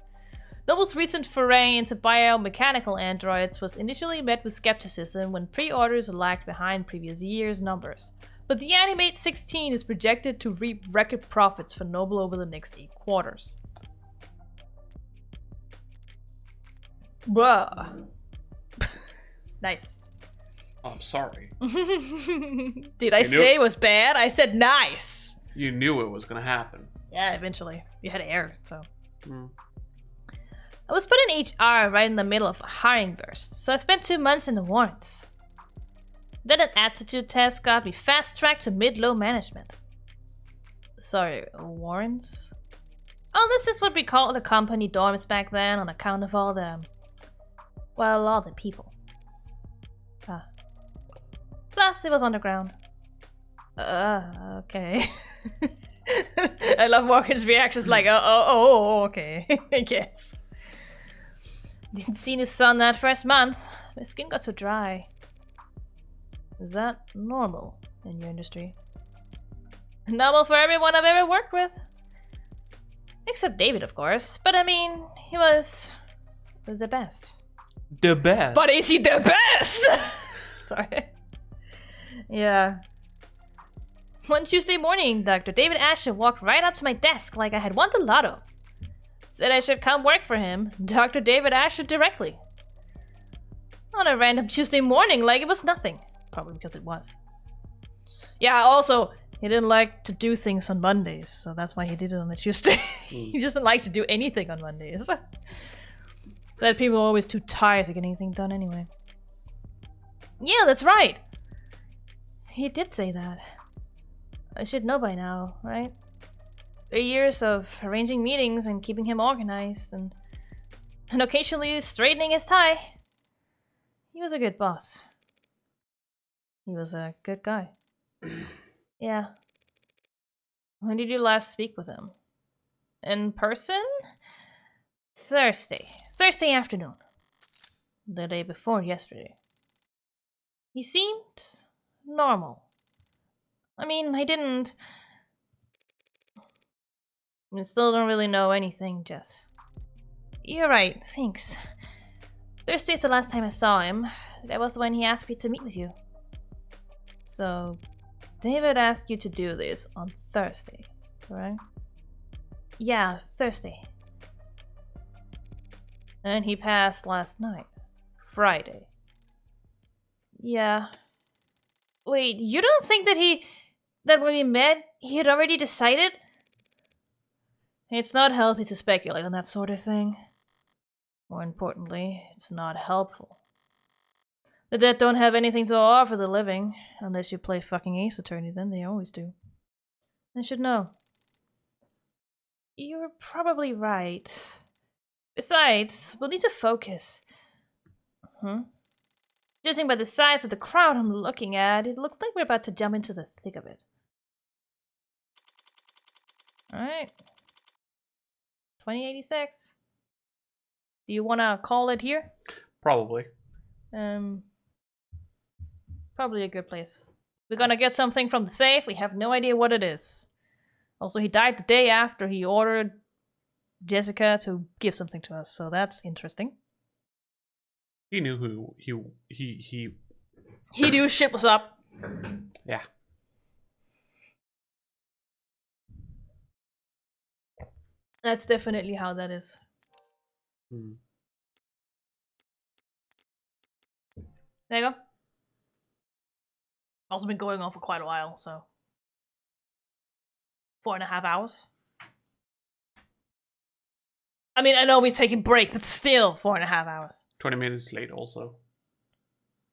[SPEAKER 2] Noble's recent foray into biomechanical androids was initially met with skepticism when pre-orders lagged behind previous year's numbers, but the Animate 16 is projected to reap record profits for Noble over the next 8 quarters. Bruh. Nice.
[SPEAKER 1] Oh, I'm sorry.
[SPEAKER 2] Did I say it was bad? I said nice.
[SPEAKER 1] You knew it was gonna happen.
[SPEAKER 2] Yeah, eventually. You had to air it, so. I was put in HR right in the middle of a hiring burst, so I spent 2 months in the warrants. Then an aptitude test got me fast-tracked to mid-low management. Sorry, warrants? Oh, this is what we called the company dorms back then on account of all the people. Plus, it was underground. Okay. I love Morgan's reactions like, okay, I guess. Didn't see the sun that first month. My skin got so dry. Is that normal in your industry? Normal for everyone I've ever worked with. Except David, of course. But I mean, he was the best.
[SPEAKER 1] The best?
[SPEAKER 2] But is he the best? Sorry. Yeah. One Tuesday morning, Dr. David Asher walked right up to my desk like I had won the lotto. Said I should come work for him, Dr. David Asher directly. On a random Tuesday morning like it was nothing. Probably because it was. Yeah, also, he didn't like to do things on Mondays, so that's why he did it on a Tuesday. He doesn't like to do anything on Mondays. Said people are always too tired to get anything done anyway. Yeah, that's right. He did say that. I should know by now, right? 3 years of arranging meetings and keeping him organized and occasionally straightening his tie. He was a good boss. He was a good guy. Yeah. When did you last speak with him? In person? Thursday afternoon. The day before yesterday. He seemed normal. I mean, I still don't really know anything, Jess. You're right, thanks. Thursday's the last time I saw him. That was when he asked me to meet with you. So, David asked you to do this on Thursday, correct? Yeah, Thursday. And he passed last night. Friday. Yeah. Wait, you don't think that when we met, he had already decided? It's not healthy to speculate on that sort of thing. More importantly, it's not helpful. The dead don't have anything to offer the living, unless you play fucking Ace Attorney, then they always do. I should know. You're probably right. Besides, we'll need to focus. Judging by the size of the crowd I'm looking at, it looks like we're about to jump into the thick of it. Alright. 2086. Do you want to call it here?
[SPEAKER 1] Probably.
[SPEAKER 2] Probably a good place. We're gonna get something from the safe. We have no idea what it is. Also, he died the day after he ordered Jessica to give something to us, so that's interesting.
[SPEAKER 1] He knew who he
[SPEAKER 2] knew shit was up.
[SPEAKER 1] Yeah.
[SPEAKER 2] That's definitely how that is. There you go. Also been going on for quite a while, so 4.5 hours. I mean, I know we're taking breaks, but still 4.5 hours.
[SPEAKER 1] 20 minutes late also.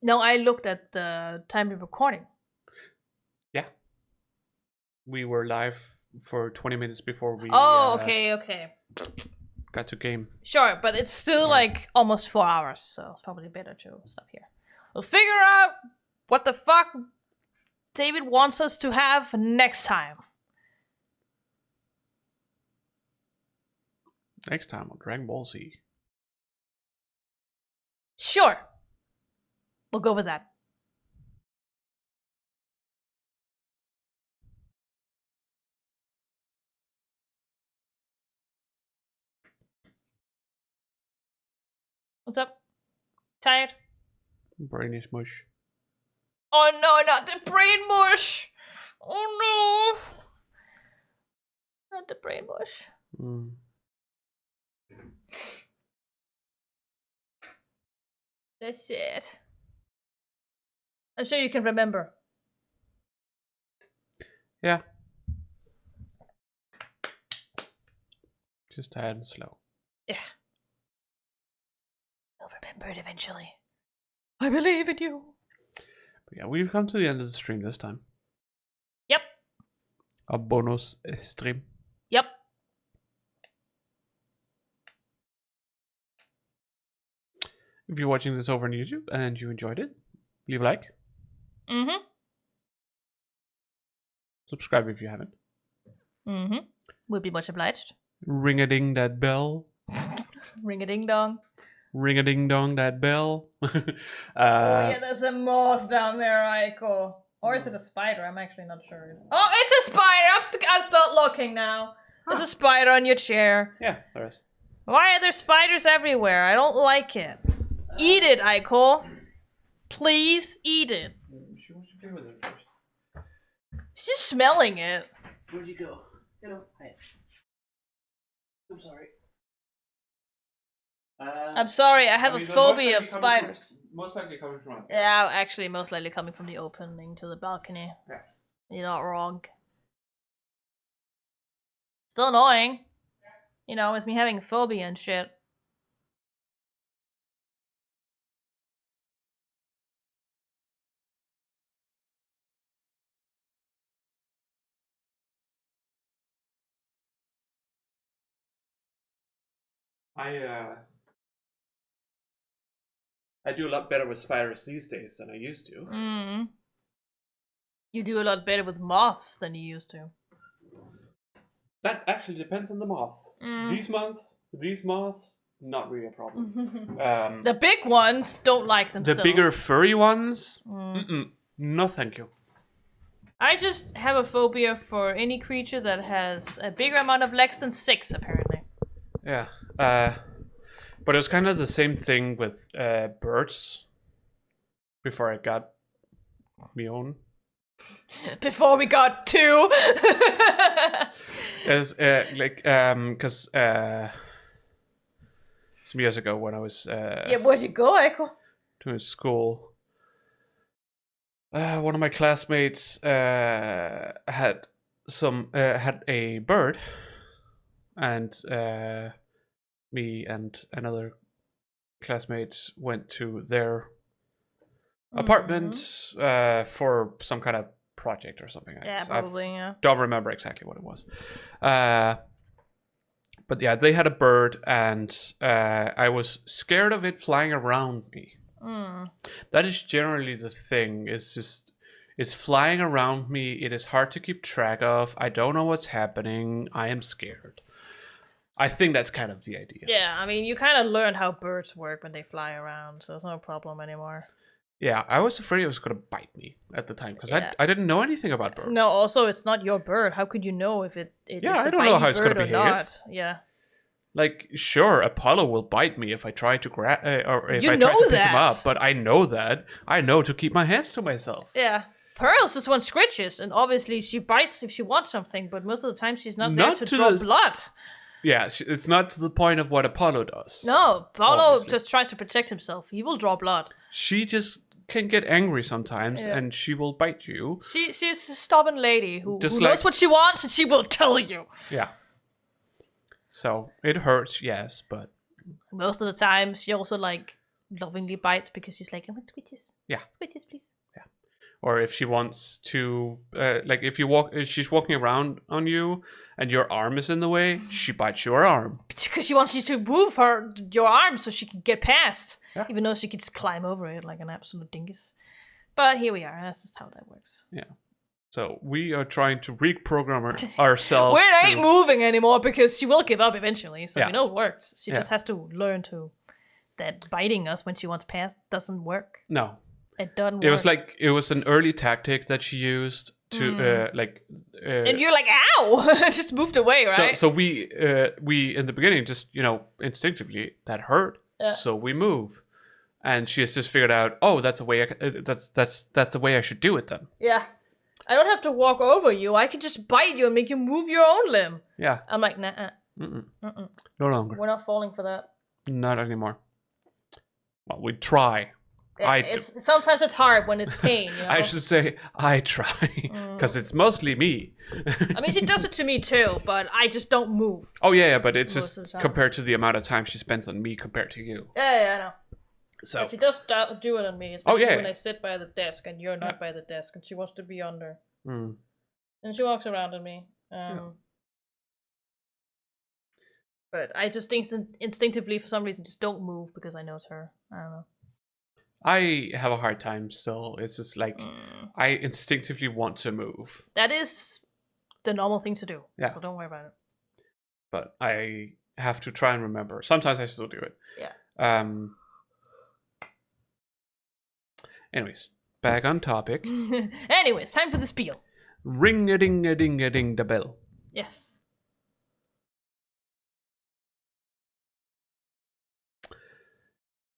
[SPEAKER 2] No, I looked at the time of recording.
[SPEAKER 1] Yeah. We were live for 20 minutes before we
[SPEAKER 2] okay.
[SPEAKER 1] got to game.
[SPEAKER 2] Sure, but it's still like almost 4 hours, so it's probably better to stop here. We'll figure out what the fuck David wants us to have next time.
[SPEAKER 1] Next time on Dragon Ball Z.
[SPEAKER 2] Sure. We'll go with that. What's up? Tired?
[SPEAKER 1] Brain is mush.
[SPEAKER 2] Oh no, not the brain mush! Oh no! Not the brain mush. That's it. I'm sure you can remember.
[SPEAKER 1] Yeah. Just tired and slow.
[SPEAKER 2] Yeah. You'll remember it eventually. I believe in you.
[SPEAKER 1] But yeah, we've come to the end of the stream this time.
[SPEAKER 2] Yep.
[SPEAKER 1] A bonus stream.
[SPEAKER 2] Yep.
[SPEAKER 1] If you're watching this over on YouTube and you enjoyed it, leave a like. Subscribe if you haven't.
[SPEAKER 2] Would be much obliged.
[SPEAKER 1] Ring-a-ding that bell.
[SPEAKER 2] Ring-a-ding-dong.
[SPEAKER 1] Ring-a-ding-dong that bell.
[SPEAKER 2] Oh yeah, there's a moth down there, Aiko. Or is it a spider? I'm actually not sure. Oh, it's a spider! I'm not looking now. There's a spider on your chair.
[SPEAKER 1] Yeah, there is.
[SPEAKER 2] Why are there spiders everywhere? I don't like it. Eat it, Aiko. Please eat it.
[SPEAKER 1] She wants to play with it first.
[SPEAKER 2] She's just smelling it.
[SPEAKER 1] Where'd you go? Hello. Hi. I'm sorry.
[SPEAKER 2] I'm sorry, I have a phobia of spiders.
[SPEAKER 1] Most likely coming from up.
[SPEAKER 2] Yeah, actually, most likely coming from the opening to the balcony.
[SPEAKER 1] Yeah.
[SPEAKER 2] You're not wrong. Still annoying. You know, with me having a phobia and shit.
[SPEAKER 1] I do a lot better with spiders these days than I used to.
[SPEAKER 2] Mm. You do a lot better with moths than you used to.
[SPEAKER 1] That actually depends on the moth. These moths, not really a problem.
[SPEAKER 2] The big ones don't like them.
[SPEAKER 1] The
[SPEAKER 2] still.
[SPEAKER 1] bigger furry ones, no thank you.
[SPEAKER 2] I just have a phobia for any creature that has a bigger amount of legs than 6, apparently.
[SPEAKER 1] Yeah. But it was kind of the same thing with birds before I got my own.
[SPEAKER 2] Before we got 2.
[SPEAKER 1] As because some years ago when I was
[SPEAKER 2] yeah, where'd you go, Echo?
[SPEAKER 1] doing school, one of my classmates had a bird, and me and another classmate went to their apartment for some kind of project or something.
[SPEAKER 2] Yeah, probably, yeah.
[SPEAKER 1] Don't remember exactly what it was. But yeah, they had a bird, and I was scared of it flying around me. That is generally the thing. It's flying around me. It is hard to keep track of. I don't know what's happening. I am scared. I think that's kind of the idea.
[SPEAKER 2] Yeah, I mean, you kind of learn how birds work when they fly around, so it's no problem anymore.
[SPEAKER 1] Yeah, I was afraid it was going to bite me at the time, because I didn't know anything about birds.
[SPEAKER 2] No, also, it's not your bird. How could you know if it's
[SPEAKER 1] I
[SPEAKER 2] a
[SPEAKER 1] don't know how it's
[SPEAKER 2] going
[SPEAKER 1] gonna
[SPEAKER 2] to
[SPEAKER 1] behave.
[SPEAKER 2] not? Yeah.
[SPEAKER 1] Like, sure, Apollo will bite me if I try to grab or if
[SPEAKER 2] You
[SPEAKER 1] I try
[SPEAKER 2] know
[SPEAKER 1] to pick him
[SPEAKER 2] that.
[SPEAKER 1] up, but I know that. I know to keep my hands to myself.
[SPEAKER 2] Yeah. Pearls just want scritches, and obviously she bites if she wants something, but most of the time she's not there
[SPEAKER 1] Not
[SPEAKER 2] to
[SPEAKER 1] to
[SPEAKER 2] draw
[SPEAKER 1] the-
[SPEAKER 2] blood.
[SPEAKER 1] Yeah, it's not to the point of what Apollo does.
[SPEAKER 2] No, Paulo
[SPEAKER 1] Obviously.
[SPEAKER 2] just tries to protect himself. He will draw blood.
[SPEAKER 1] She just can get angry sometimes,
[SPEAKER 2] Yeah.
[SPEAKER 1] and she will bite you.
[SPEAKER 2] She's a stubborn lady who
[SPEAKER 1] Just
[SPEAKER 2] knows
[SPEAKER 1] like-
[SPEAKER 2] what she wants, and she will tell you.
[SPEAKER 1] Yeah. So it hurts, yes, but
[SPEAKER 2] Most of the time, she also like lovingly bites because she's like, I want squitches.
[SPEAKER 1] Yeah.
[SPEAKER 2] Squitches, please.
[SPEAKER 1] or if she wants to, like if she's walking around on you and your arm is in the way, she bites your arm.
[SPEAKER 2] Because she wants you to move your arm so she can get past.
[SPEAKER 1] Yeah.
[SPEAKER 2] Even though she could just climb over it like an absolute dingus. But here we are. That's just how that works.
[SPEAKER 1] Yeah. So we are trying to reprogram ourselves.
[SPEAKER 2] We ain't moving anymore because she will give up eventually. So
[SPEAKER 1] Yeah.
[SPEAKER 2] we know it works. She
[SPEAKER 1] Yeah.
[SPEAKER 2] just has to learn that biting us when she wants past doesn't work.
[SPEAKER 1] No.
[SPEAKER 2] It doesn't
[SPEAKER 1] It
[SPEAKER 2] work.
[SPEAKER 1] was an early tactic that she used to
[SPEAKER 2] And you're like, ow! Just moved away, right?
[SPEAKER 1] So we in the beginning just instinctively that hurt, so we move, and she has just figured out, oh, that's the way that's the way I should do it then.
[SPEAKER 2] Yeah. I don't have to walk over you. I can just bite you and make you move your own limb.
[SPEAKER 1] Yeah.
[SPEAKER 2] I'm like, nah.
[SPEAKER 1] No longer.
[SPEAKER 2] We're not falling for that.
[SPEAKER 1] Not anymore. Well, we try.
[SPEAKER 2] Yeah, sometimes it's hard when it's pain. You know?
[SPEAKER 1] I should say I try because it's mostly me.
[SPEAKER 2] I mean, she does it to me too, but I just don't move.
[SPEAKER 1] Oh yeah, but it's
[SPEAKER 2] Most
[SPEAKER 1] just
[SPEAKER 2] of the time.
[SPEAKER 1] compared to the amount of time she spends on me compared to you.
[SPEAKER 2] Yeah, I know.
[SPEAKER 1] So
[SPEAKER 2] But she does do it on me, especially
[SPEAKER 1] yeah.
[SPEAKER 2] when I sit by the desk and you're not by the desk, and she wants to be under.
[SPEAKER 1] Mm.
[SPEAKER 2] And she walks around on me. But I just instinctively, for some reason, just don't move because I know it's her. I don't know.
[SPEAKER 1] I have a hard time still. It's just like I instinctively want to move,
[SPEAKER 2] That is the normal thing to do.
[SPEAKER 1] Yeah.
[SPEAKER 2] So don't worry about it.
[SPEAKER 1] but I have to try and remember. Sometimes I still do it.
[SPEAKER 2] Yeah.
[SPEAKER 1] Anyways, back on topic.
[SPEAKER 2] Anyways, time for the spiel.
[SPEAKER 1] Ring a ding a ding a ding the bell.
[SPEAKER 2] Yes.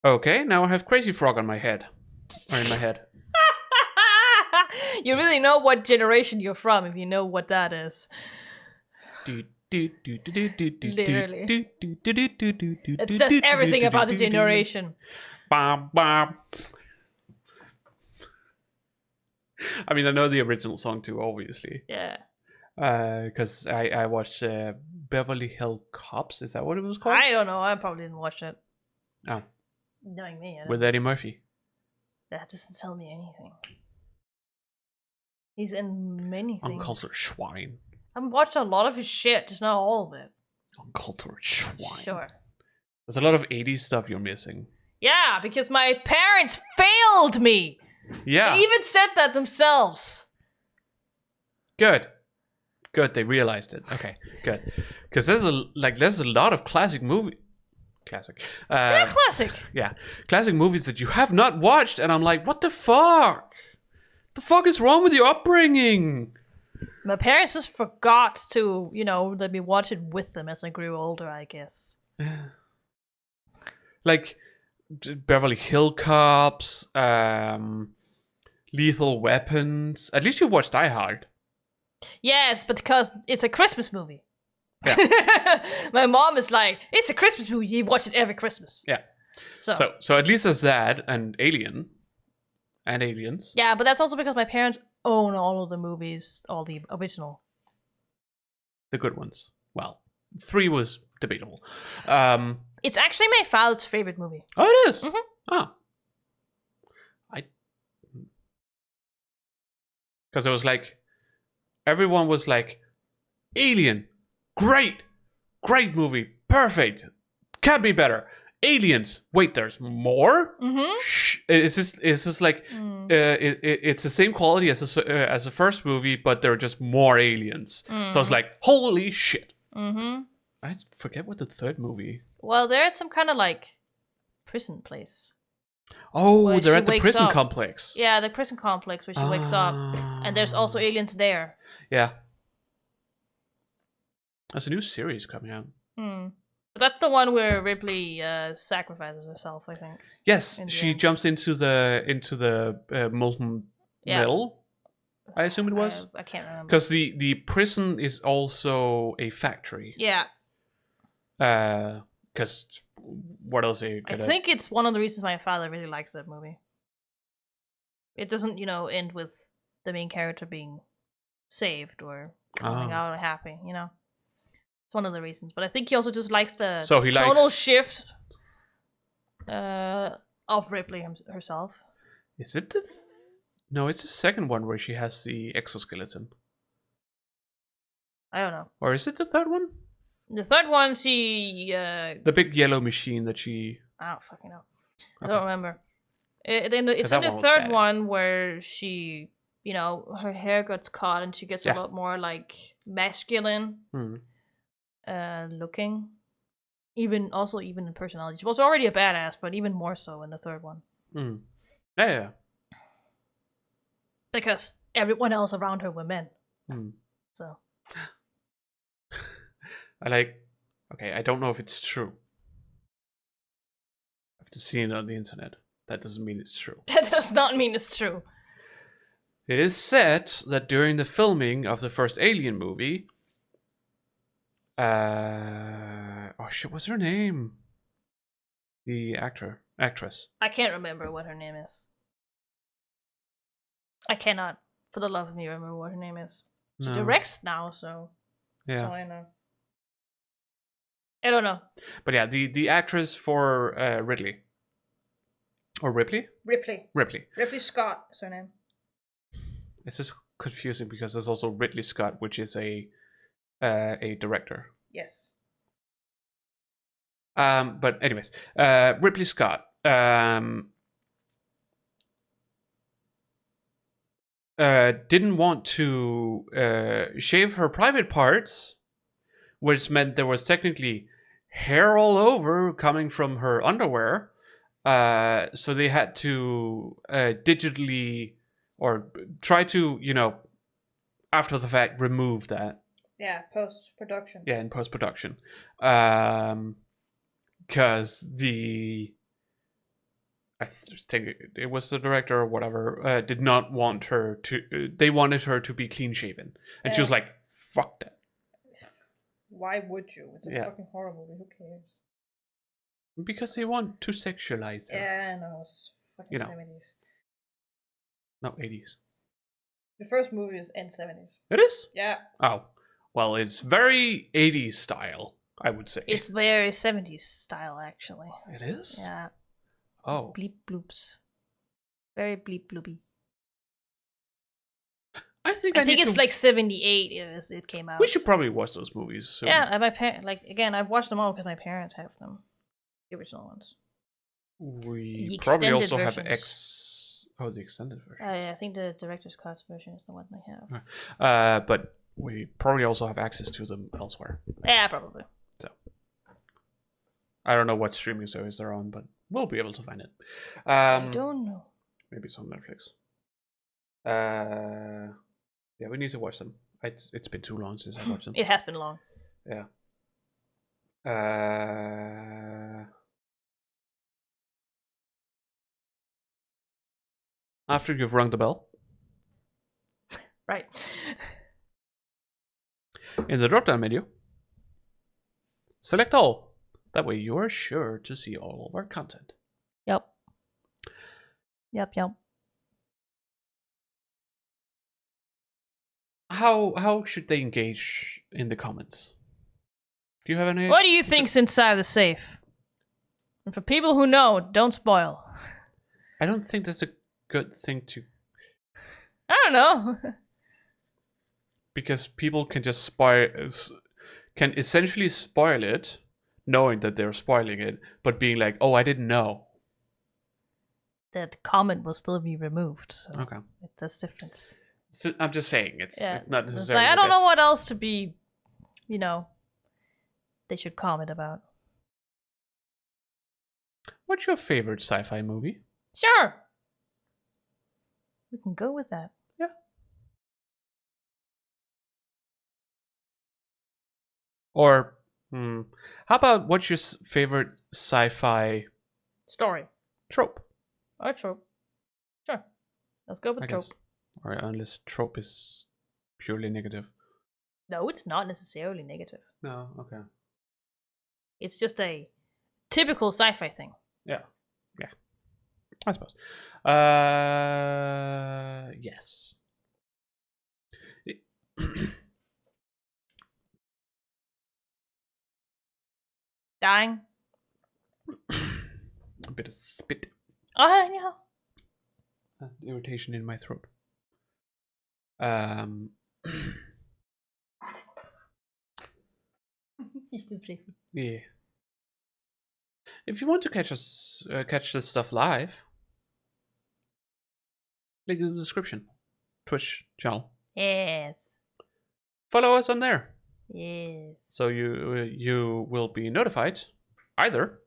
[SPEAKER 1] Okay, now I have Crazy Frog on my head. Or in my head.
[SPEAKER 2] You really know what generation you're from if you know what that is. Literally. It says everything about the generation.
[SPEAKER 1] Bam, bam. I mean, I know the original song too, obviously.
[SPEAKER 2] Yeah.
[SPEAKER 1] Because I watched Beverly Hill Cops. Is that what it was called?
[SPEAKER 2] I don't know. I probably didn't watch it.
[SPEAKER 1] Oh.
[SPEAKER 2] Knowing me.
[SPEAKER 1] With Eddie Murphy.
[SPEAKER 2] That doesn't tell me anything. He's in many things.
[SPEAKER 1] Uncultured swine.
[SPEAKER 2] I've watched a lot of his shit, just not all of it.
[SPEAKER 1] Uncultured swine.
[SPEAKER 2] Sure.
[SPEAKER 1] There's a lot of 80s stuff you're missing.
[SPEAKER 2] Yeah, because my parents failed me.
[SPEAKER 1] Yeah.
[SPEAKER 2] They even said that themselves.
[SPEAKER 1] Good. They realized it. Okay, good. Because there's a lot of classic movie. Classic.
[SPEAKER 2] They're classic.
[SPEAKER 1] Yeah, classic movies that you have not watched, and I'm like, what the fuck? The fuck is wrong with your upbringing?
[SPEAKER 2] My parents just forgot to, let me watch it with them as I grew older, I guess.
[SPEAKER 1] Like Beverly Hill Cops, Lethal Weapons. At least you watched Die Hard.
[SPEAKER 2] Yes, but because it's a Christmas movie.
[SPEAKER 1] Yeah.
[SPEAKER 2] My mom is like, it's a Christmas movie. You watch it every Christmas.
[SPEAKER 1] Yeah.
[SPEAKER 2] So
[SPEAKER 1] at least there's that and Alien. And Aliens.
[SPEAKER 2] Yeah, but that's also because my parents own all of the movies, all the original.
[SPEAKER 1] The good ones. Well, 3 was debatable.
[SPEAKER 2] It's actually my father's favorite movie.
[SPEAKER 1] Oh, it is?
[SPEAKER 2] Mm-hmm.
[SPEAKER 1] Oh. Because it was like, everyone was like, Alien, great movie, perfect, can't be better. Aliens, wait, there's more?
[SPEAKER 2] Mm-hmm.
[SPEAKER 1] It's just like, it's the same quality as the first movie, but there are just more aliens.
[SPEAKER 2] Mm-hmm.
[SPEAKER 1] So it's like, holy shit.
[SPEAKER 2] Mm-hmm.
[SPEAKER 1] I forget what the third movie.
[SPEAKER 2] Well, they're at some kind of like prison place.
[SPEAKER 1] Oh, they're at the prison complex.
[SPEAKER 2] Yeah, the prison complex where she wakes up. And there's also aliens there.
[SPEAKER 1] Yeah. There's a new series coming out.
[SPEAKER 2] But that's the one where Ripley sacrifices herself, I think.
[SPEAKER 1] Yes, she jumps into the molten metal. I assume it was.
[SPEAKER 2] I can't remember.
[SPEAKER 1] Because the prison is also a factory.
[SPEAKER 2] Yeah.
[SPEAKER 1] Because what else are you gonna...
[SPEAKER 2] I think it's one of the reasons my father really likes that movie. It doesn't, end with the main character being saved or coming out happy, It's one of the reasons. But I think he also just likes the tonal shift of Ripley herself.
[SPEAKER 1] Is it the... No, it's the second one where she has the exoskeleton.
[SPEAKER 2] I don't know.
[SPEAKER 1] Or is it the third one?
[SPEAKER 2] The third one, she...
[SPEAKER 1] the big yellow machine that she...
[SPEAKER 2] I don't fucking know. I don't remember. It's in the third one where she, her hair gets caught and she gets a lot more, like, masculine looking. Even in personality. She was already a badass, but even more so in the third one.
[SPEAKER 1] Yeah.
[SPEAKER 2] Because everyone else around her were men. So...
[SPEAKER 1] I don't know if it's true. I've just seen it on the internet. That doesn't mean it's true.
[SPEAKER 2] That does not mean it's true.
[SPEAKER 1] It is said that during the filming of the first Alien movie, what's her name? The actress.
[SPEAKER 2] I can't remember what her name is. I cannot, for the love of me, remember what her name is. She directs now, so that's all I know. I don't know.
[SPEAKER 1] But yeah, the actress for Ridley. Or Ripley?
[SPEAKER 2] Ripley.
[SPEAKER 1] Ripley
[SPEAKER 2] Scott is her name.
[SPEAKER 1] It's just confusing because there's also Ridley Scott, which is a director.
[SPEAKER 2] Yes.
[SPEAKER 1] But anyways, Ripley Scott didn't want to shave her private parts, which meant there was technically hair all over coming from her underwear. So they had to digitally or try to, after the fact, remove that.
[SPEAKER 2] Yeah, post-production.
[SPEAKER 1] Yeah, in post-production. Because think it was the director or whatever, did not want her to. They wanted her to be clean shaven, and she was like, "Fuck that."
[SPEAKER 2] Why would you? It's a
[SPEAKER 1] Yeah.
[SPEAKER 2] fucking horror movie. Who cares?
[SPEAKER 1] Because they want to sexualize her.
[SPEAKER 2] Yeah, no, it's fucking
[SPEAKER 1] You know.
[SPEAKER 2] 70s.
[SPEAKER 1] No, 80s.
[SPEAKER 2] The first movie is in 70s.
[SPEAKER 1] It is?
[SPEAKER 2] Yeah.
[SPEAKER 1] Oh. Well, it's very 80s style, I would say.
[SPEAKER 2] It's very 70s style, actually.
[SPEAKER 1] It is?
[SPEAKER 2] Yeah.
[SPEAKER 1] Oh.
[SPEAKER 2] Bleep bloops. Very bleep bloopy.
[SPEAKER 1] I think
[SPEAKER 2] it's like 78 it came out.
[SPEAKER 1] We should probably watch those movies soon.
[SPEAKER 2] Yeah, and my again, I've watched them all because my parents have them. The original ones.
[SPEAKER 1] We
[SPEAKER 2] The
[SPEAKER 1] probably
[SPEAKER 2] extended
[SPEAKER 1] also have
[SPEAKER 2] versions.
[SPEAKER 1] the extended version.
[SPEAKER 2] I think the director's cut version is the one they have.
[SPEAKER 1] But we probably also have access to them elsewhere.
[SPEAKER 2] Yeah, probably.
[SPEAKER 1] So I don't know what streaming service they're on, but we'll be able to find it.
[SPEAKER 2] I don't know.
[SPEAKER 1] Maybe it's on Netflix. Yeah, we need to watch them. It's been too long since I watched them.
[SPEAKER 2] It has been long.
[SPEAKER 1] Yeah. After you've rung the bell,
[SPEAKER 2] Right.
[SPEAKER 1] in the drop-down menu, select all. That way you are sure to see all of our content.
[SPEAKER 2] Yep.
[SPEAKER 1] How should they engage in the comments? Do you have any?
[SPEAKER 2] What do you think's inside the safe? And for people who know, don't spoil.
[SPEAKER 1] I don't think that's a good thing to,
[SPEAKER 2] I don't know.
[SPEAKER 1] because people can just can essentially spoil it, knowing that they're spoiling it, but being like, "Oh, I didn't know."
[SPEAKER 2] That comment will still be removed. So
[SPEAKER 1] Okay.
[SPEAKER 2] that's difference.
[SPEAKER 1] So I'm just saying it's not
[SPEAKER 2] It's
[SPEAKER 1] necessarily.
[SPEAKER 2] like, I
[SPEAKER 1] the
[SPEAKER 2] don't know
[SPEAKER 1] best.
[SPEAKER 2] what else to be, they should comment about.
[SPEAKER 1] What's your favorite sci-fi movie?
[SPEAKER 2] Sure. We can go with that.
[SPEAKER 1] Yeah. Or how about what's your favorite sci-fi
[SPEAKER 2] Story.
[SPEAKER 1] trope?
[SPEAKER 2] Or trope. Sure. Let's go with
[SPEAKER 1] I
[SPEAKER 2] trope.
[SPEAKER 1] guess. Or unless trope is purely negative.
[SPEAKER 2] No, it's not necessarily negative.
[SPEAKER 1] No, okay.
[SPEAKER 2] It's just a typical sci-fi thing.
[SPEAKER 1] Yeah. I suppose. Yes.
[SPEAKER 2] Dying.
[SPEAKER 1] A bit of spit.
[SPEAKER 2] Oh, yeah.
[SPEAKER 1] Irritation in my throat. Yeah. If you want to catch this stuff live, link in the description. Twitch channel.
[SPEAKER 2] Yes.
[SPEAKER 1] Follow us on there,
[SPEAKER 2] Yes.
[SPEAKER 1] so you will be notified either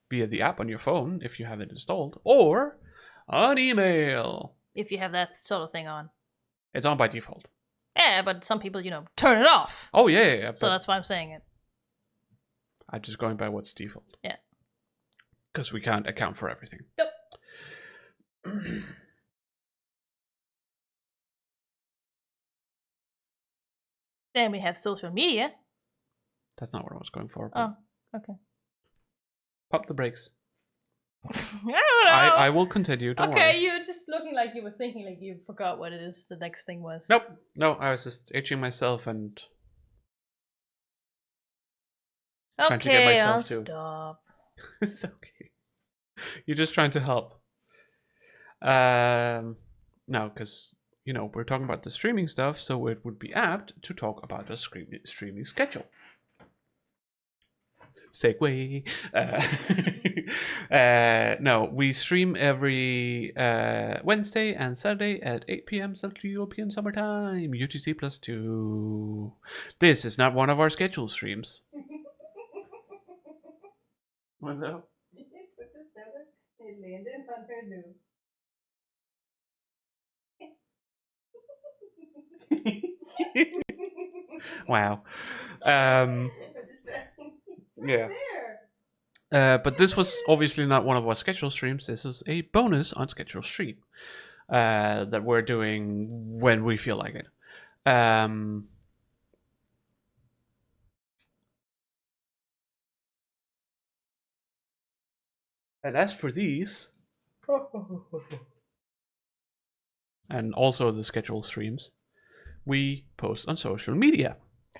[SPEAKER 1] via the app on your phone if you have it installed, or on email.
[SPEAKER 2] If you have that sort of thing on.
[SPEAKER 1] It's on by default.
[SPEAKER 2] Yeah, but some people, turn it off.
[SPEAKER 1] Oh yeah.
[SPEAKER 2] So that's why I'm saying it.
[SPEAKER 1] I'm just going by what's default.
[SPEAKER 2] Yeah.
[SPEAKER 1] Because we can't account for everything.
[SPEAKER 2] Nope. Then we have social media.
[SPEAKER 1] That's not what I was going for. but
[SPEAKER 2] Oh, okay.
[SPEAKER 1] Pop the brakes.
[SPEAKER 2] I don't know.
[SPEAKER 1] I will continue. Don't
[SPEAKER 2] okay,
[SPEAKER 1] worry.
[SPEAKER 2] you were just looking like you were thinking like you forgot what it is the next thing was.
[SPEAKER 1] Nope. No, I was just itching myself and trying to get
[SPEAKER 2] Okay,
[SPEAKER 1] myself
[SPEAKER 2] I'll
[SPEAKER 1] to.
[SPEAKER 2] stop.
[SPEAKER 1] It's okay. You're just trying to help. No, because we're talking about the streaming stuff, so it would be apt to talk about the streaming schedule. Segue. No, we stream every Wednesday and Saturday at 8 p.m. Central European Summer Time, UTC +2. This is not one of our scheduled streams. What's that?
[SPEAKER 2] It landed on her nose.
[SPEAKER 1] Wow. Yeah. But this was obviously not one of our scheduled streams. This is a bonus unscheduled stream that we're doing when we feel like it. And as for these, and also the scheduled streams, we post on social media.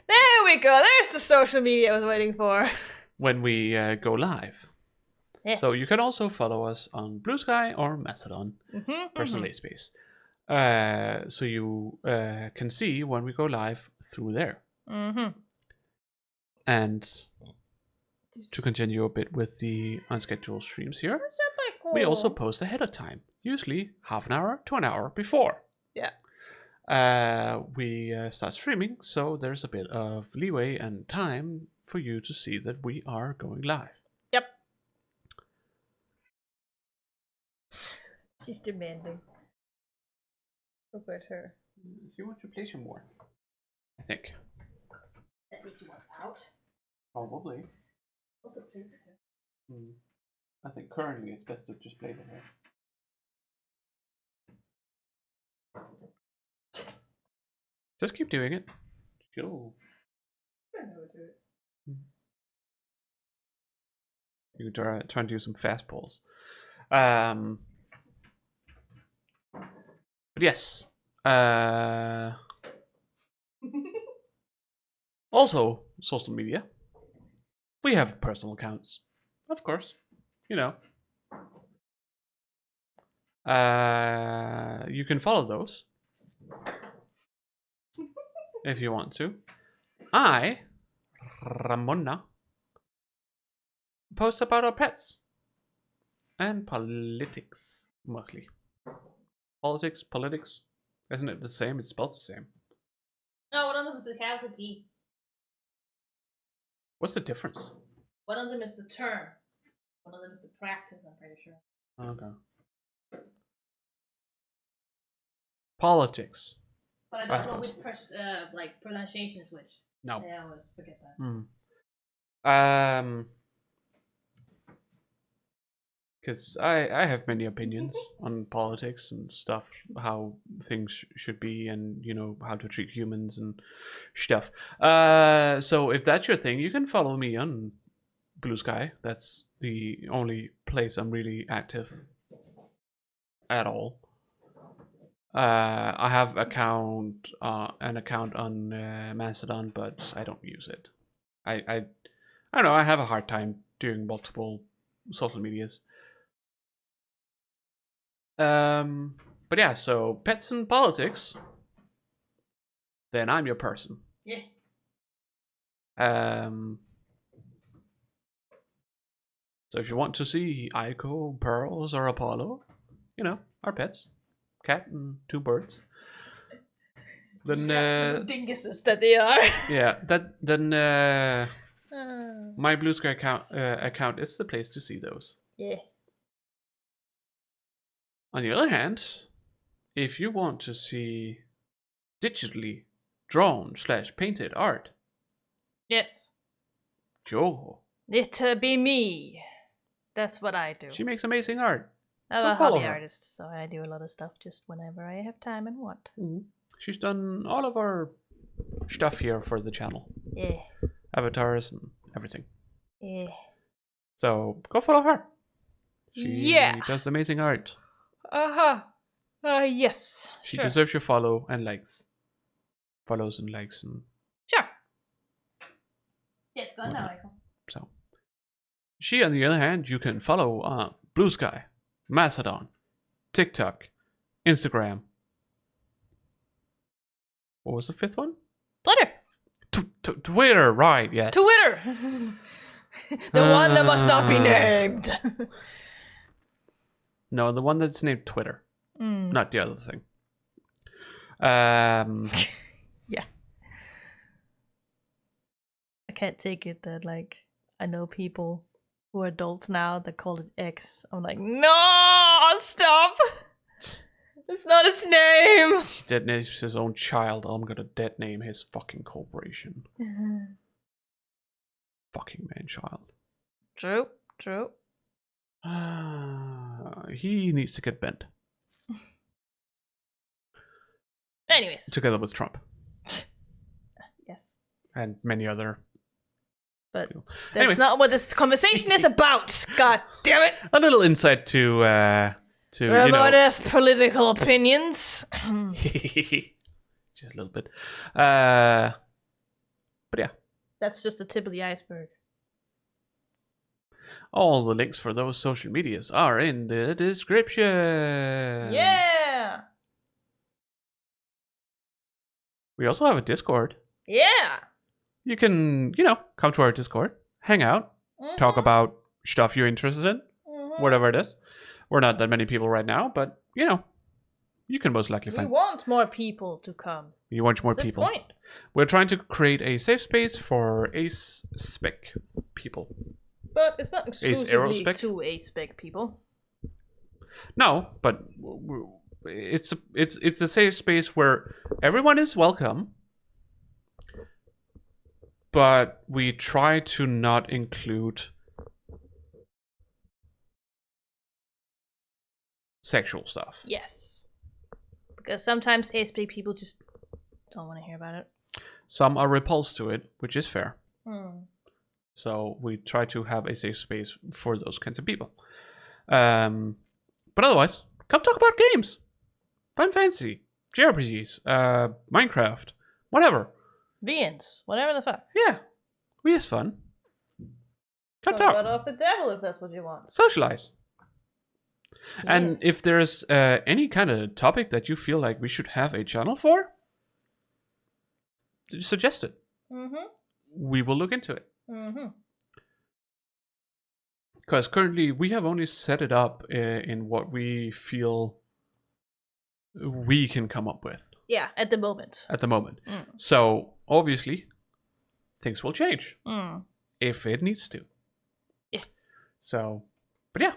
[SPEAKER 2] There we go. There's the social media I was waiting for.
[SPEAKER 1] When we go live.
[SPEAKER 2] Yes.
[SPEAKER 1] So you can also follow us on Blue Sky or Mastodon, personal space. So you can see when we go live through there. And to continue a bit with the unscheduled streams here, we also post ahead of time, usually half an hour to an hour before.
[SPEAKER 2] Yeah.
[SPEAKER 1] We start streaming, so there's a bit of leeway and time for you to see that we are going live.
[SPEAKER 2] Yep. She's demanding. Look at her.
[SPEAKER 1] She wants to play some more, I think.
[SPEAKER 2] That means she wants out.
[SPEAKER 1] Probably.
[SPEAKER 2] Also play with her.
[SPEAKER 1] I think currently it's best to just play with her. Just keep doing it. Cool.
[SPEAKER 2] I don't know what to do it.
[SPEAKER 1] You can try and do some fast pulls. But yes. Also, social media. We have personal accounts. Of course. You know. You can follow those. If you want to. I, Ramona, post about our pets. And politics, mostly. Politics. Isn't it the same? It's spelled the same.
[SPEAKER 2] No, one of them is the capital P.
[SPEAKER 1] What's the difference?
[SPEAKER 2] One of them is the term. One of them is the practice, I'm pretty sure.
[SPEAKER 1] Okay. Politics.
[SPEAKER 2] But I don't know which pronunciation is which.
[SPEAKER 1] No.
[SPEAKER 2] I always forget that.
[SPEAKER 1] Because I have many opinions on politics and stuff, how things should be, and you know how to treat humans and stuff. So if that's your thing, you can follow me on Blue Sky. That's the only place I'm really active at all. I have an account on Mastodon, but I don't use it. I don't know. I have a hard time doing multiple social medias. But yeah, so pets and politics. Then I'm your person.
[SPEAKER 2] Yeah.
[SPEAKER 1] So if you want to see Aiko, Pearls, or Apollo, you know, our pets, cat and 2 birds. Then
[SPEAKER 2] dinguses that they are.
[SPEAKER 1] Yeah, then my Blue Sky account is the place to see those.
[SPEAKER 2] Yeah.
[SPEAKER 1] On the other hand, if you want to see digitally drawn / painted art,
[SPEAKER 2] Yes.
[SPEAKER 1] Chiyoko.
[SPEAKER 2] It be me. That's what I do.
[SPEAKER 1] She makes amazing art.
[SPEAKER 2] I'm
[SPEAKER 1] Go
[SPEAKER 2] a
[SPEAKER 1] follow
[SPEAKER 2] hobby
[SPEAKER 1] her.
[SPEAKER 2] artist, so I do a lot of stuff just whenever I have time and want.
[SPEAKER 1] She's done all of our stuff here for the channel.
[SPEAKER 2] Yeah.
[SPEAKER 1] Avatars and everything.
[SPEAKER 2] Yeah.
[SPEAKER 1] So go follow her. She
[SPEAKER 2] Yeah.
[SPEAKER 1] does amazing art.
[SPEAKER 2] Yes.
[SPEAKER 1] She
[SPEAKER 2] Sure.
[SPEAKER 1] deserves your follow and likes. Follows and likes and
[SPEAKER 2] Sure. Yes, go on now, Michael.
[SPEAKER 1] so. She, on the other hand, you can follow on Blue Sky, Mastodon, TikTok, Instagram. What was the 5th one?
[SPEAKER 2] Twitter.
[SPEAKER 1] Twitter, right? Yes.
[SPEAKER 2] Twitter. The one that must not be named.
[SPEAKER 1] No, the one that's named Twitter, not the other thing.
[SPEAKER 2] Yeah. I can't take it that I know people who are adults now that call it X. I'm like, no, stop. It's not its name.
[SPEAKER 1] He dead names his own child. I'm gonna dead name his fucking corporation. Fucking man child.
[SPEAKER 2] True. True.
[SPEAKER 1] He needs to get bent.
[SPEAKER 2] Anyways.
[SPEAKER 1] Together with Trump.
[SPEAKER 2] Yes.
[SPEAKER 1] And many other.
[SPEAKER 2] But
[SPEAKER 1] people.
[SPEAKER 2] that's
[SPEAKER 1] Anyways.
[SPEAKER 2] not what this conversation is about. God damn it.
[SPEAKER 1] A little insight to
[SPEAKER 2] Robota's political opinions.
[SPEAKER 1] Just a little bit. But yeah.
[SPEAKER 2] That's just the tip of the iceberg.
[SPEAKER 1] All the links for those social medias are in the description.
[SPEAKER 2] Yeah.
[SPEAKER 1] We also have a Discord.
[SPEAKER 2] Yeah.
[SPEAKER 1] You can, come to our Discord, hang out, talk about stuff you're interested in, whatever it is. We're not that many people right now, but, you can most likely find.
[SPEAKER 2] We want more people to come.
[SPEAKER 1] You want more
[SPEAKER 2] That's the
[SPEAKER 1] people.
[SPEAKER 2] point.
[SPEAKER 1] We're trying to create a safe space for Ace spec people.
[SPEAKER 2] But it's not exclusively
[SPEAKER 1] Aerospec?
[SPEAKER 2] to A-spec people.
[SPEAKER 1] No, but it's a safe space where everyone is welcome, but we try to not include sexual stuff.
[SPEAKER 2] Yes. Because sometimes A-spec people just don't want to hear about it.
[SPEAKER 1] Some are repulsed to it, which is fair.
[SPEAKER 2] Hmm.
[SPEAKER 1] So we try to have a safe space for those kinds of people. But otherwise, come talk about games. Final Fantasy, JRPGs, Minecraft, whatever.
[SPEAKER 2] Vians, whatever the fuck.
[SPEAKER 1] Yeah, we has fun. Come
[SPEAKER 2] Talk
[SPEAKER 1] talk.
[SPEAKER 2] off the devil if that's what you want.
[SPEAKER 1] Socialize.
[SPEAKER 2] Yeah.
[SPEAKER 1] And if there's any kind of topic that you feel like we should have a channel for, suggest it.
[SPEAKER 2] Mm-hmm.
[SPEAKER 1] We will look into it.
[SPEAKER 2] Mm-hmm.
[SPEAKER 1] Because currently we have only set it up in what we feel we can come up with.
[SPEAKER 2] Yeah, at the moment.
[SPEAKER 1] At the moment.
[SPEAKER 2] Mm.
[SPEAKER 1] So, obviously, things will change.
[SPEAKER 2] Mm.
[SPEAKER 1] If it needs to.
[SPEAKER 2] Yeah.
[SPEAKER 1] So, but yeah.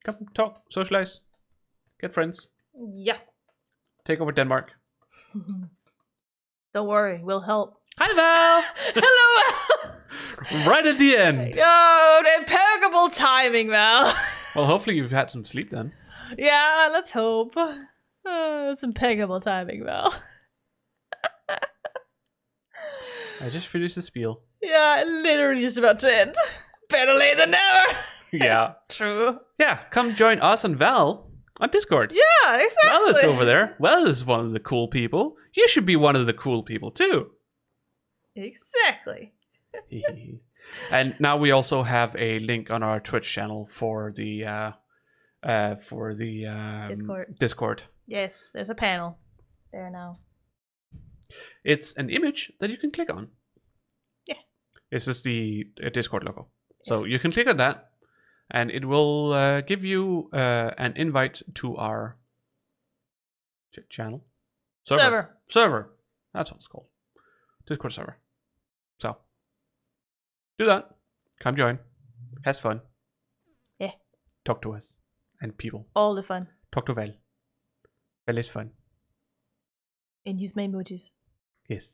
[SPEAKER 1] Come talk, socialize, get friends,
[SPEAKER 2] Yeah.
[SPEAKER 1] take over Denmark.
[SPEAKER 2] Don't worry, we'll help.
[SPEAKER 1] Hi, Val!
[SPEAKER 2] Hello, Val!
[SPEAKER 1] Right at the end.
[SPEAKER 2] Yo, impeccable timing, Val.
[SPEAKER 1] Well, hopefully you've had some sleep then.
[SPEAKER 2] Yeah, let's hope. It's impeccable timing, Val.
[SPEAKER 1] I just finished the spiel.
[SPEAKER 2] Yeah, literally just about to end. Better late than never.
[SPEAKER 1] Yeah.
[SPEAKER 2] True.
[SPEAKER 1] Yeah, come join us and Val on Discord.
[SPEAKER 2] Yeah, exactly.
[SPEAKER 1] Val is over there. Val is one of the cool people. You should be one of the cool people too.
[SPEAKER 2] Exactly.
[SPEAKER 1] And now we also have a link on our Twitch channel for the Discord.
[SPEAKER 2] Yes, there's a panel there now.
[SPEAKER 1] It's an image that you can click on.
[SPEAKER 2] Yeah.
[SPEAKER 1] It's just the Discord logo. So you can click on that, and it will give you an invite to our channel. Server. That's what it's called. Discord server. So, do that. Come join. Has fun.
[SPEAKER 2] Yeah.
[SPEAKER 1] Talk to us. And people.
[SPEAKER 2] All the fun.
[SPEAKER 1] Talk to Val. Val is fun.
[SPEAKER 2] And use my emojis.
[SPEAKER 1] Yes.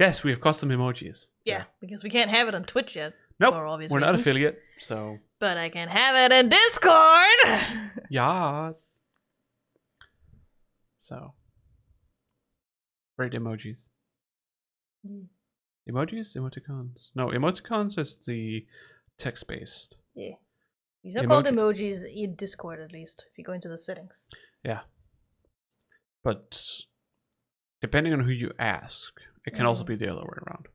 [SPEAKER 1] Yes, we have custom emojis.
[SPEAKER 2] Yeah, because we can't have it on Twitch yet.
[SPEAKER 1] Nope.
[SPEAKER 2] For obvious
[SPEAKER 1] We're not
[SPEAKER 2] reasons.
[SPEAKER 1] affiliate, so.
[SPEAKER 2] But I can have it in Discord.
[SPEAKER 1] Yes. So. Great emojis. Emojis? Emoticons? No, emoticons is the text-based.
[SPEAKER 2] Yeah. These are called emojis in Discord, at least, if you go into the settings.
[SPEAKER 1] Yeah. But depending on who you ask, it can also be the other way around.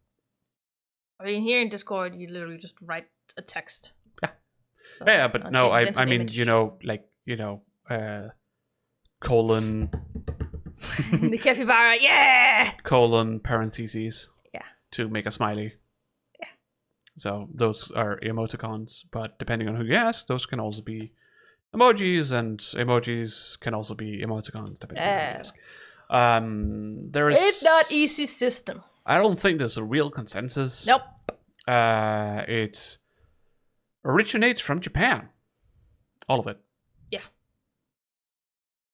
[SPEAKER 2] I mean, here in Discord, you literally just write a text.
[SPEAKER 1] Yeah.
[SPEAKER 2] So
[SPEAKER 1] Yeah, but no,
[SPEAKER 2] change it into
[SPEAKER 1] I
[SPEAKER 2] an
[SPEAKER 1] mean,
[SPEAKER 2] image.
[SPEAKER 1] colon,
[SPEAKER 2] The capybara, yeah!
[SPEAKER 1] colon, parentheses.
[SPEAKER 2] Yeah.
[SPEAKER 1] To make a smiley.
[SPEAKER 2] Yeah.
[SPEAKER 1] So those are emoticons, but depending on who you ask, those can also be emojis, and emojis can also be emoticons, depending on who you ask. There is.
[SPEAKER 2] It's not easy system.
[SPEAKER 1] I don't think there's a real consensus.
[SPEAKER 2] Nope.
[SPEAKER 1] It originates from Japan. All of it.
[SPEAKER 2] Yeah.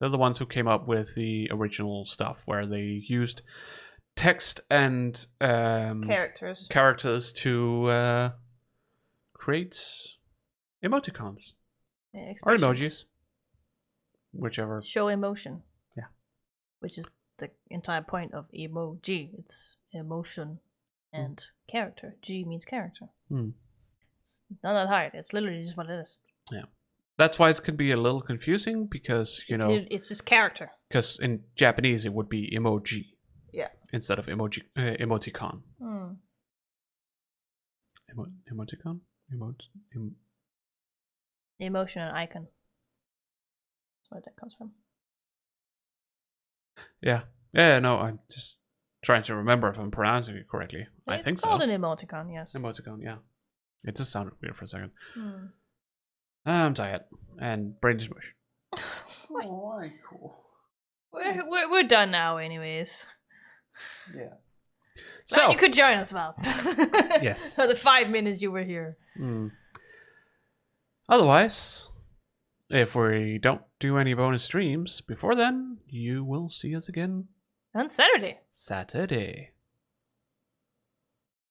[SPEAKER 1] They're the ones who came up with the original stuff, where they used text and
[SPEAKER 2] Characters
[SPEAKER 1] to create Emoticons.
[SPEAKER 2] Yeah,
[SPEAKER 1] Or
[SPEAKER 2] expressions.
[SPEAKER 1] emojis. Whichever.
[SPEAKER 2] Show emotion.
[SPEAKER 1] Yeah.
[SPEAKER 2] Which is the entire point of emoji. It's emotion and character. G means character.
[SPEAKER 1] Hmm.
[SPEAKER 2] It's not that hard. It's literally just what it is.
[SPEAKER 1] Yeah. That's why it can be a little confusing because,
[SPEAKER 2] It's just character.
[SPEAKER 1] because in Japanese it would be emoji.
[SPEAKER 2] Yeah.
[SPEAKER 1] Instead of emoticon.
[SPEAKER 2] Hmm.
[SPEAKER 1] Emoticon?
[SPEAKER 2] Emotion and icon. That's where that comes from.
[SPEAKER 1] Yeah. Yeah, no, I'm just trying to remember if I'm pronouncing it correctly. I think
[SPEAKER 2] It's called
[SPEAKER 1] so.
[SPEAKER 2] an emoticon, yes.
[SPEAKER 1] Emoticon, yeah. It just sounded weird for a second.
[SPEAKER 2] Hmm.
[SPEAKER 1] I'm tired. And brain is mush.
[SPEAKER 3] Why? Cool.
[SPEAKER 2] We're done now, anyways.
[SPEAKER 3] Yeah.
[SPEAKER 1] So,
[SPEAKER 2] Glad you could join us, Val.
[SPEAKER 1] Yes.
[SPEAKER 2] For the 5 minutes you were here.
[SPEAKER 1] Otherwise, if we don't do any bonus streams before then, you will see us again
[SPEAKER 2] On Saturday.
[SPEAKER 1] Saturday.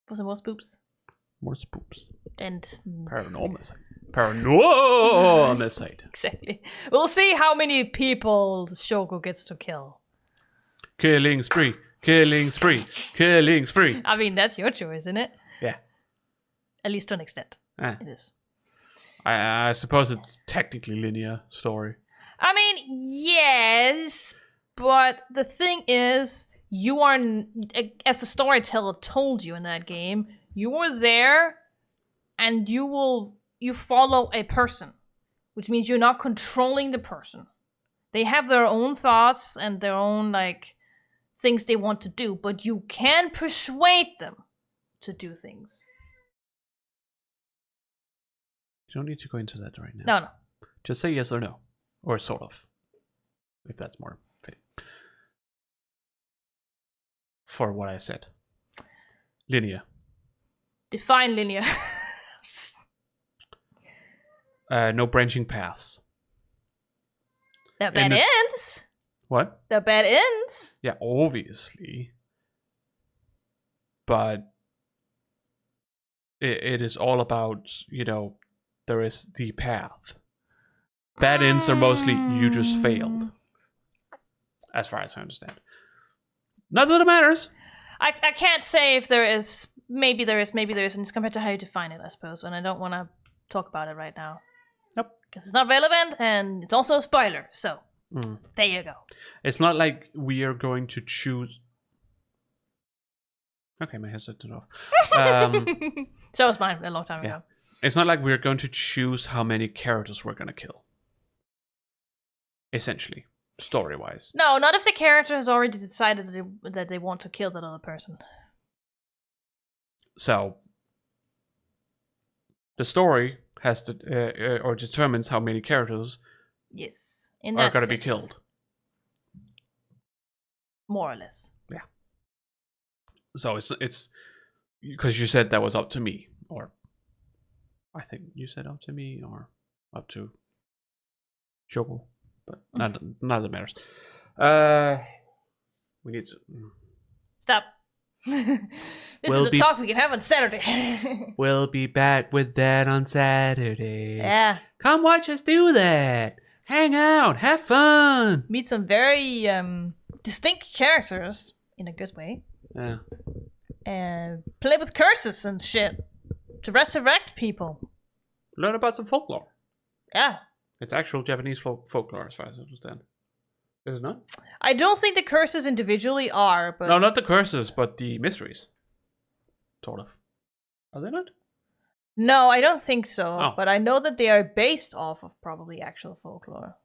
[SPEAKER 2] For some more spoops.
[SPEAKER 1] More spoops.
[SPEAKER 2] And
[SPEAKER 1] Paranormal. Paranormal.
[SPEAKER 2] exactly. We'll see how many people Chiyoko gets to kill.
[SPEAKER 1] Killing spree. Killing spree. Killing spree.
[SPEAKER 2] I mean, that's your choice, isn't it?
[SPEAKER 1] Yeah.
[SPEAKER 2] At least to an extent.
[SPEAKER 1] Ah.
[SPEAKER 2] It is.
[SPEAKER 1] I suppose it's technically linear story.
[SPEAKER 2] I mean, yes, but the thing is, you are, as the storyteller told you in that game, you were there and you follow a person, which means you're not controlling the person. They have their own thoughts and their own, things they want to do, but you can persuade them to do things.
[SPEAKER 1] You don't need to go into that right now.
[SPEAKER 2] No.
[SPEAKER 1] Just say yes or no. Or sort of. If that's more fitting. For what I said. Linear.
[SPEAKER 2] Define linear.
[SPEAKER 1] No branching paths.
[SPEAKER 2] The bad ends.
[SPEAKER 1] What?
[SPEAKER 2] The bad ends.
[SPEAKER 1] Yeah, obviously. But it is all about, there is the path. Bad ends are mostly you just failed. As far as I understand. Not that it matters.
[SPEAKER 2] I can't say if there is. Maybe there is, maybe there isn't. It's compared to how you define it, I suppose. And I don't want to talk about it right now.
[SPEAKER 1] Nope.
[SPEAKER 2] Because it's not relevant and it's also a spoiler. So, there you go.
[SPEAKER 1] It's not like we are going to choose... Okay, my headset turned off.
[SPEAKER 2] So was mine a long time ago.
[SPEAKER 1] It's not like we're going to choose how many characters we're going to kill. Essentially. Story-wise.
[SPEAKER 2] No, not if the character has already decided that they want to kill that other person.
[SPEAKER 1] So, the story has to, or determines how many characters
[SPEAKER 2] Yes.
[SPEAKER 1] are going to be killed.
[SPEAKER 2] More or less.
[SPEAKER 1] Yeah. So it's because you said that was up to me, or I think you said up to me, or up to Chiyoko, but none of that matters. We need to
[SPEAKER 2] Stop. This is a talk we can have on Saturday.
[SPEAKER 1] We'll be back with that on Saturday.
[SPEAKER 2] Yeah.
[SPEAKER 1] Come watch us do that. Hang out. Have fun.
[SPEAKER 2] Meet some very distinct characters in a good way.
[SPEAKER 1] Yeah.
[SPEAKER 2] And play with curses and shit to resurrect people.
[SPEAKER 1] Learn about some folklore.
[SPEAKER 2] Yeah.
[SPEAKER 1] It's actual Japanese folklore, as far as I understand. Is it not?
[SPEAKER 2] I don't think the curses individually are, but...
[SPEAKER 1] No, not the curses, but the mysteries. Sort of. Are they not?
[SPEAKER 2] No, I don't think so.
[SPEAKER 1] Oh.
[SPEAKER 2] But I know that they are based off of probably actual folklore.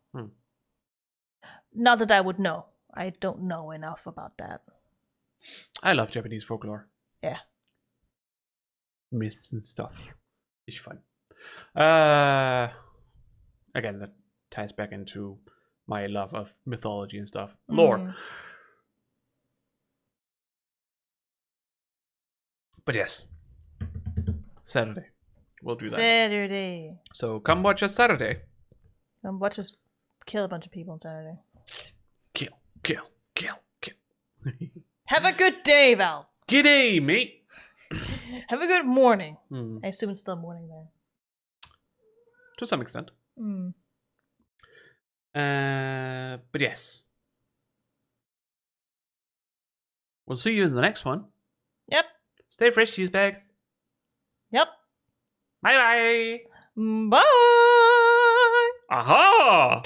[SPEAKER 2] Not that I would know. I don't know enough about that.
[SPEAKER 1] I love Japanese folklore.
[SPEAKER 2] Yeah.
[SPEAKER 1] Myths and stuff. It's fun. Again, that ties back into my love of mythology and stuff. Lore. But yes. Saturday. We'll do that.
[SPEAKER 2] Saturday.
[SPEAKER 1] So come watch us Saturday.
[SPEAKER 2] Watch us kill a bunch of people on Saturday.
[SPEAKER 1] Kill, kill, kill, kill.
[SPEAKER 2] Have a good day, Val.
[SPEAKER 1] G'day, mate.
[SPEAKER 2] Have a good morning. I assume it's still morning there.
[SPEAKER 1] to some extent.
[SPEAKER 2] Mm.
[SPEAKER 1] But yes. We'll see you in the next one.
[SPEAKER 2] Yep.
[SPEAKER 1] Stay fresh, cheesebags.
[SPEAKER 2] Yep.
[SPEAKER 1] Bye bye.
[SPEAKER 2] Bye.
[SPEAKER 1] Aha!